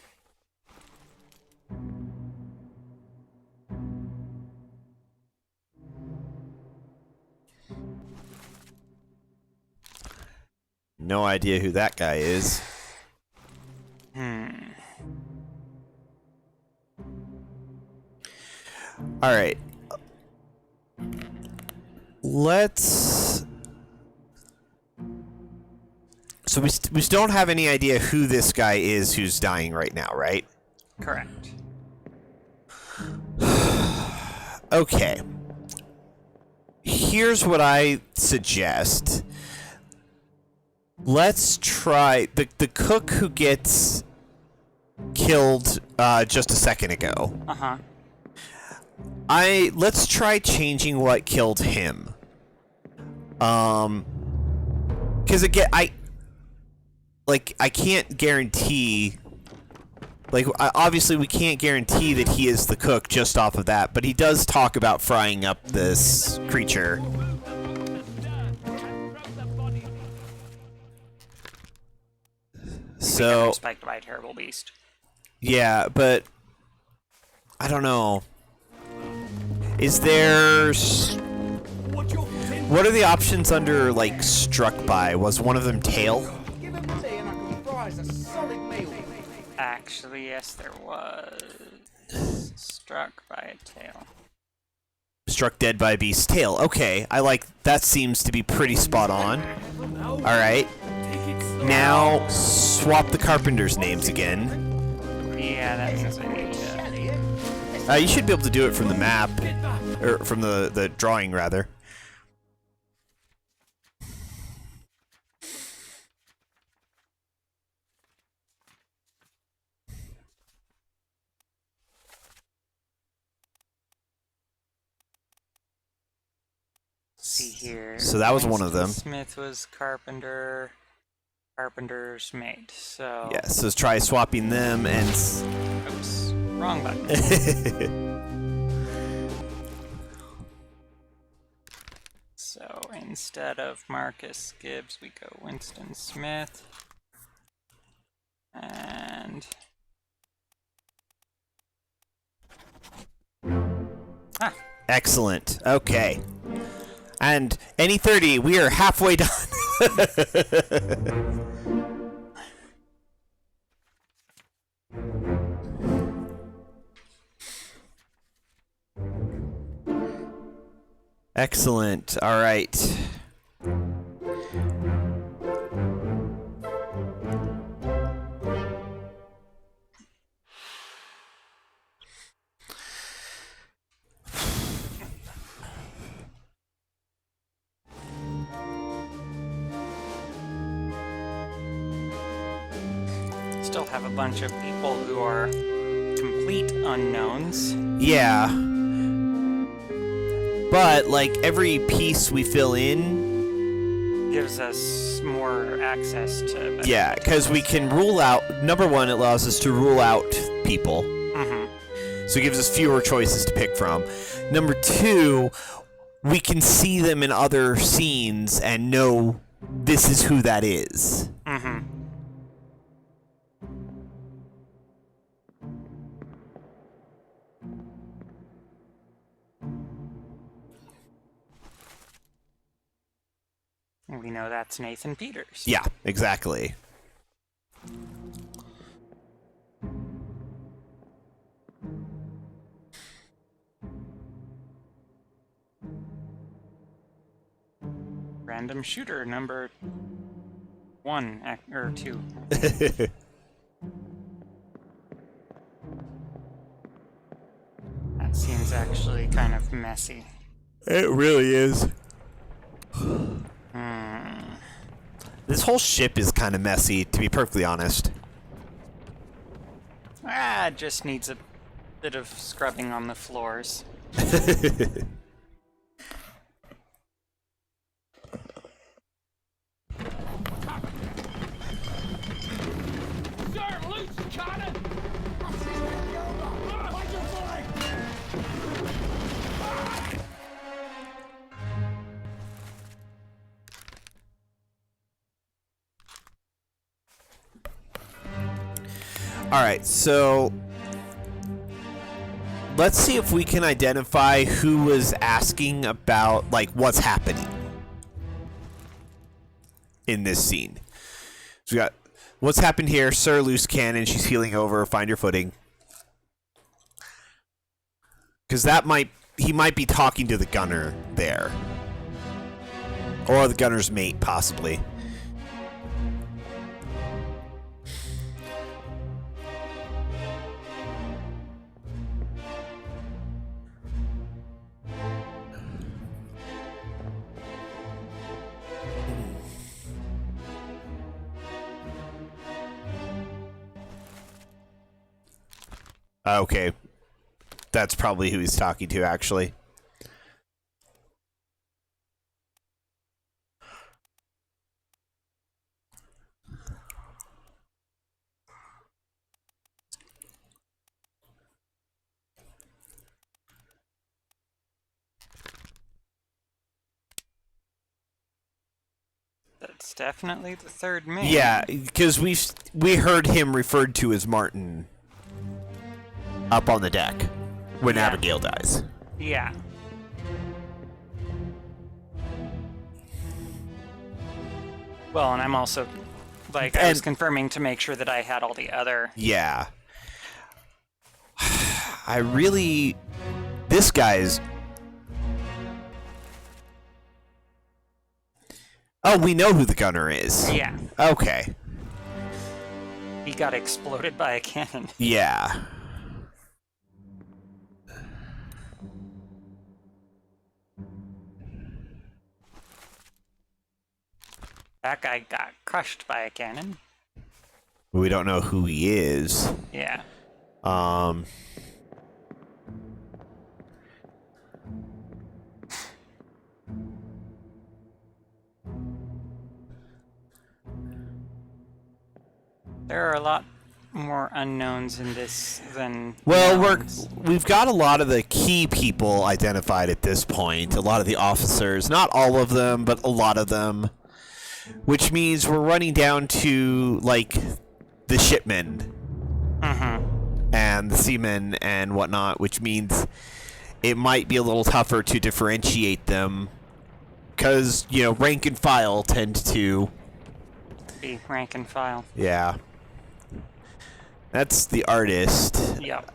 No idea who that guy is. All right. Let's... So we still don't have any idea who this guy is who's dying right now, right? Correct. Okay. Here's what I suggest. Let's try the cook who gets killed just a second ago. Uh-huh. Let's try changing what killed him. Because again, like, I can't guarantee. Like, obviously, we can't guarantee that he is the cook just off of that, but he does talk about frying up this creature. So, Spiked by a terrible beast. yeah, but I don't know. Is there? What are the options under like struck by? Was one of them tail? Give him tea and I can fry us a solid meal. Actually, yes, there was. Struck by a tail. Struck dead by a beast's tail. Okay, I like that. Seems to be pretty spot on. All right. Now swap the carpenters' names again. Yeah, that means I need to. You should be able to do it from the map, or from the drawing rather. See here. So that was one of them. Smith was carpenter. Carpenter's mate. So. Yeah. So let's try swapping them and. Oops. Wrong button. So instead of Marcus Gibbs, we go Winston Smith. And. Ah. Excellent. Okay. And any 30, we are halfway done. Excellent. All right. Still have a bunch of people who are complete unknowns. Yeah. But, like, every piece we fill in gives us more access to... Yeah, because we can rule out... Number one, it allows us to rule out people. Mm-hmm. So it gives us fewer choices to pick from. Number two, we can see them in other scenes and know this is who that is. Mm-hmm. We know that's Nathan Peters. Yeah, exactly. Random shooter number 1 or 2. That seems actually kind of messy. It really is. This whole ship is kind of messy, to be perfectly honest. It just needs a bit of scrubbing on the floors. Alright, so let's see if we can identify who was asking about, like, what's happening in this scene. So we got, what's happened here? Sir, loose cannon, she's healing over, find your footing. Because that he might be talking to the gunner there. Or the gunner's mate, possibly. Okay. That's probably who he's talking to, actually. It's definitely the third man. Yeah, because we heard him referred to as Martin up on the deck when Yeah. Abigail dies. Yeah. Well, and I'm also, like, I was confirming to make sure that I had all the other... Yeah. I really... This guy's... Oh, we know who the gunner is. Yeah. Okay. He got exploded by a cannon. Yeah. That guy got crushed by a cannon. We don't know who he is. Yeah. There are a lot more unknowns in this than Well, knowns. we've got a lot of the key people identified at this point. A lot of the officers, not all of them, but a lot of them. Which means we're running down to, like, the shipmen and the seamen and whatnot, which means it might be a little tougher to differentiate them because, you know, rank and file tend to... Be rank and file. Yeah. That's the artist. Yep.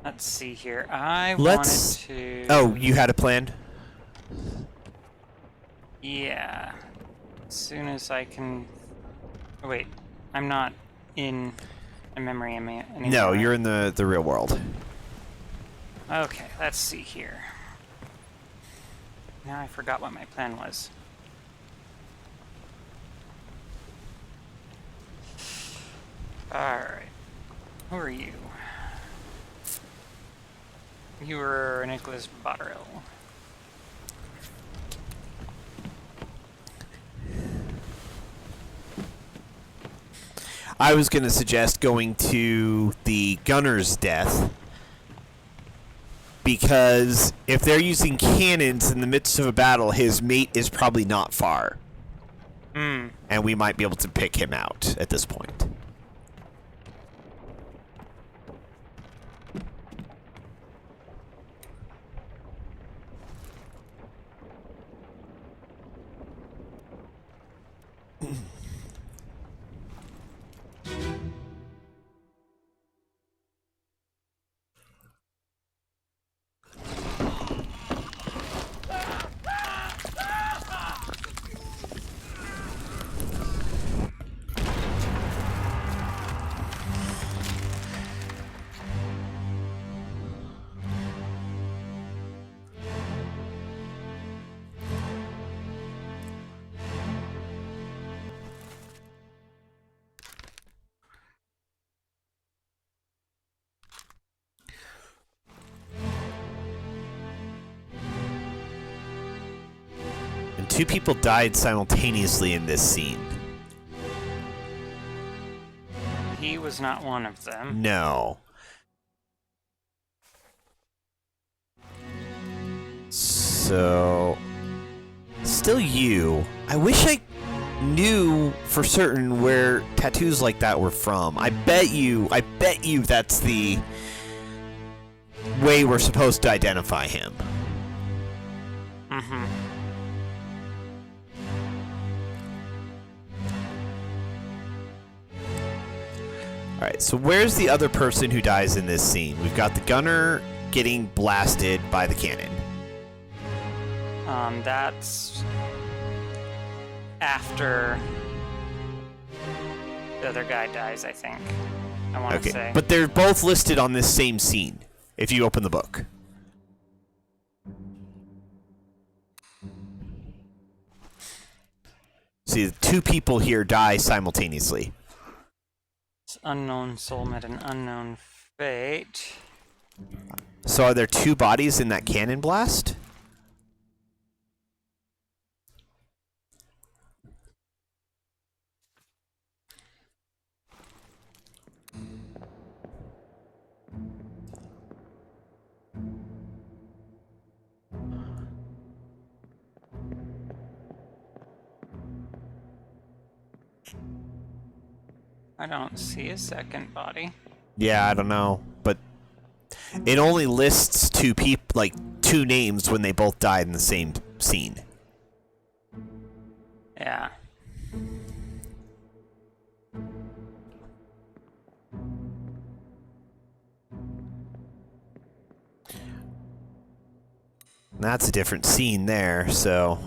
Let's see here. Let's... wanted to... Oh, you had a plan? Yeah. As soon as I can... Oh, wait. I'm not in a memory anymore. No, you're in the real world. Okay, let's see here. Now I forgot what my plan was. Alright. Who are you? You were Nicholas Botterill. I was going to suggest going to the gunner's death because if they're using cannons in the midst of a battle, his mate is probably not far. And we might be able to pick him out at this point. And 2 people died simultaneously in this scene. He was not one of them. No. So... Still you. I wish I knew for certain where tattoos like that were from. I bet you that's the way we're supposed to identify him. Mm-hmm. Alright, so where's the other person who dies in this scene? We've got the gunner getting blasted by the cannon. That's after the other guy dies, I think. I want to say. But they're both listed on this same scene, if you open the book. See, 2 people here die simultaneously. This unknown soul met an unknown fate. So are there 2 bodies in that cannon blast? I don't see a second body. Yeah, I don't know, but it only lists two two names when they both died in the same scene. Yeah. That's a different scene there, so.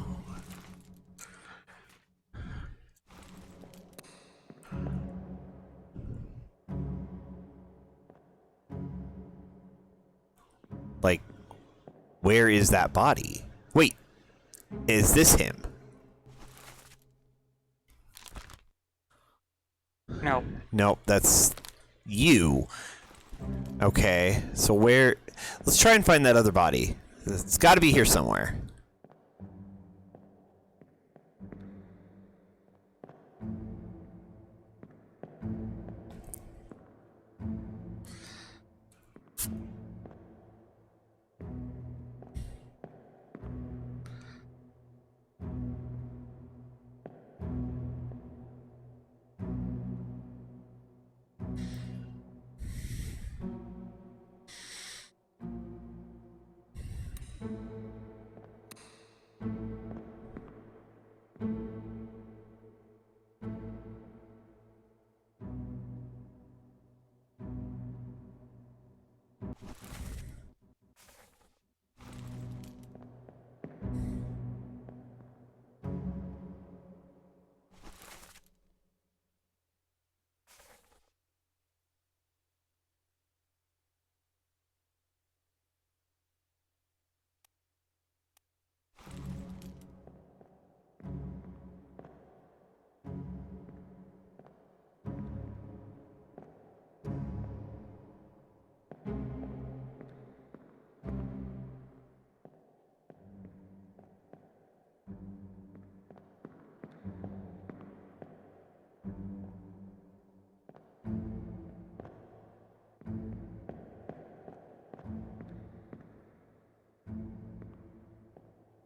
Like, where is that body? Wait, is this him? Nope. Nope, that's you. Okay, so where... Let's try and find that other body. It's got to be here somewhere.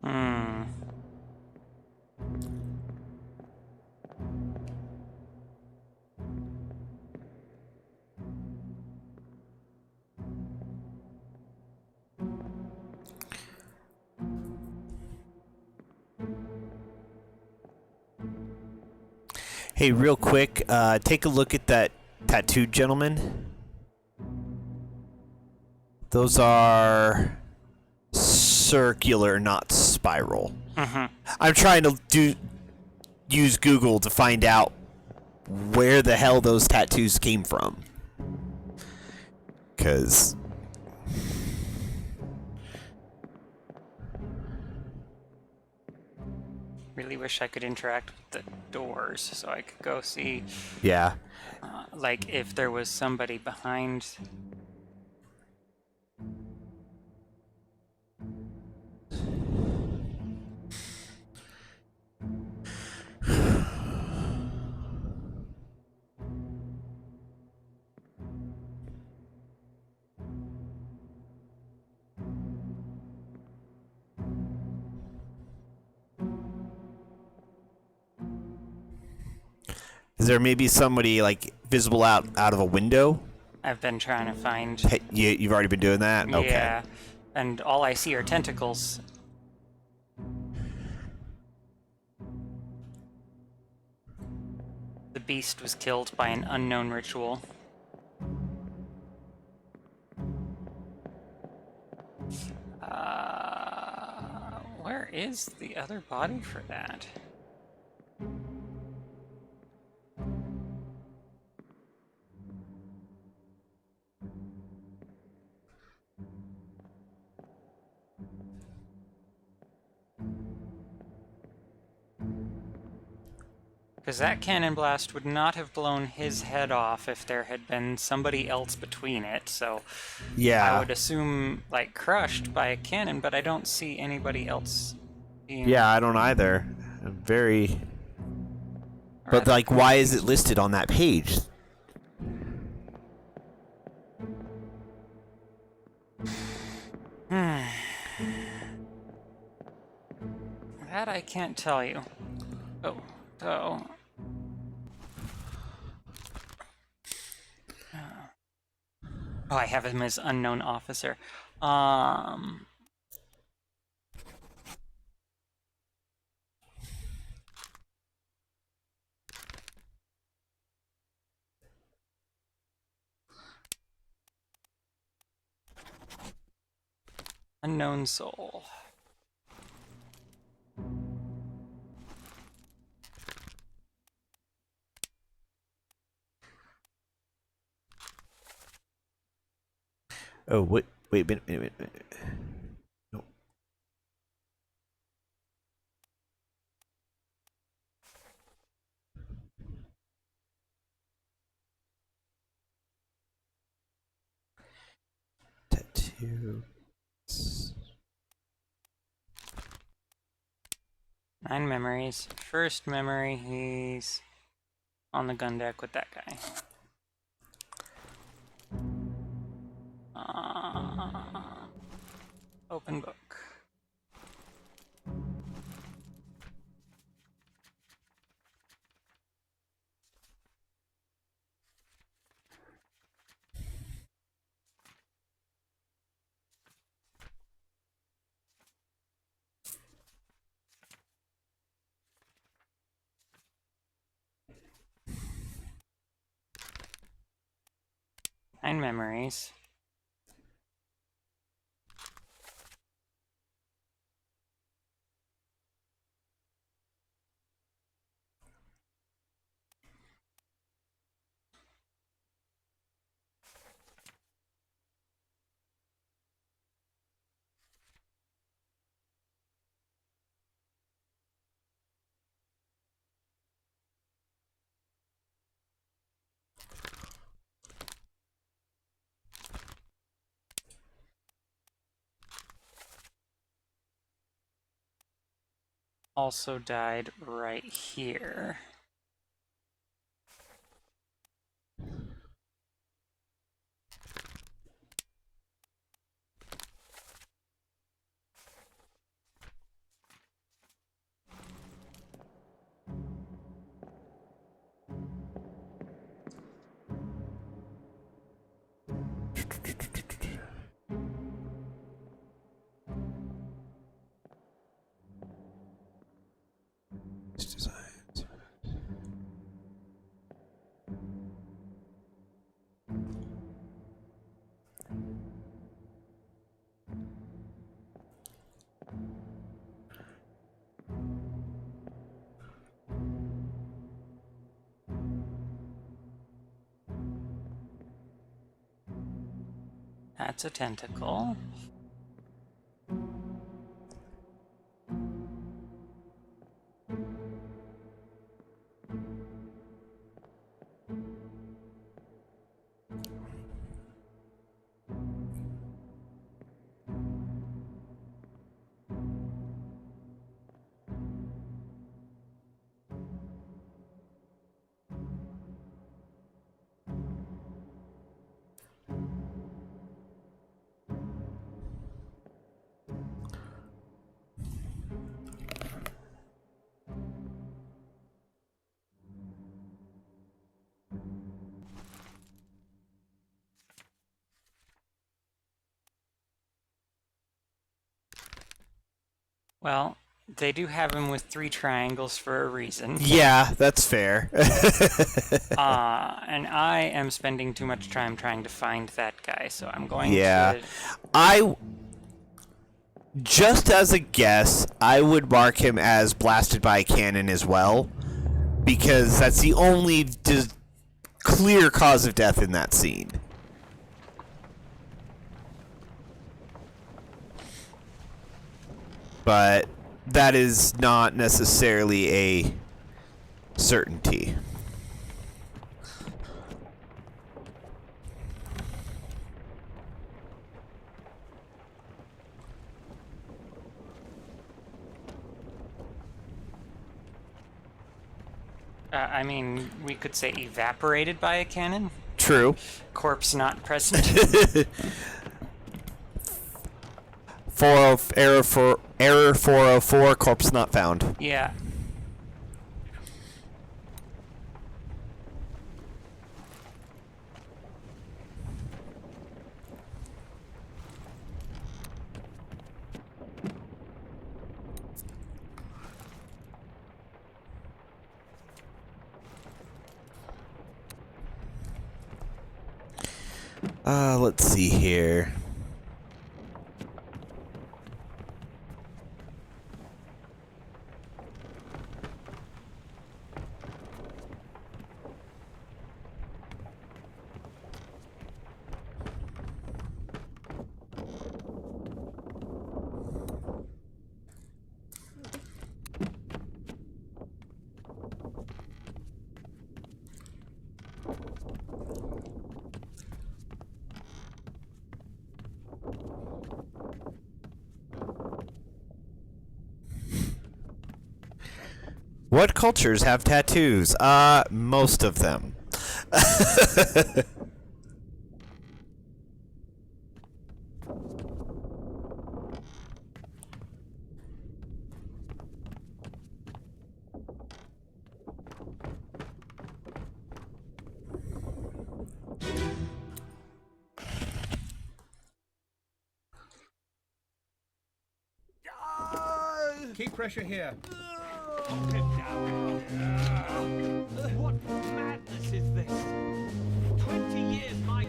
Hmm. Hey, real quick, take a look at that tattooed gentleman. Those are circular, not spiral. I'm trying to use Google to find out where the hell those tattoos came from. 'Cause Really wish I could interact with the doors so I could go see, yeah. like, if there was somebody behind. Is there maybe somebody like visible out of a window? I've been trying to find. Hey, you've already been doing that? Okay. Yeah, and all I see are tentacles. The beast was killed by an unknown ritual. Where is the other body for that? Because that cannon blast would not have blown his head off if there had been somebody else between it, so Yeah. I would assume, like, crushed by a cannon, but I don't see anybody else being... Yeah, I don't either. Very... But, like, why is it listed on that page? That I can't tell you. Oh, so... Oh, I have him as unknown officer. Unknown soul. Oh, wait a minute. No. Tattoo. 9 memories. First memory, he's on the gun deck with that guy. Open book. Nine memories. Also died right here. That's a tentacle. Well, they do have him with 3 triangles for a reason. Yeah, that's fair. And I am spending too much time trying to find that guy, so I'm going Yeah. to... Just as a guess, I would mark him as blasted by a cannon as well, because that's the only clear cause of death in that scene. But that is not necessarily a certainty. I mean, we could say evaporated by a cannon. True. Corpse not present. Error 404, corpse not found. Yeah. Let's see here. What cultures have tattoos? Most of them. Keep pressure here. What madness is this? 20 years, my...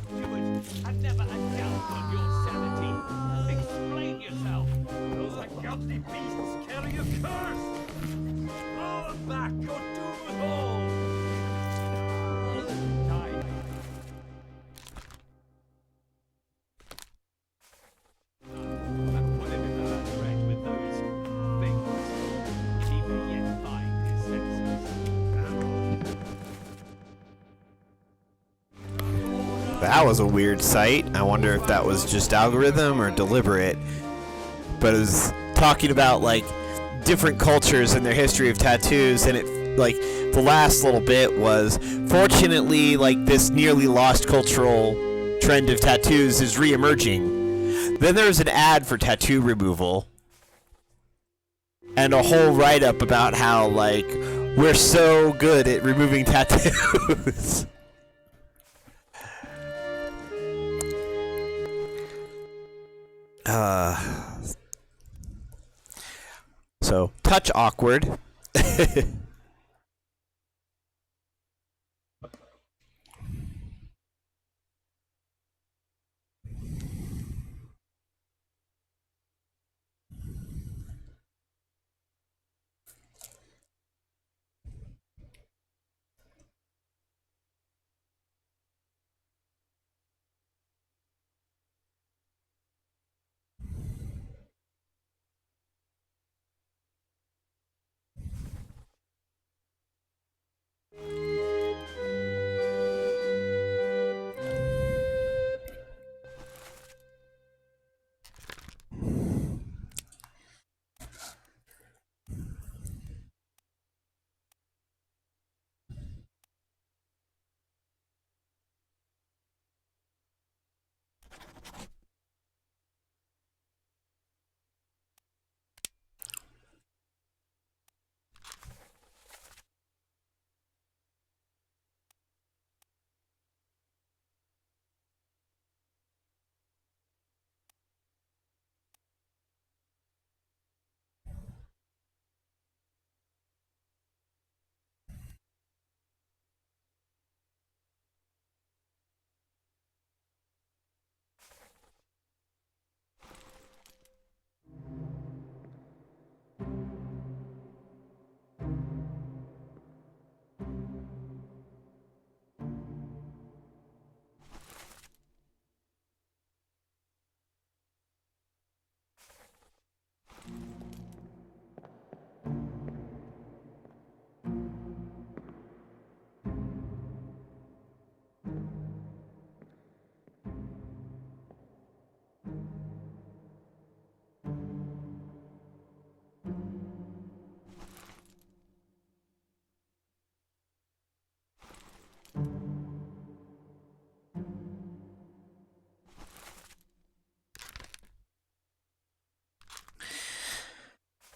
Steward, had never a doubt on your sanity. Explain yourself. Those ungodly beasts carry a curse. Throw them back or do it all. Die. And put him in the latrette with those things. He may yet find his senses. That was a weird sight. I wonder if that was just algorithm or deliberate. But it was talking about like different cultures and their history of tattoos, and it like the last little bit was fortunately like this nearly lost cultural trend of tattoos is re-emerging. Then there's an ad for tattoo removal and a whole write-up about how like we're so good at removing tattoos. So touch awkward.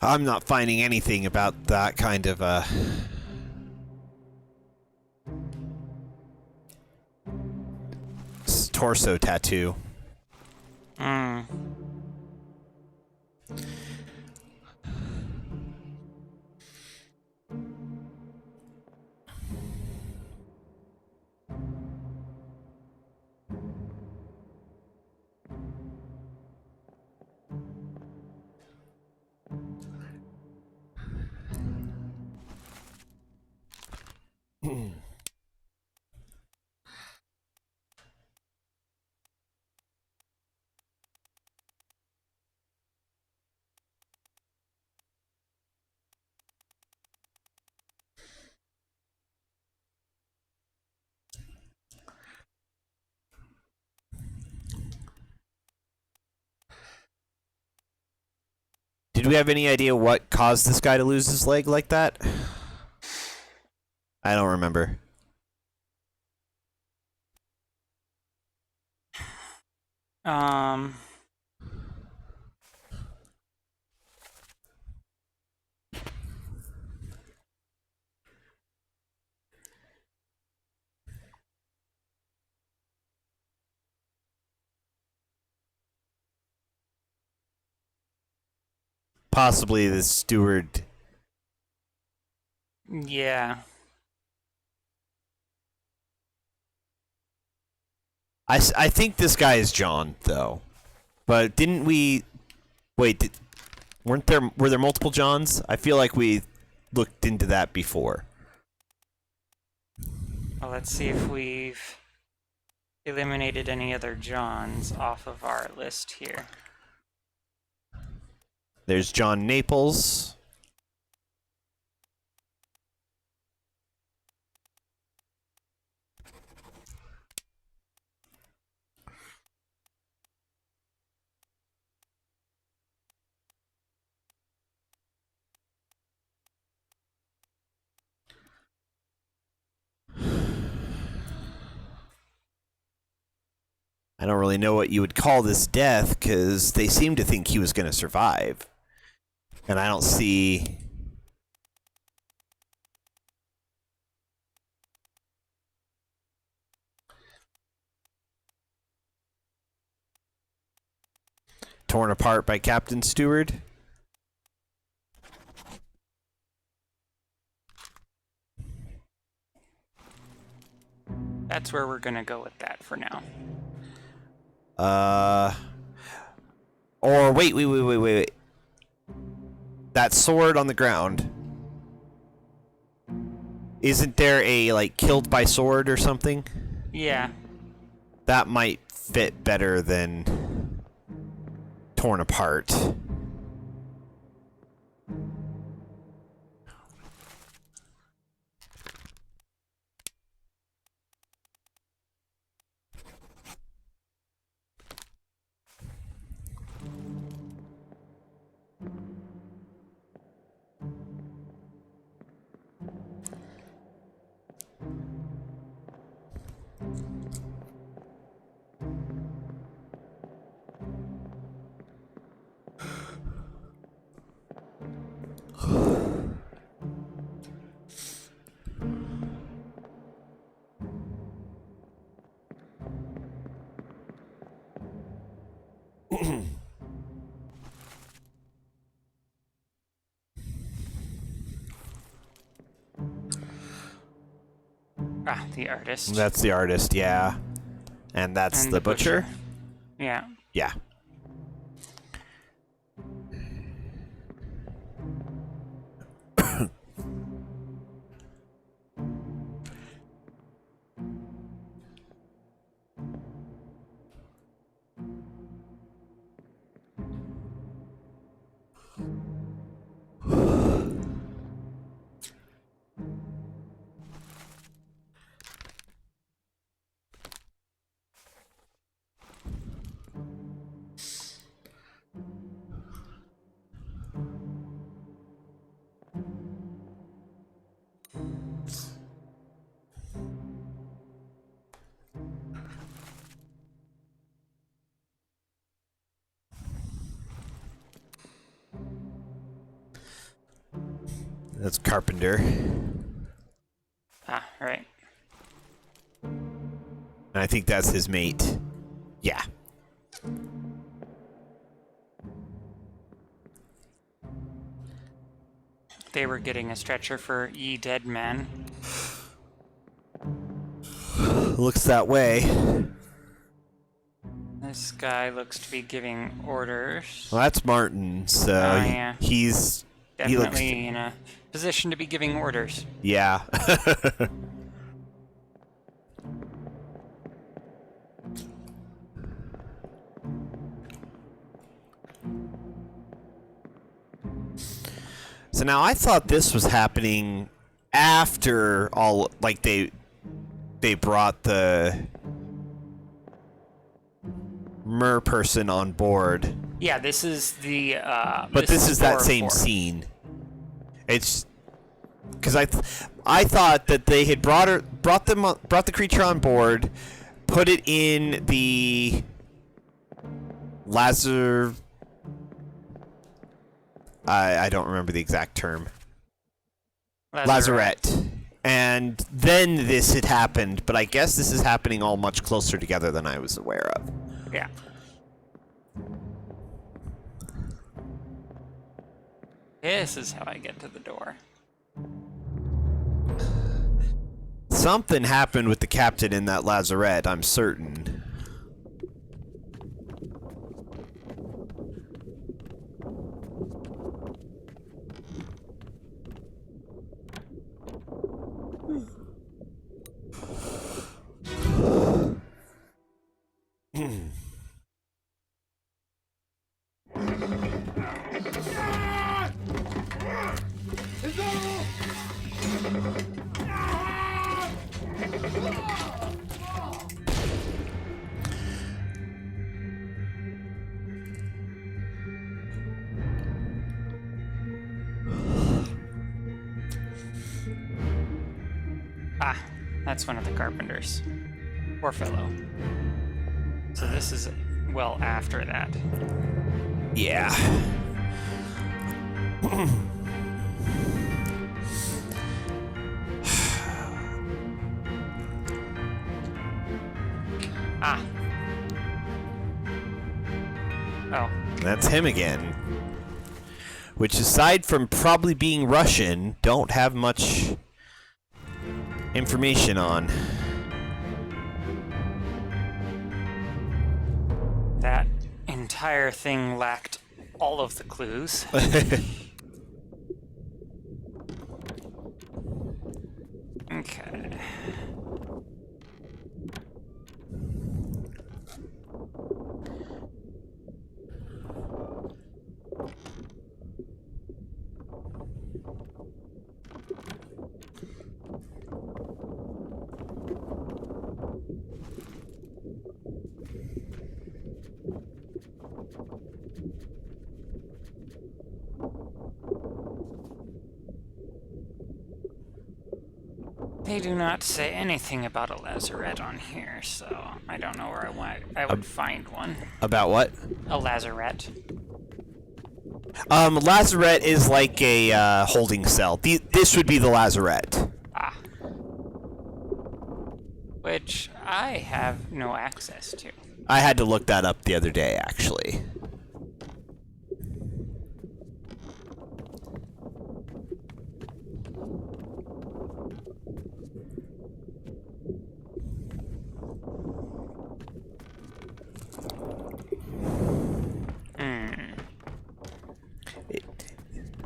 I'm not finding anything about that kind of torso tattoo. Did we have any idea what caused this guy to lose his leg like that? I don't remember. Possibly the steward. Yeah. I think this guy is John, though. But didn't we... Wait, were there multiple Johns? I feel like we looked into that before. Well, let's see if we've eliminated any other Johns off of our list here. There's John Naples. I don't really know what you would call this death, because they seem to think he was going to survive. And I don't see... Torn apart by Captain Steward. That's where we're gonna go with that for now. Or wait. That sword on the ground. Isn't there a, like, killed by sword or something? Yeah. That might fit better than torn apart. Ah, the artist. That's the artist, yeah. And that's And the butcher? Yeah. Yeah. That's Carpenter. Ah, right. And I think that's his mate. Yeah. They were getting a stretcher for ye dead man. Looks that way. This guy looks to be giving orders. Well, that's Martin, so yeah. he's... Definitely in a position to be giving orders. Yeah. So now I thought this was happening after all, like they brought the mer person on board. Yeah, this is the. But this is that same 404. scene. It's because I thought that they had brought the creature on board, put it in the I don't remember the exact term. Lazarette. And then this had happened, but I guess this is happening all much closer together than I was aware of. Yeah. This is how I get to the door. Something happened with the captain in that lazarette, I'm certain. Ah, that's one of the carpenters. Poor fellow. So this is well after that. Yeah. Ah. Oh. That's him again. Which, aside from probably being Russian, don't have much information on. That entire thing lacked all of the clues. Okay. They do not say anything about a lazarette on here, so I don't know where I would find one. About what? A lazarette. Lazarette is like a holding cell. This would be the lazarette. Ah. Which I have no access to. I had to look that up the other day, actually.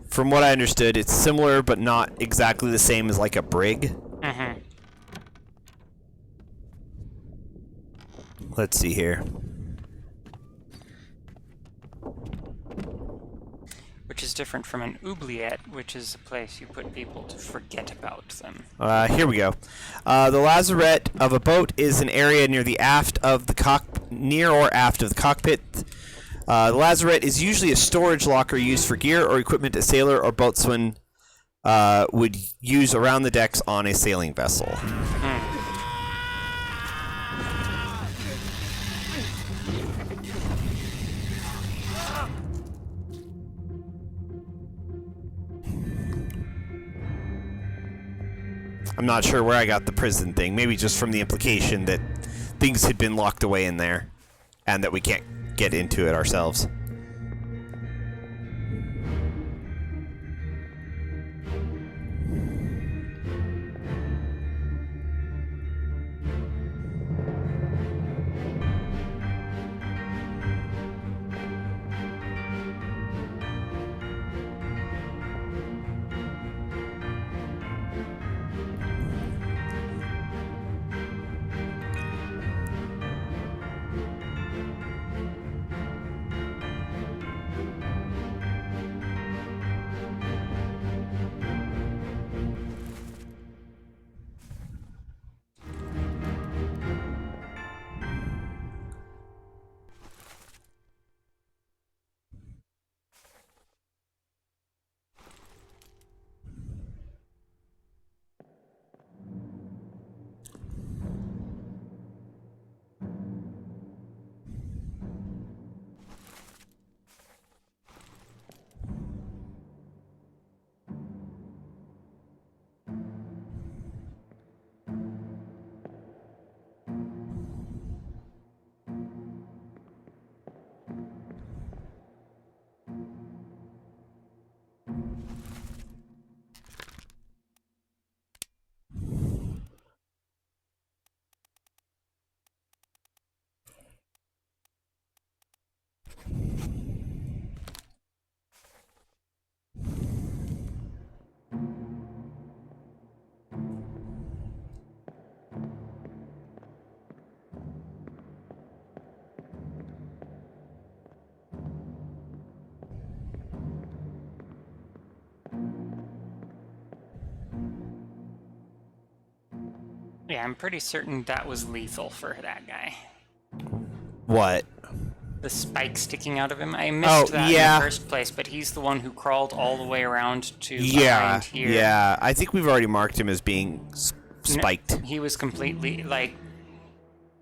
From what I understood, it's similar but not exactly the same as like a brig. Mm-hmm. Let's see here. Which is different from an oubliette, which is a place you put people to forget about them. Here we go. The lazarette of a boat is an area near the aft of the near or aft of the cockpit. The lazarette is usually a storage locker used for gear or equipment a sailor or boatswain would use around the decks on a sailing vessel. I'm not sure where I got the prison thing. Maybe just from the implication that things had been locked away in there and that we can't get into it ourselves. Yeah, I'm pretty certain that was lethal for that guy. What? The spike sticking out of him. I missed that in the first place, but he's the one who crawled all the way around to behind here. Yeah, I think we've already marked him as being spiked. He was completely, like,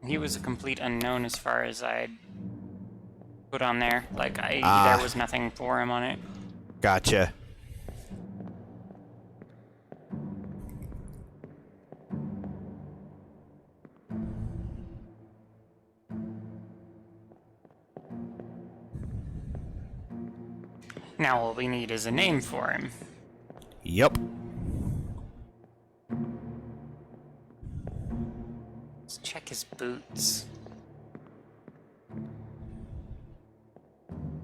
he was a complete unknown as far as I'd put on there. Like, there was nothing for him on it. Gotcha. Now all we need is a name for him. Yep. Let's check his boots.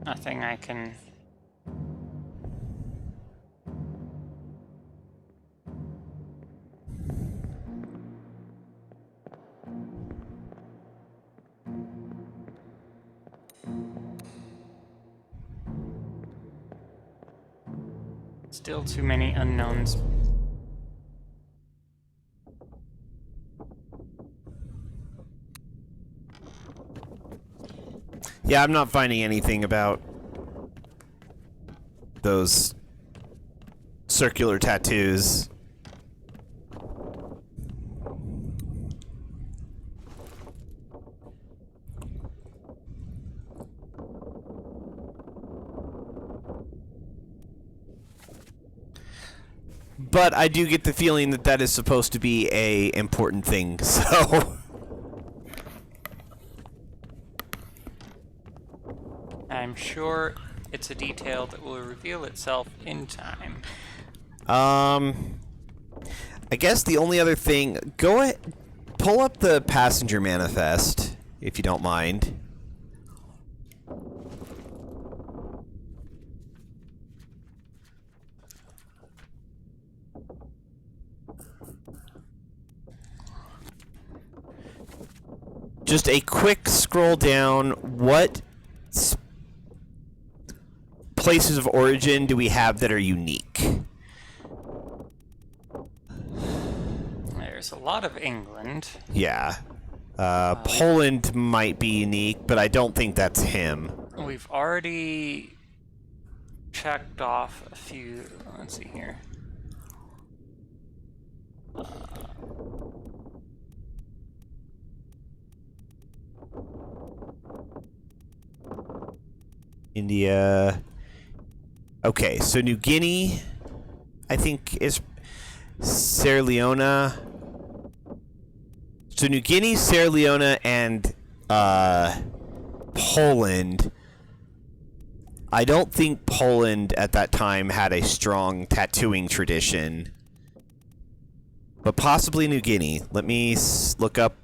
Nothing I can... Still too many unknowns. Yeah, I'm not finding anything about those circular tattoos. But I do get the feeling that that is supposed to be a important thing, so... I'm sure it's a detail that will reveal itself in time. I guess the only other thing... Go ahead, pull up the passenger manifest, if you don't mind. Just a quick scroll down. What places of origin do we have that are unique? There's a lot of England. Yeah. Poland might be unique, but I don't think that's him. We've already checked off a few. Let's see here. India. Okay, so New Guinea, I think, is Sierra Leone. So New Guinea, Sierra Leone, and Poland. I don't think Poland at that time had a strong tattooing tradition. But possibly New Guinea. Let me look up.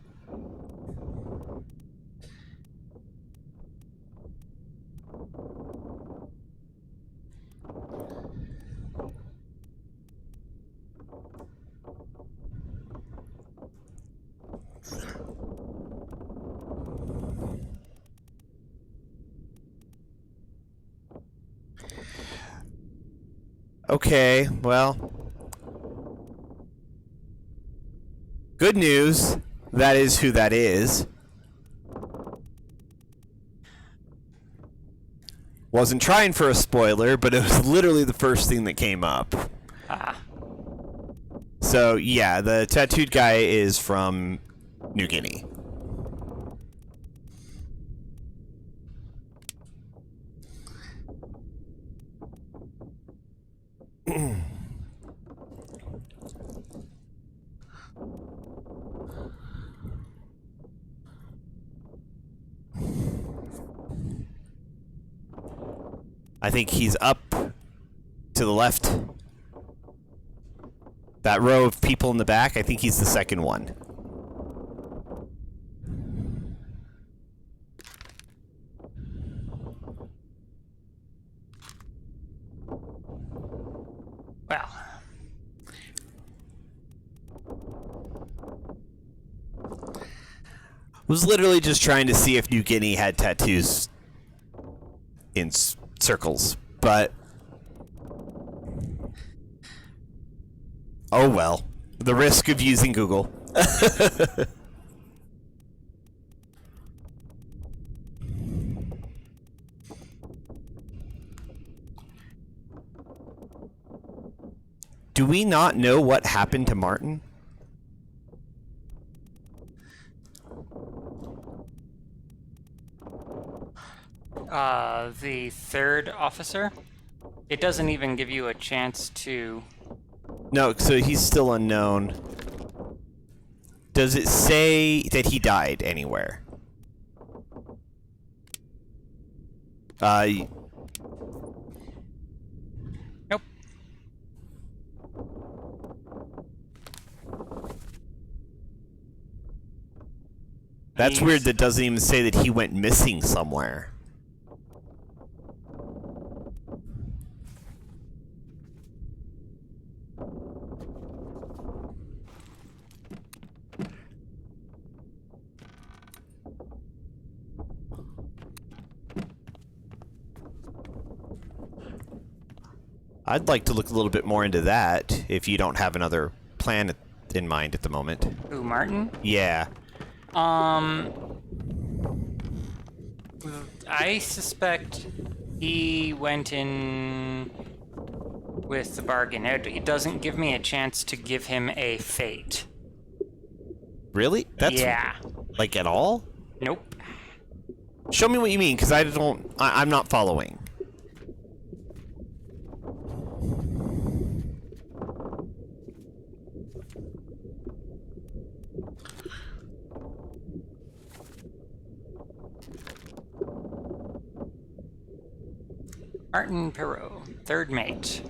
Okay, well. Good news. That is who that is. Wasn't trying for a spoiler, but it was literally the first thing that came up. So, yeah, the tattooed guy is from New Guinea. I think he's up to the left. That row of people in the back, I think he's the second one. Well. Was literally just trying to see if New Guinea had tattoos in circles, but oh well. The risk of using Google. Do we not know what happened to Martin? The third officer? It doesn't even give you a chance to... No, so he's still unknown. Does it say that he died anywhere? Nope. That's weird that doesn't even say that he went missing somewhere. I'd like to look a little bit more into that, if you don't have another plan in mind at the moment. Who, Martin? Yeah. I suspect he went in with the bargain. It doesn't give me a chance to give him a fate. Really? That's yeah. Like at all? Nope. Show me what you mean, because I'm not following. Martin Perot, third mate.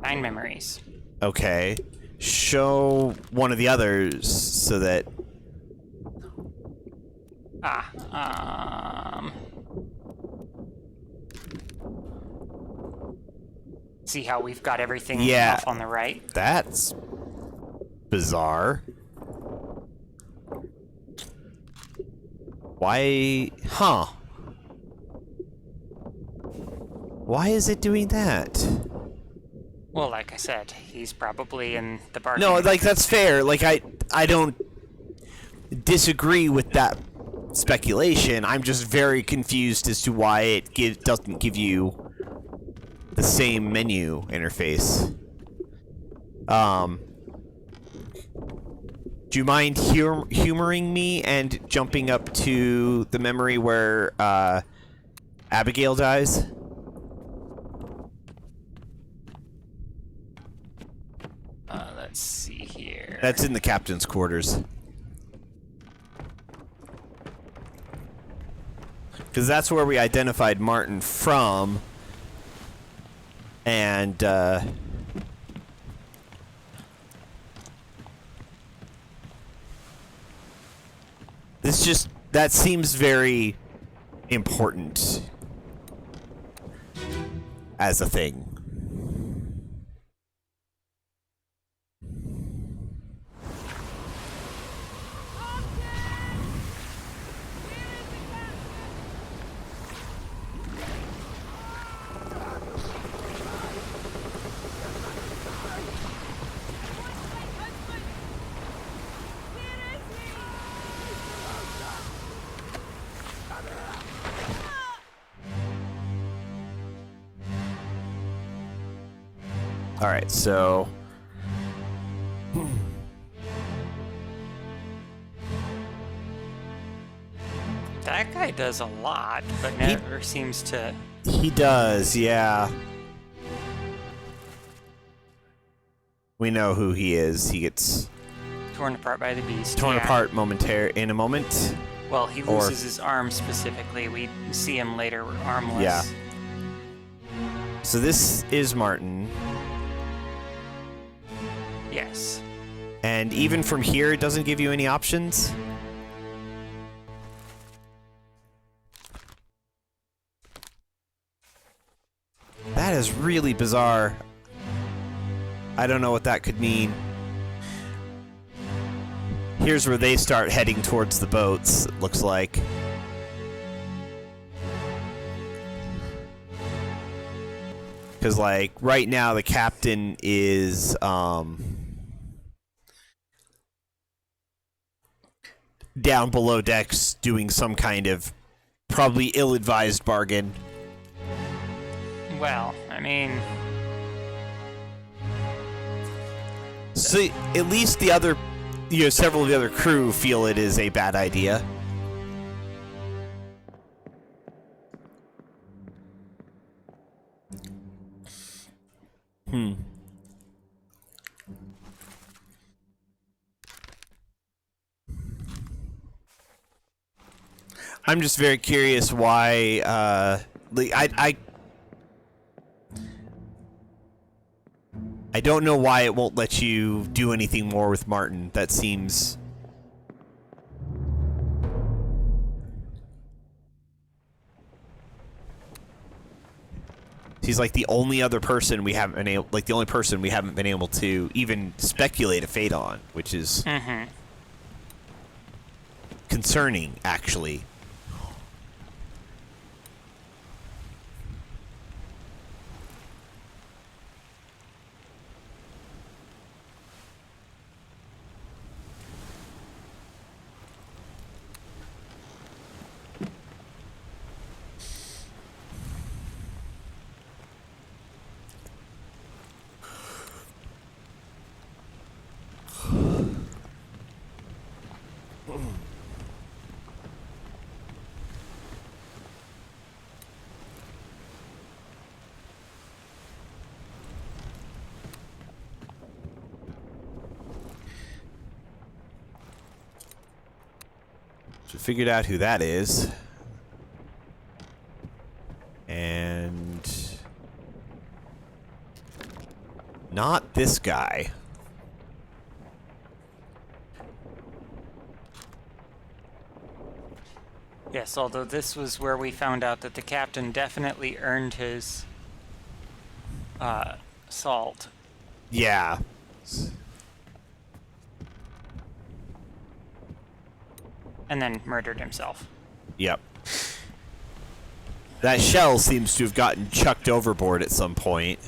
9 memories. Okay. Show one of the others so that... See how we've got everything off on the right? That's bizarre. Why? Huh. Why is it doing that? Well, like I said, he's probably in the bargain. No, like, that's fair. Like, I don't disagree with that speculation. I'm just very confused as to why it doesn't give you the same menu interface. Do you mind humoring me and jumping up to the memory where Abigail dies? Let's see here. That's in the captain's quarters. Because that's where we identified Martin from. And, that seems very important as a thing. Alright, so... That guy does a lot, but never seems to... He does, yeah. We know who he is. He gets... torn apart by the beast. Torn apart in a moment. Well, he loses his arm specifically. We see him later armless. Yeah. So this is Martin. Yes. And even from here, it doesn't give you any options? That is really bizarre. I don't know what that could mean. Here's where they start heading towards the boats, it looks like. Because, like, right now the captain is, down below decks doing some kind of probably ill-advised bargain. Well, I mean, So at least the other, several of the other crew feel it is a bad idea. I'm just very curious why, I don't know why it won't let you do anything more with Martin. That seems... He's like the only other person we haven't been able, the only person we haven't been able to even speculate a fate on, which is concerning, actually. So figured out who that is. And... not this guy. yes, although this was where we found out that the captain definitely earned his salt. Yeah. And then murdered himself. Yep. That shell seems to have gotten chucked overboard at some point.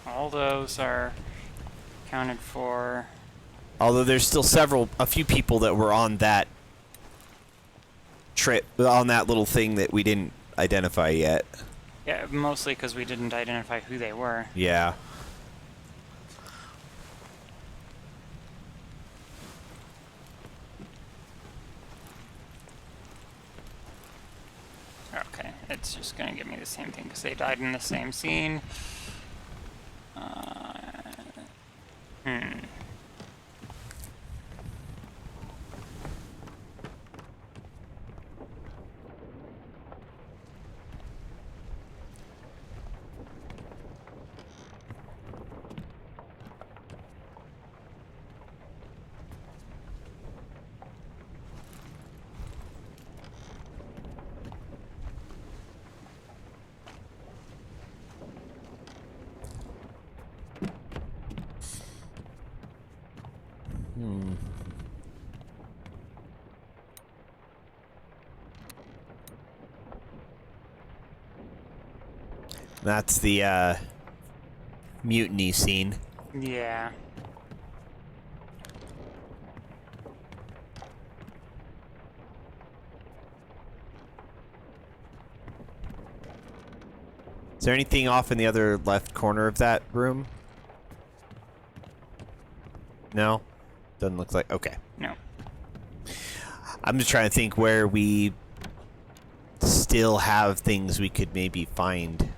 All those are accounted for. Although there's still a few people that were on that trip, on that little thing that we didn't identify yet. Yeah, mostly because we didn't identify who they were. Yeah. Okay, it's just gonna give me the same thing because they died in the same scene. That's the mutiny scene. Yeah. Is there anything off in the other left corner of that room? No? Doesn't look like... okay. No. I'm just trying to think where we still have things we could maybe find.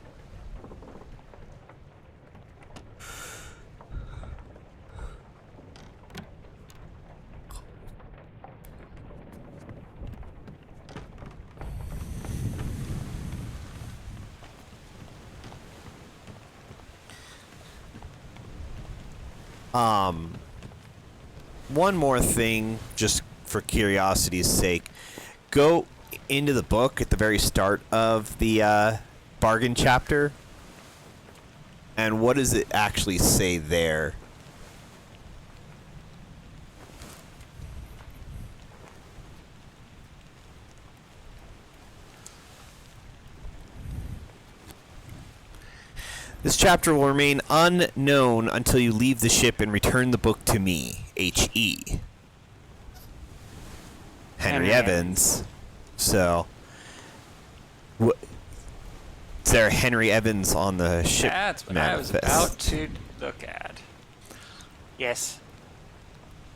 One more thing, just for curiosity's sake. Go into the book at the very start of the bargain chapter. And what does it actually say there? This chapter will remain unknown until you leave the ship and return the book to me, H.E. Henry Evans. So, is there Henry Evans on the ship? That's what manifest? I was about to look at. Yes.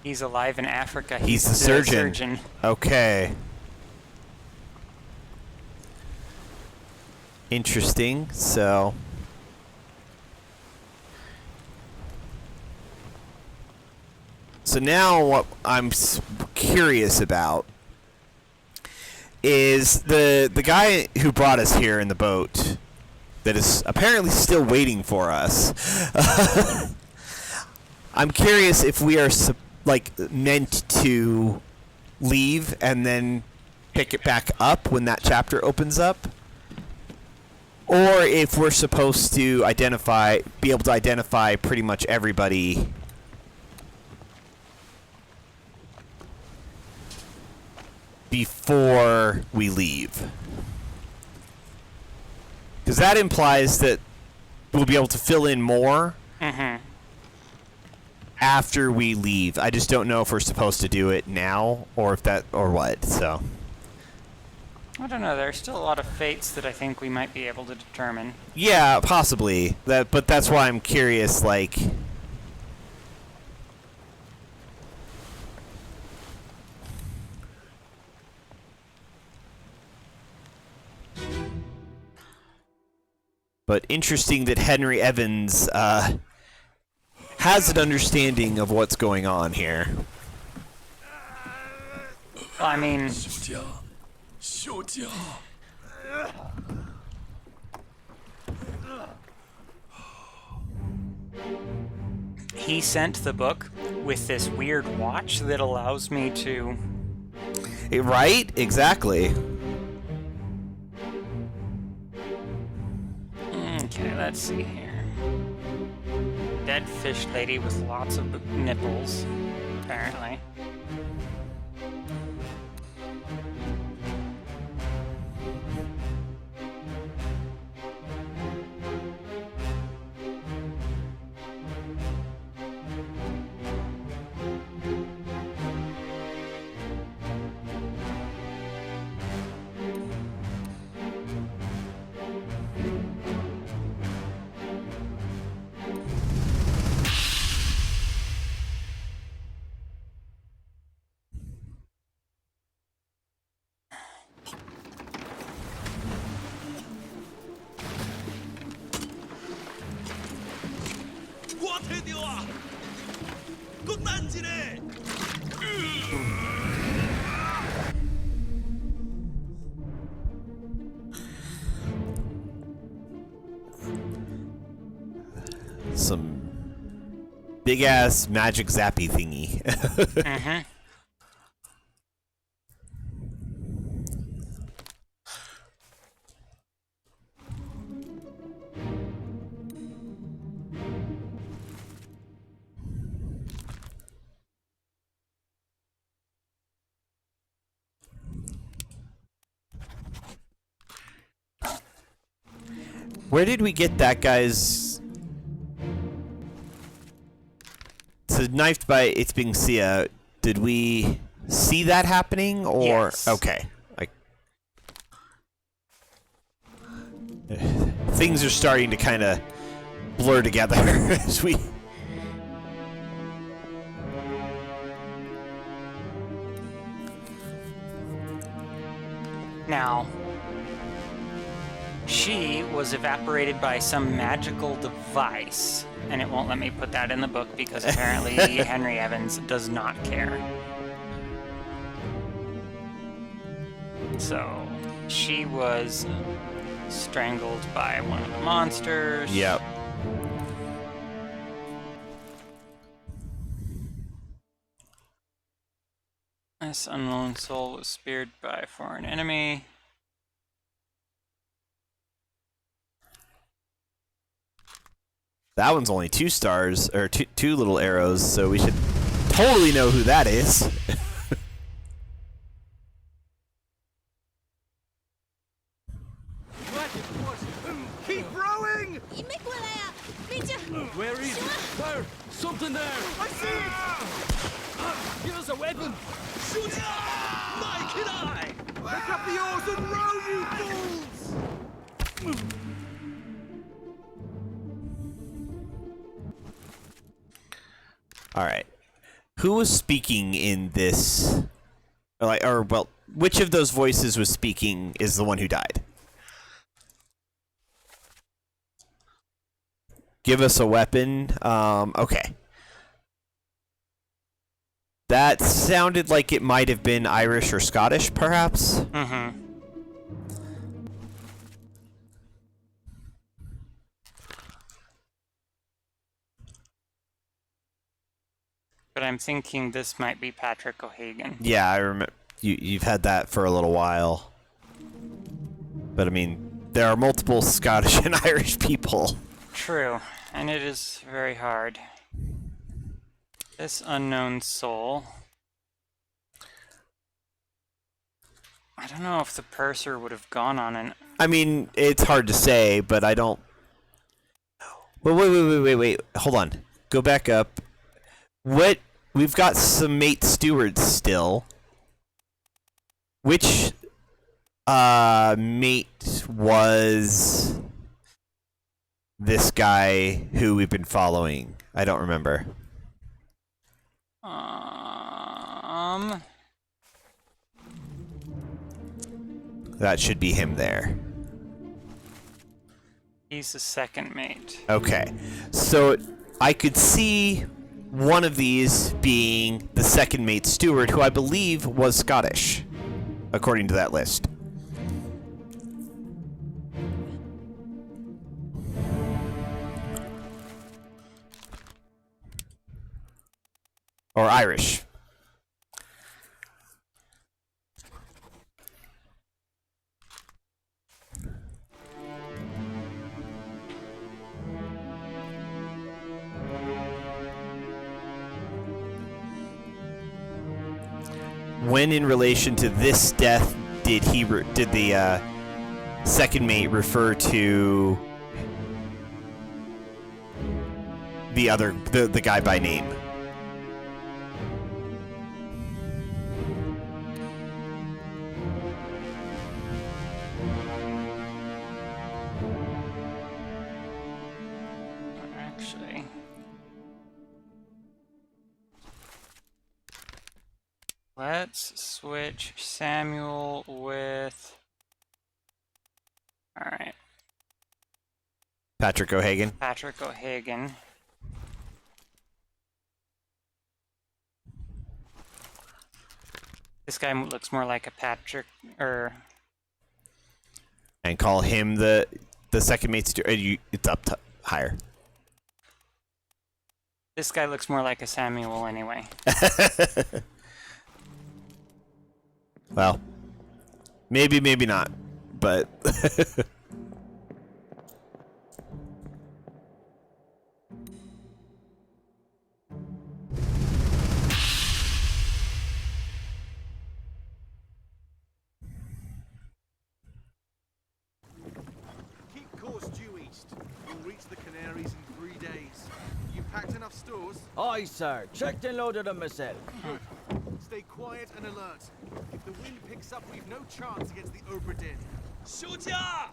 He's alive in Africa. He's the surgeon. Okay. Interesting. So, now what I'm curious about is the guy who brought us here in the boat that is apparently still waiting for us. I'm curious if we are meant to leave and then pick it back up when that chapter opens up, or if we're supposed to be able to identify pretty much everybody before we leave. Because that implies that we'll be able to fill in more after we leave. I just don't know if we're supposed to do it now or what. So I don't know. There's still a lot of fates that I think we might be able to determine. yeah, possibly. But that's why I'm curious. But interesting that Henry Evans has an understanding of what's going on here. Well, I mean, he sent the book with this weird watch that allows me to... Right? Exactly. Okay, let's see here. Dead fish lady with lots of nipples, apparently. Some big ass magic zappy thingy. Where did we get that guy's... So knifed by It's Being Sia. Did we see that happening, or... Yes. Okay. Things are starting to kind of blur together as we... Now, she was evaporated by some magical device, and it won't let me put that in the book because apparently Henry Evans does not care. So, she was strangled by one of the monsters. Yep. This unknown soul was speared by a foreign enemy. That one's only 2 stars, or two little arrows, so we should totally know who that is. Keep rowing! Where is it? There! Something there! I see it! Give us a weapon! Shoot! Mike and I! Pick up the oars and row, you fools! All right. Who was speaking in this? Well, which of those voices was speaking is the one who died? Give us a weapon. Okay. That sounded like it might have been Irish or Scottish, perhaps? Mm-hmm. But I'm thinking this might be Patrick O'Hagan. Yeah, I remember. You've had that for a little while. But, I mean, there are multiple Scottish and Irish people. True, and it is very hard. This unknown soul. I don't know if the purser would have gone on an... I mean, it's hard to say, but I don't... Wait. Hold on. Go back up. What? We've got some mate stewards still. Which mate was this guy who we've been following? I don't remember. That should be him there. He's the second mate. Okay. So I could see one of these being the second mate steward, who I believe was Scottish, according to that list. Or Irish. When in relation to this death did the second mate refer to the guy by name? Actually... Let's switch Samuel with... Alright. Patrick O'Hagan. Patrick O'Hagan. This guy looks more like a Patrick, And call him the second mate steward. It's up higher. This guy looks more like a Samuel anyway. Well, maybe not, but... Keep course due east. You'll reach the Canaries in 3 days. You packed enough stores? Aye, sir. Checked and loaded them myself. Good. Stay quiet and alert. If the wind picks up, we've no chance against the Obra Dinn. 休假！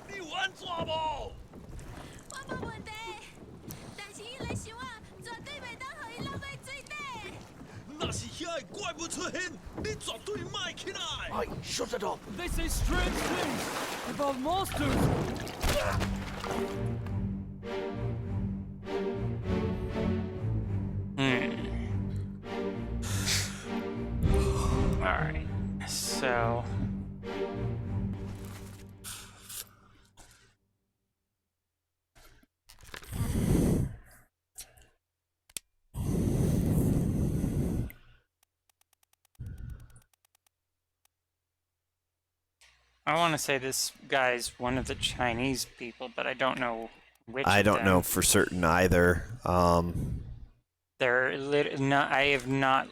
你玩抓不？我冇问题，但是伊来想啊，绝对袂当互伊落在水底。那是遐个怪物出现，你绝对卖起来！ Aye, shut it up. They say strange things about monsters. Alright, so... I want to say this guy's one of the Chinese people, but I don't know which I of don't them. know for certain either. I have not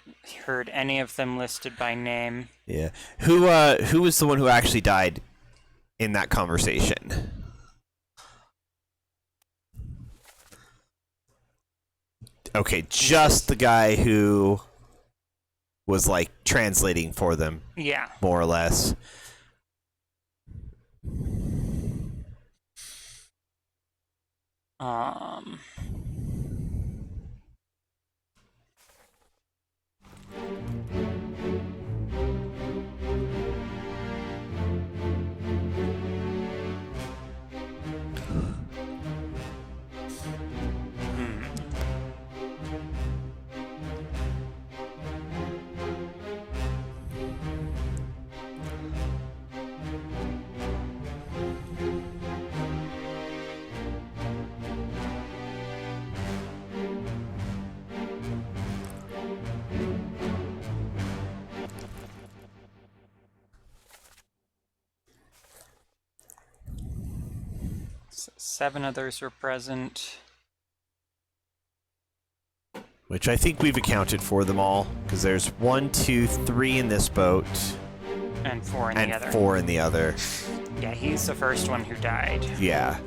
heard any of them listed by name. Yeah. Who was the one who actually died in that conversation? Okay, just the guy who was like translating for them. Yeah. More or less. Seven others were present. Which I think we've accounted for them all, because there's 1, 2, 3 in this boat. And 4 in the other. And 4 in the other. Yeah, he's the first one who died. Yeah.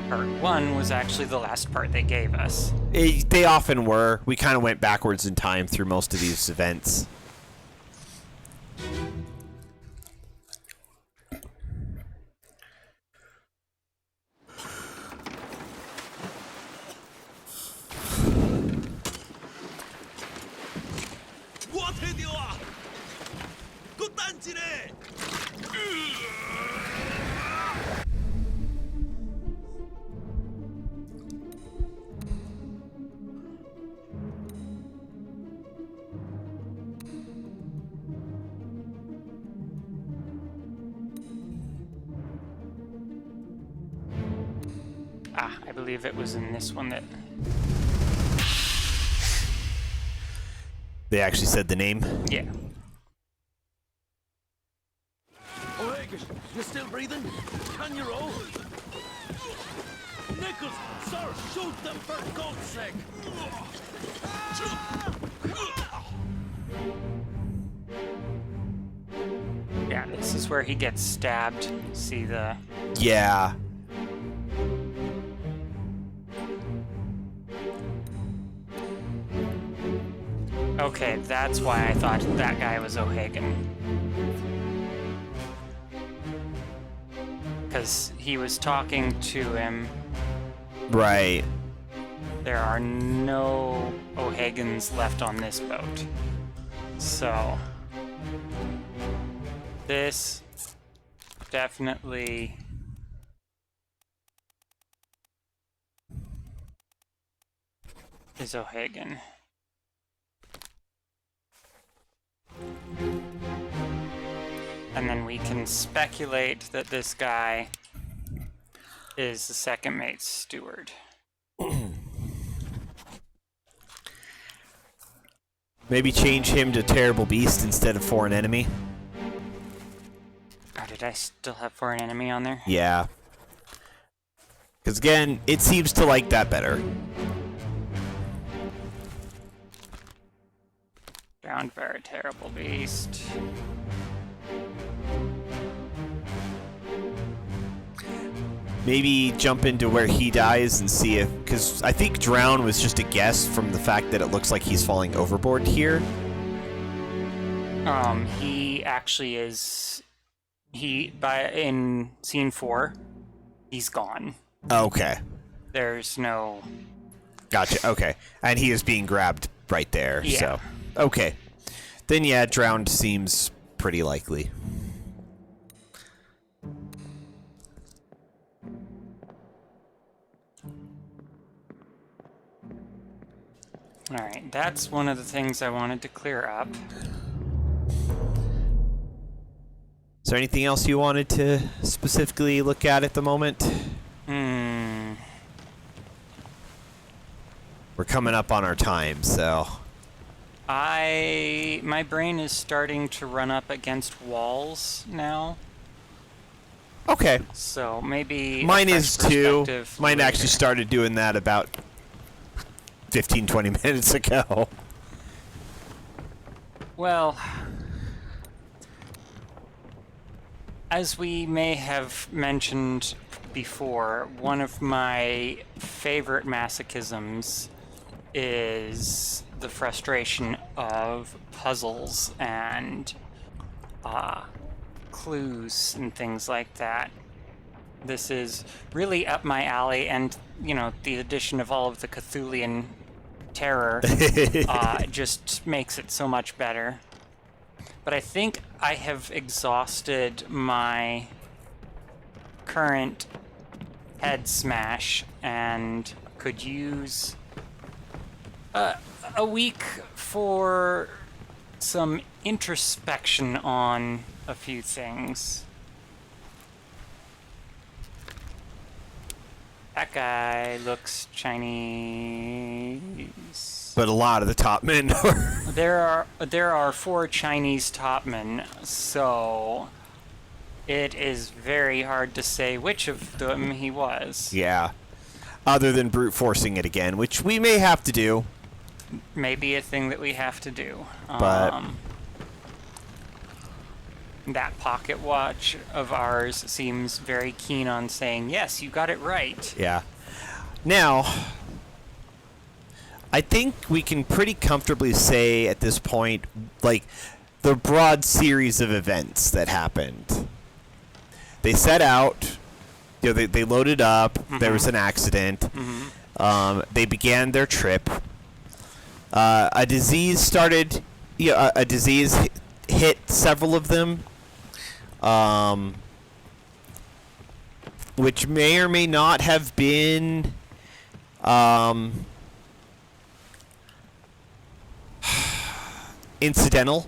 Part 1 was actually the last part they gave us. They often were. We kind of went backwards in time through most of these events. I believe it was in this one that... They actually said the name? Yeah. Oh, hey, you still breathing? Can you roll? Nichols, sir, shoot them for God's sake! Yeah, this is where he gets stabbed. See the... Yeah. Okay, that's why I thought that guy was O'Hagan. Because he was talking to him. Right. There are no O'Hagans left on this boat. So... this... definitely... is O'Hagan. And then we can speculate that this guy is the second mate's steward. Maybe change him to Terrible Beast instead of Foreign Enemy. Oh, did I still have Foreign Enemy on there? Yeah. Because again, it seems to like that better. Drowned by a terrible beast. Maybe jump into where he dies and see if... Because I think drown was just a guess from the fact that it looks like he's falling overboard here. He actually is... in scene 4, he's gone. Okay. There's no... Gotcha, okay. And he is being grabbed right there, Yeah. so... Okay. Then yeah, drowned seems pretty likely. Alright, that's one of the things I wanted to clear up. Is there anything else you wanted to specifically look at the moment? Hmm. We're coming up on our time, so... My brain is starting to run up against walls now. Okay. So maybe... Mine is too. Mine later. actually started doing that about 15-20 minutes ago. Well... as we may have mentioned before, one of my favorite masochisms is the frustration of puzzles and clues and things like that. This is really up my alley, and, you know, the addition of all of the Cthulhian terror just makes it so much better. But I think I have exhausted my current head smash and could use a week for some introspection on a few things. That guy looks Chinese. But a lot of the top men are. There are 4 Chinese topmen, so it is very hard to say which of them he was. Yeah. Other than brute forcing it again, which we may have to do. Maybe a thing that we have to do. But that pocket watch of ours seems very keen on saying, yes, you got it right. Yeah. Now, I think we can pretty comfortably say at this point, like, the broad series of events that happened. They set out, you know, they loaded up, there was an accident, they began their trip, a disease started, a disease hit several of them, which may or may not have been incidental.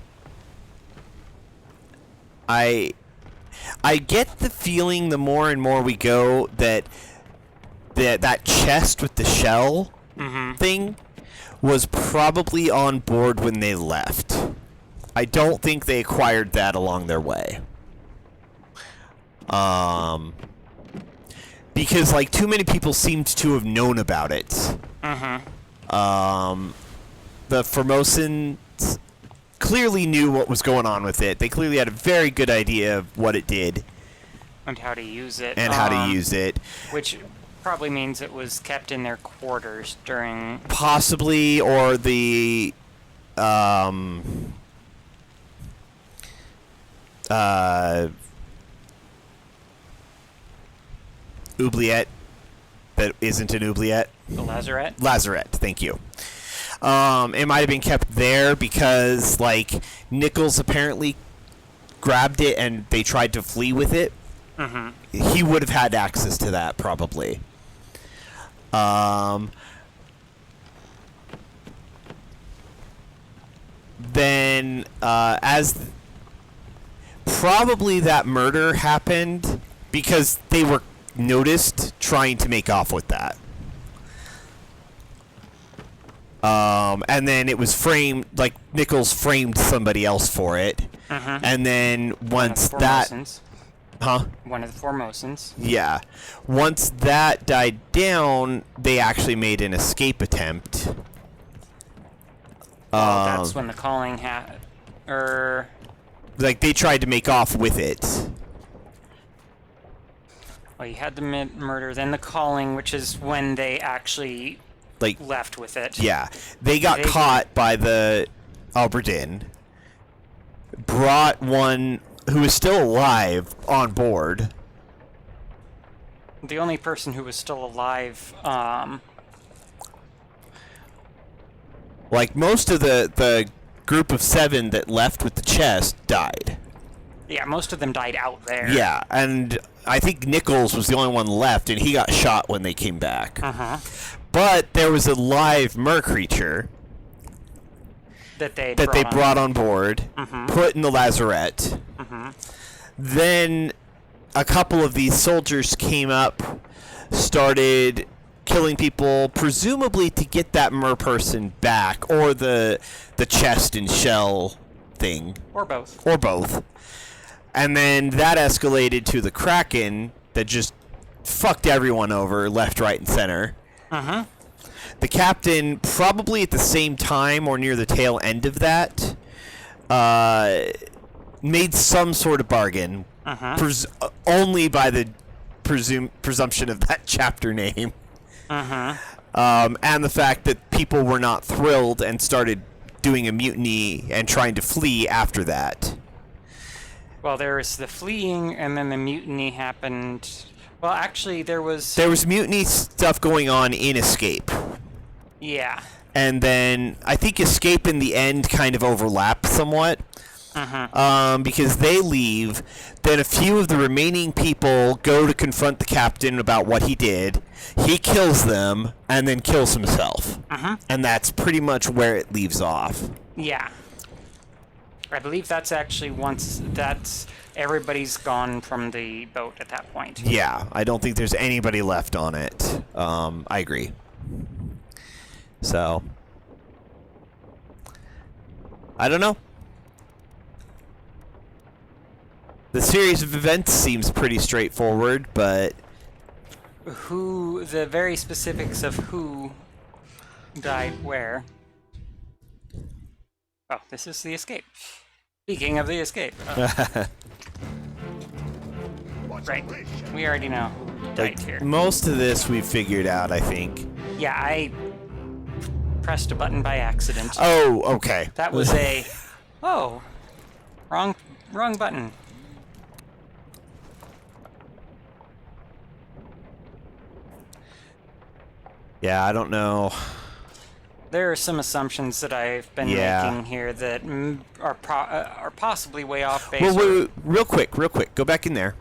I get the feeling the more and more we go that that chest with the shell thing was probably on board when they left. I don't think they acquired that along their way. Because, like, too many people seemed to have known about it. The Formosans clearly knew what was going on with it. They clearly had a very good idea of what it did. And how to use it. Which probably means it was kept in their quarters during... Possibly, or the... oubliette that isn't an oubliette. The lazarette? Lazarette, thank you. It might have been kept there because, like, Nichols apparently grabbed it and they tried to flee with it. He would have had access to that, probably. Then, as probably that murder happened because they were noticed trying to make off with that. And then it was framed, like, Nichols framed somebody else for it. And then once that... One of the Formosans. Yeah. Once that died down, they actually made an escape attempt. That's when the calling like, they tried to make off with it. Well, you had the murder, then the calling, which is when they actually... like, left with it. Yeah. They got caught by the Obra Dinn, brought one who is still alive on board. The only person who was still alive, like, most of the group of 7 that left with the chest died. Yeah, most of them died out there. Yeah, and I think Nichols was the only one left, and he got shot when they came back. But there was a live mer creature that they brought on board, put in the lazarette. Then a couple of these soldiers came up, started killing people, presumably to get that mer person back, or the chest and shell thing. Or both. And then that escalated to the Kraken that just fucked everyone over, left, right, and center. The captain, probably at the same time or near the tail end of that, made some sort of bargain, only by the presumption of that chapter name. Uh-huh. And the fact that people were not thrilled and started doing a mutiny and trying to flee after that. Well, there was the fleeing, and then the mutiny happened. Well, actually, there was mutiny stuff going on in Escape. Yeah. And then I think Escape in the end kind of overlap somewhat. Because they leave, then a few of the remaining people go to confront the captain about what he did. He kills them and then kills himself. And that's pretty much where it leaves off. Yeah. I believe that's actually everybody's gone from the boat at that point. Yeah, I don't think there's anybody left on it. I agree. So, I don't know. The series of events seems pretty straightforward, but the very specifics of who died where. Oh, this is the escape. Speaking of the escape. Right. We already know who died here. Most of this we've figured out, I think. Yeah, I pressed a button by accident. Oh, okay. That was wrong button. Yeah, I don't know. There are some assumptions that I've been making here that are possibly way off base. Well, wait, real quick. Go back in there.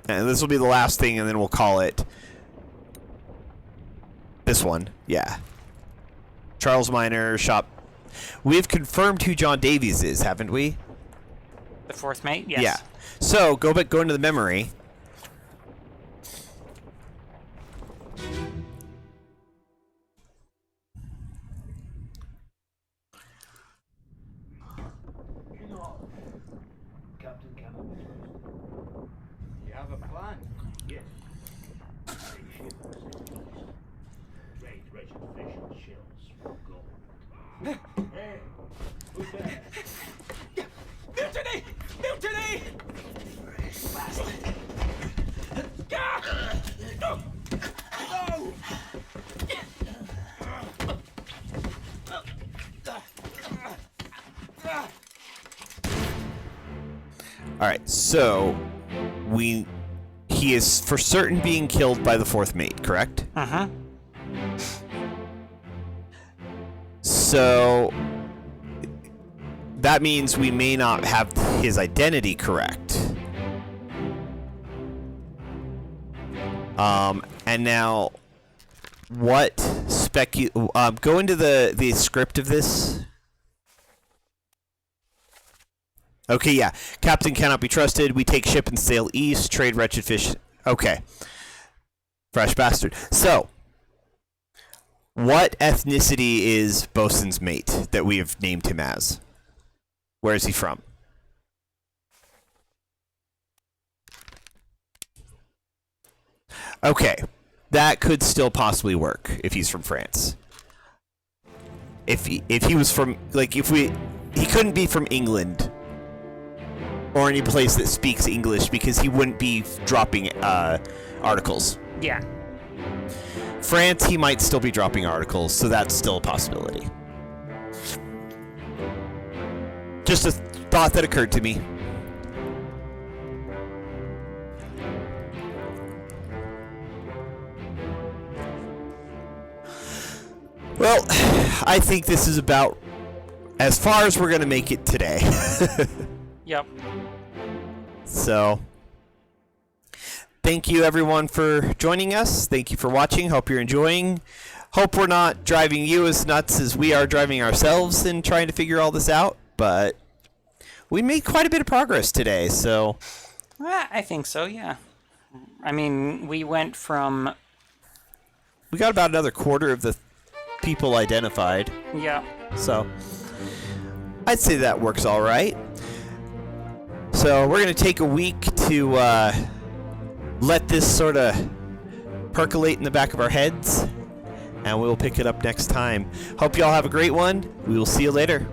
And this will be the last thing, and then we'll call it this one. Yeah. Charles Minor, shop. We've confirmed who John Davies is, haven't we? The fourth mate? Yes. Yeah. So, go into the memory. You have a plan? Yes. Take ship southeast. Trade wretched fish and shells for gold. Hey, who's there? Mutiny! Mutiny! No! Alright, so he is for certain being killed by the fourth mate, correct? So that means we may not have his identity correct. And now what go into the script of this. Okay, yeah. Captain cannot be trusted. We take ship and sail east. Trade wretched fish. Okay. Fresh bastard. So, what ethnicity is Bosun's mate that we have named him as? Where is he from? Okay. That could still possibly work if he's from France. If he was from, like, he couldn't be from England or any place that speaks English because he wouldn't be dropping articles. Yeah. France, he might still be dropping articles, so that's still a possibility. Just a thought that occurred to me. Well, I think this is about as far as we're going to make it today. Yep. So, thank you everyone for joining us. Thank you for watching. Hope you're enjoying. Hope we're not driving you as nuts as we are driving ourselves in trying to figure all this out. But we made quite a bit of progress today, so... I think so, yeah. I mean, we went from... We got about another quarter of the people identified. Yeah. So, I'd say that works all right. So, we're going to take a week to let this sort of percolate in the back of our heads, and we'll pick it up next time. Hope you all have a great one. We will see you later.